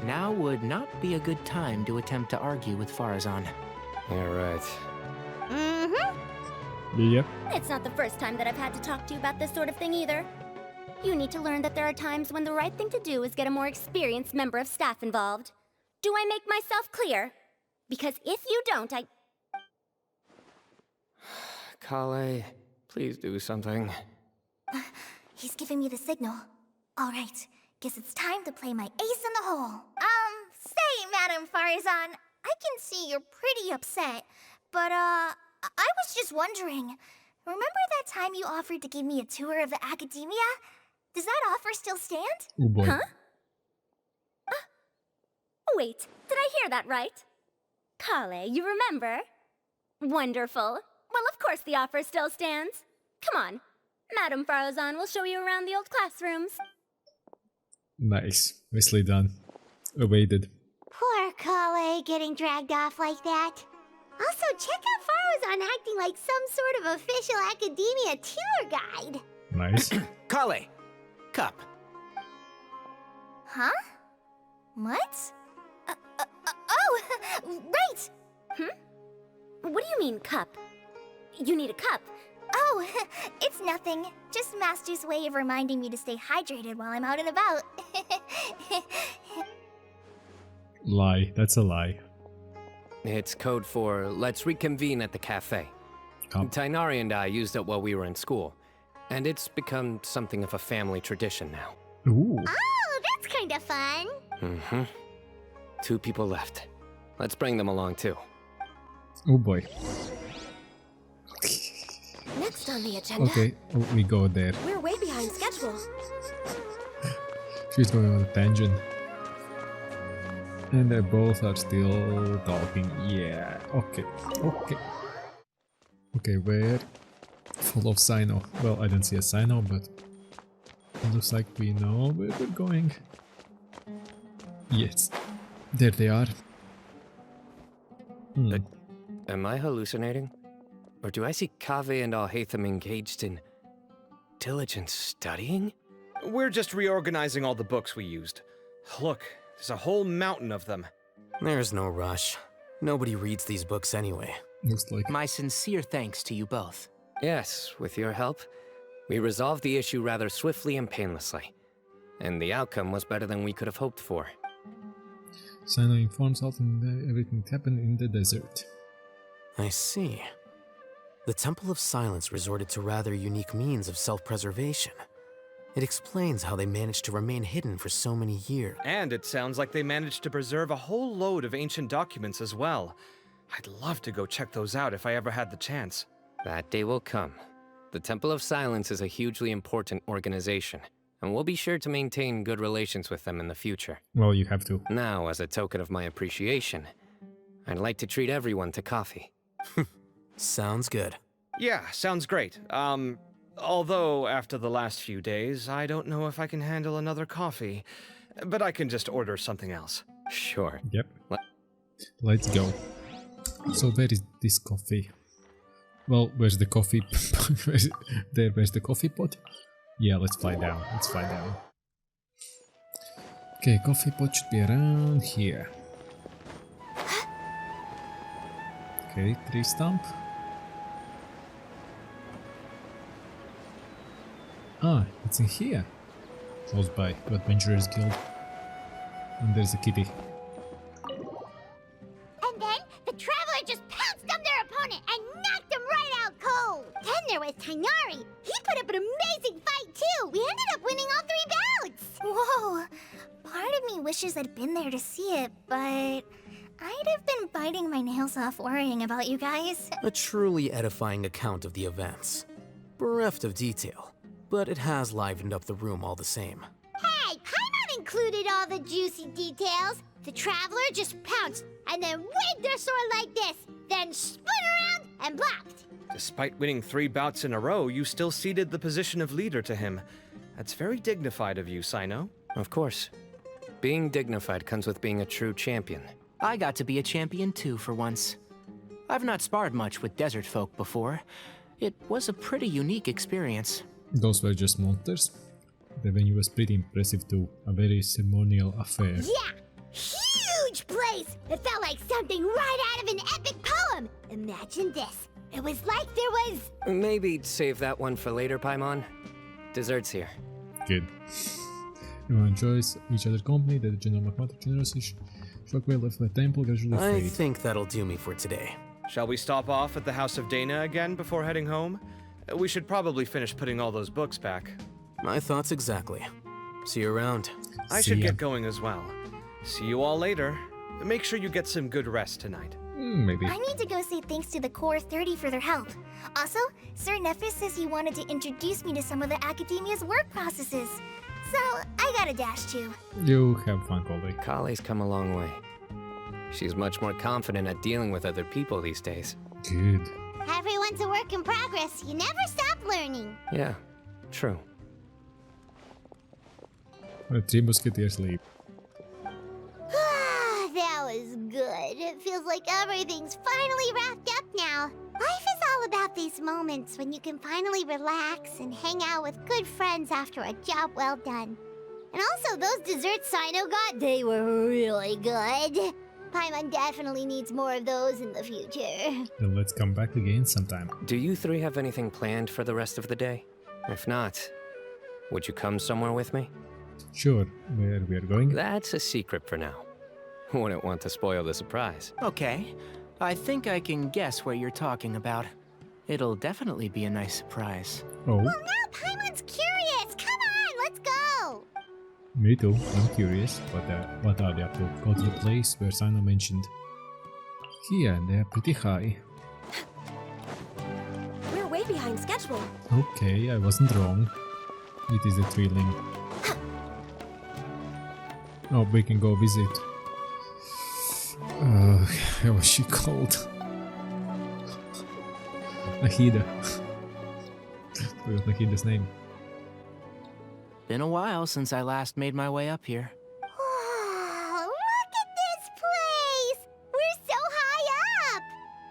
Now would not be a good time to attempt to argue with Farazan. You're right. Mm-hmm. Yep. It's not the first time that I've had to talk to you about this sort of thing either. You need to learn that there are times when the right thing to do is get a more experienced member of staff involved. Do I make myself clear? Because if you don't, Kale, please do something. He's giving me the signal. All right, guess it's time to play my ace in the hole. Say, Madam Farazan, I can see you're pretty upset, but, I was just wondering, remember that time you offered to give me a tour of the academia? Does that offer still stand? Oh boy. Huh? Wait, did I hear that right? Kale, you remember? Wonderful. Well, of course the offer still stands. Come on. Madam Farazan will show you around the old classrooms. Nice. Nicely done. Awaited. Poor Kale getting dragged off like that. Also, check out Farazan acting like some sort of official academia tour guide. Nice. Kale! Cup. Huh? What? Oh, right! What do you mean, cup? You need a cup. Oh, it's nothing. Just Master's way of reminding me to stay hydrated while I'm out and about. Lie. That's a lie. It's code for let's reconvene at the cafe. Tainari and I used it while we were in school, and it's become something of a family tradition now. Ooh. Oh, that's kind of fun. Mm-hmm. 2 people left. Let's bring them along too. Oh boy. Next on the agenda. Okay, we go there. We're way behind schedule. She's going on a tangent. And they both are still talking. Yeah, okay. Okay, where? Follow Cyno. Well, I didn't see a Cyno, but it looks like we know where we're going. Yes, there they are. Am I hallucinating? Or do I see Kaveh and Alhaitham engaged in diligent studying? We're just reorganizing all the books we used. Look, there's a whole mountain of them. There's no rush. Nobody reads these books anyway. Looks like. My sincere thanks to you both. Yes, with your help, we resolved the issue rather swiftly and painlessly. And the outcome was better than we could have hoped for. Cyno informs Alton that everything happened in the desert. I see. The Temple of Silence resorted to rather unique means of self-preservation. It explains how they managed to remain hidden for so many years. And it sounds like they managed to preserve a whole load of ancient documents as well. I'd love to go check those out if I ever had the chance. That day will come. The Temple of Silence is a hugely important organization, and we'll be sure to maintain good relations with them in the future. Well, you have to. Now, as a token of my appreciation, I'd like to treat everyone to coffee. Sounds good. Yeah, sounds great. Although after the last few days, I don't know if I can handle another coffee. But I can just order something else. Sure. Yep. Let's go. So where is this coffee? Well, where's the coffee? Where's the coffee pot? Yeah, let's fly down. Okay, coffee pot should be around here. Okay, tree stump. Ah, it's in here. Close by, Adventurers Guild. And there's a kitty. And then the Traveler just pounced on their opponent and knocked him right out cold. Then there was Tainari. He put up an amazing fight too. We ended up winning all 3 bouts. Whoa! Part of me wishes I'd been there to see it, but I'd have been biting my nails off worrying about you guys. A truly edifying account of the events. Bereft of detail, but it has livened up the room all the same. Hey, Paimon included all the juicy details. The Traveler just pounced and then waved their sword like this, then spun around and blocked. Despite winning 3 bouts in a row, you still ceded the position of leader to him. That's very dignified of you, Cyno. Of course. Being dignified comes with being a true champion. I got to be a champion too for once. I've not sparred much with desert folk before. It was a pretty unique experience. Those were just monsters. The venue was pretty impressive too. A very ceremonial affair. Yeah! Huge place! It felt like something right out of an epic poem! Imagine this. It was like there was... Maybe save that one for later, Paimon. Dessert's here. Good. Everyone enjoys each other's company. The general mathematic generosity shockwave left the temple gradually I fade. think that'll do me for today. Shall we stop off at the House of Dana again before heading home? We should probably finish putting all those books back. My thoughts exactly. See you around. I should get going as well. See you all later. Make sure you get some good rest tonight. Maybe. I need to go say thanks to the Core 30 for their help. Also, Sir Nephis says he wanted to introduce me to some of the Academia's work processes. So, I gotta dash too. You have fun, Colby. Kale's come a long way. She's much more confident at dealing with other people these days. Good. Everyone's a work in progress. You never stop learning. Yeah, true. The 3 Musketeers leave. That was good. It feels like everything's finally wrapped up now. Life is all about these moments when you can finally relax and hang out with good friends after a job well done. And also, those desserts Cyno got, they were really good. Paimon definitely needs more of those in the future. Then let's come back again sometime. Do you 3 have anything planned for the rest of the day? If not, would you come somewhere with me? Sure, where we are going? That's a secret for now. Wouldn't want to spoil the surprise. Okay. I think I can guess what you're talking about. It'll definitely be a nice surprise. Oh. Well, now Paimon's curious. Come on, let's go. Me too. I'm curious. What are they up to? Go to the place where Cyno mentioned. Here, they're pretty high. We're way behind schedule. Okay, I wasn't wrong. It is a thrilling. Oh, we can go visit. How was she called? Nahida. Forgot Nahida's name. Been a while since I last made my way up here. Oh, look at this place! We're so high up!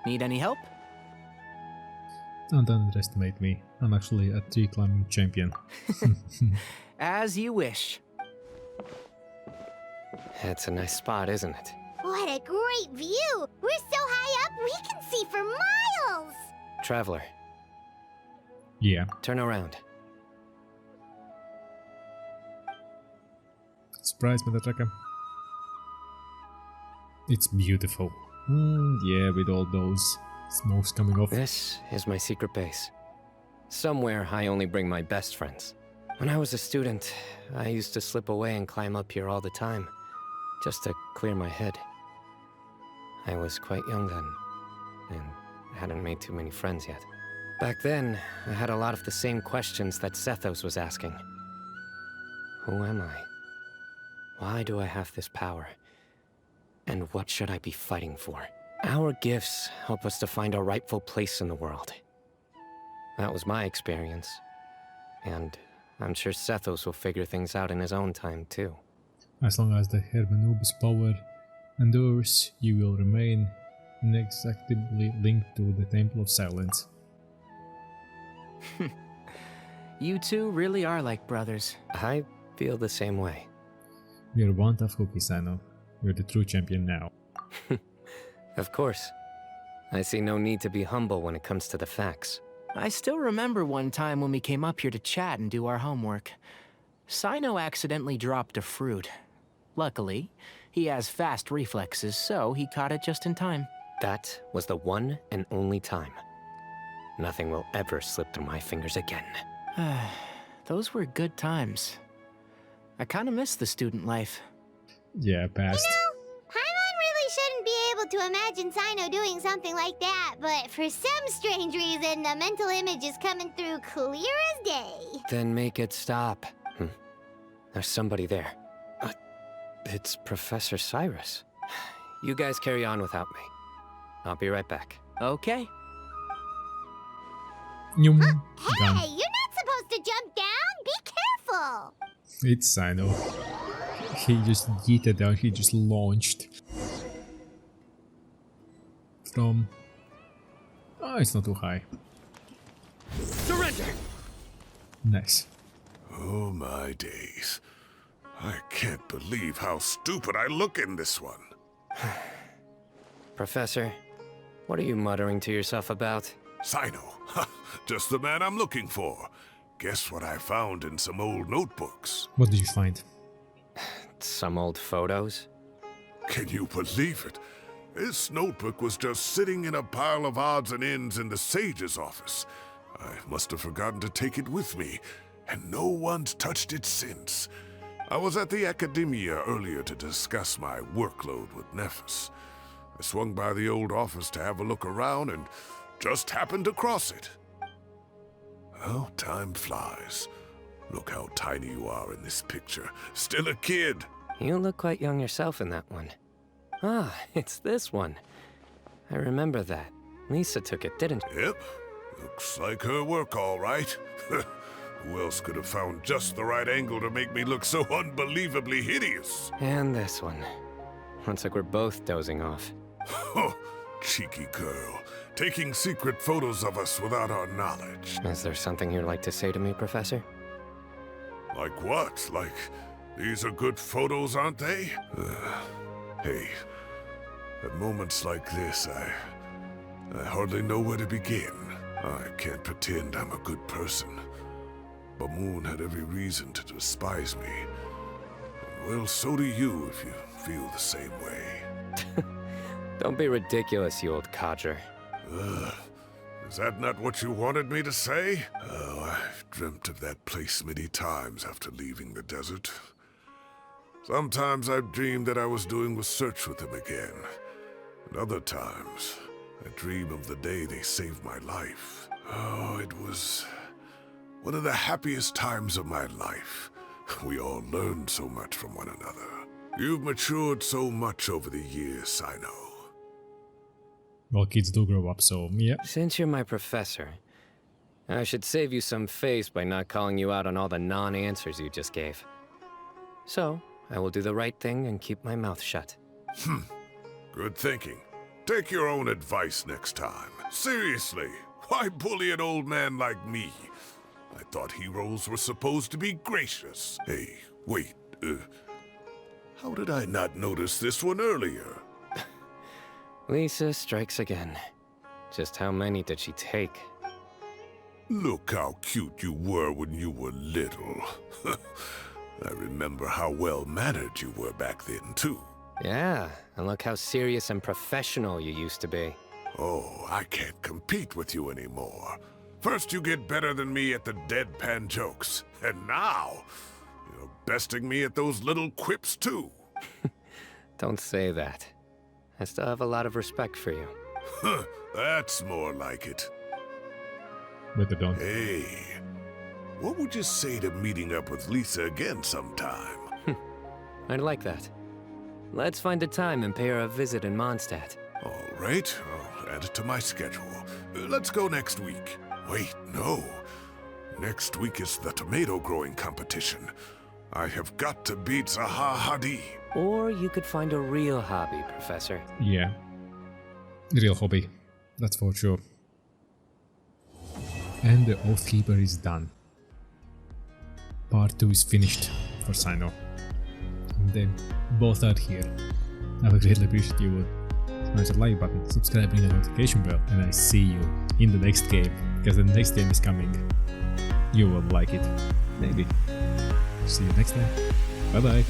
Need any help? Don't underestimate me. I'm actually a tree climbing champion. As you wish. It's a nice spot, isn't it? What a great view! We're so high up, we can see for miles! Traveler. Yeah. Turn around. Surprise, motherfucker. It's beautiful. Yeah, with all those smokes coming off. This is my secret base. Somewhere I only bring my best friends. When I was a student, I used to slip away and climb up here all the time, just to clear my head. I was quite young then, and hadn't made too many friends yet. Back then, I had a lot of the same questions that Sethos was asking. Who am I? Why do I have this power? And what should I be fighting for? Our gifts help us to find our rightful place in the world. That was my experience. And I'm sure Sethos will figure things out in his own time, too. As long as the Hermanubis power endures, you will remain inextricably linked to the Temple of Silence. You two really are like brothers. I feel the same way. You're one tough cookie, Cyno. You're the true champion now. Of course. I see no need to be humble when it comes to the facts. I still remember one time when we came up here to chat and do our homework. Cyno accidentally dropped a fruit. Luckily, he has fast reflexes, so he caught it just in time. That was the one and only time. Nothing will ever slip through my fingers again. Those were good times. I kinda miss the student life. Yeah, past. Paimon really shouldn't be able to imagine Cyno doing something like that, but for some strange reason, the mental image is coming through clear as day. Then make it stop. There's somebody there. It's Professor Cyrus. You guys carry on without me. I'll be right back. Okay. Hey, you're not supposed to jump down. Be careful. It's Cyno. He just yeeted down, he just launched. From... Oh, it's not too high. Surrender! Nice. Oh my days. I can't believe how stupid I look in this one. Professor, what are you muttering to yourself about? Cyno. Just the man I'm looking for. Guess what I found in some old notebooks? What did you find? Some old photos? Can you believe it? This notebook was just sitting in a pile of odds and ends in the Sage's office. I must have forgotten to take it with me, and no one's touched it since. I was at the Academia earlier to discuss my workload with Nephis. I swung by the old office to have a look around and just happened to cross it. Oh, time flies. Look how tiny you are in this picture. Still a kid. You look quite young yourself in that one. Ah, it's this one. I remember that. Lisa took it, didn't she? Yep. Looks like her work, all right. Who else could have found just the right angle to make me look so unbelievably hideous? And this one. Looks like we're both dozing off. Oh, cheeky girl. Taking secret photos of us without our knowledge. Is there something you'd like to say to me, Professor? Like what? Like, these are good photos, aren't they? Hey, at moments like this, I hardly know where to begin. I can't pretend I'm a good person. Bamoon had every reason to despise me. Well, so do you if you feel the same way. Don't be ridiculous, you old codger. Is that not what you wanted me to say? Oh, I've dreamt of that place many times after leaving the desert. Sometimes I've dreamed that I was doing research with them again. And other times, I dream of the day they saved my life. Oh, it was one of the happiest times of my life. We all learned so much from one another. You've matured so much over the years, Cyno. Well, kids do grow up, so yeah. Since you're my professor, I should save you some face by not calling you out on all the non-answers you just gave. So, I will do the right thing and keep my mouth shut. Good thinking. Take your own advice next time. Seriously, why bully an old man like me? I thought heroes were supposed to be gracious. Hey, wait, how did I not notice this one earlier? Lisa strikes again. Just how many did she take? Look how cute you were when you were little. I remember how well-mannered you were back then, too. Yeah, and look how serious and professional you used to be. Oh, I can't compete with you anymore. First you get better than me at the deadpan jokes, and now you're besting me at those little quips, too. Don't say that. I still have a lot of respect for you. That's more like it. Better don't. Hey, what would you say to meeting up with Lisa again sometime? I'd like that. Let's find a time and pay her a visit in Mondstadt. All right, I'll add it to my schedule. Let's go next week. Wait, no. Next week is the tomato growing competition. I have got to beat Zaha Hadi. Or you could find a real hobby, Professor. Yeah. Real hobby. That's for sure. And the Oathkeeper is done. Part 2 is finished for Cyno. And then both are here. I would greatly appreciate you would smash the like button, subscribe, ring the notification bell, and I see you in the next game, because the next game is coming. You will like it. Maybe. See you next time. Bye bye.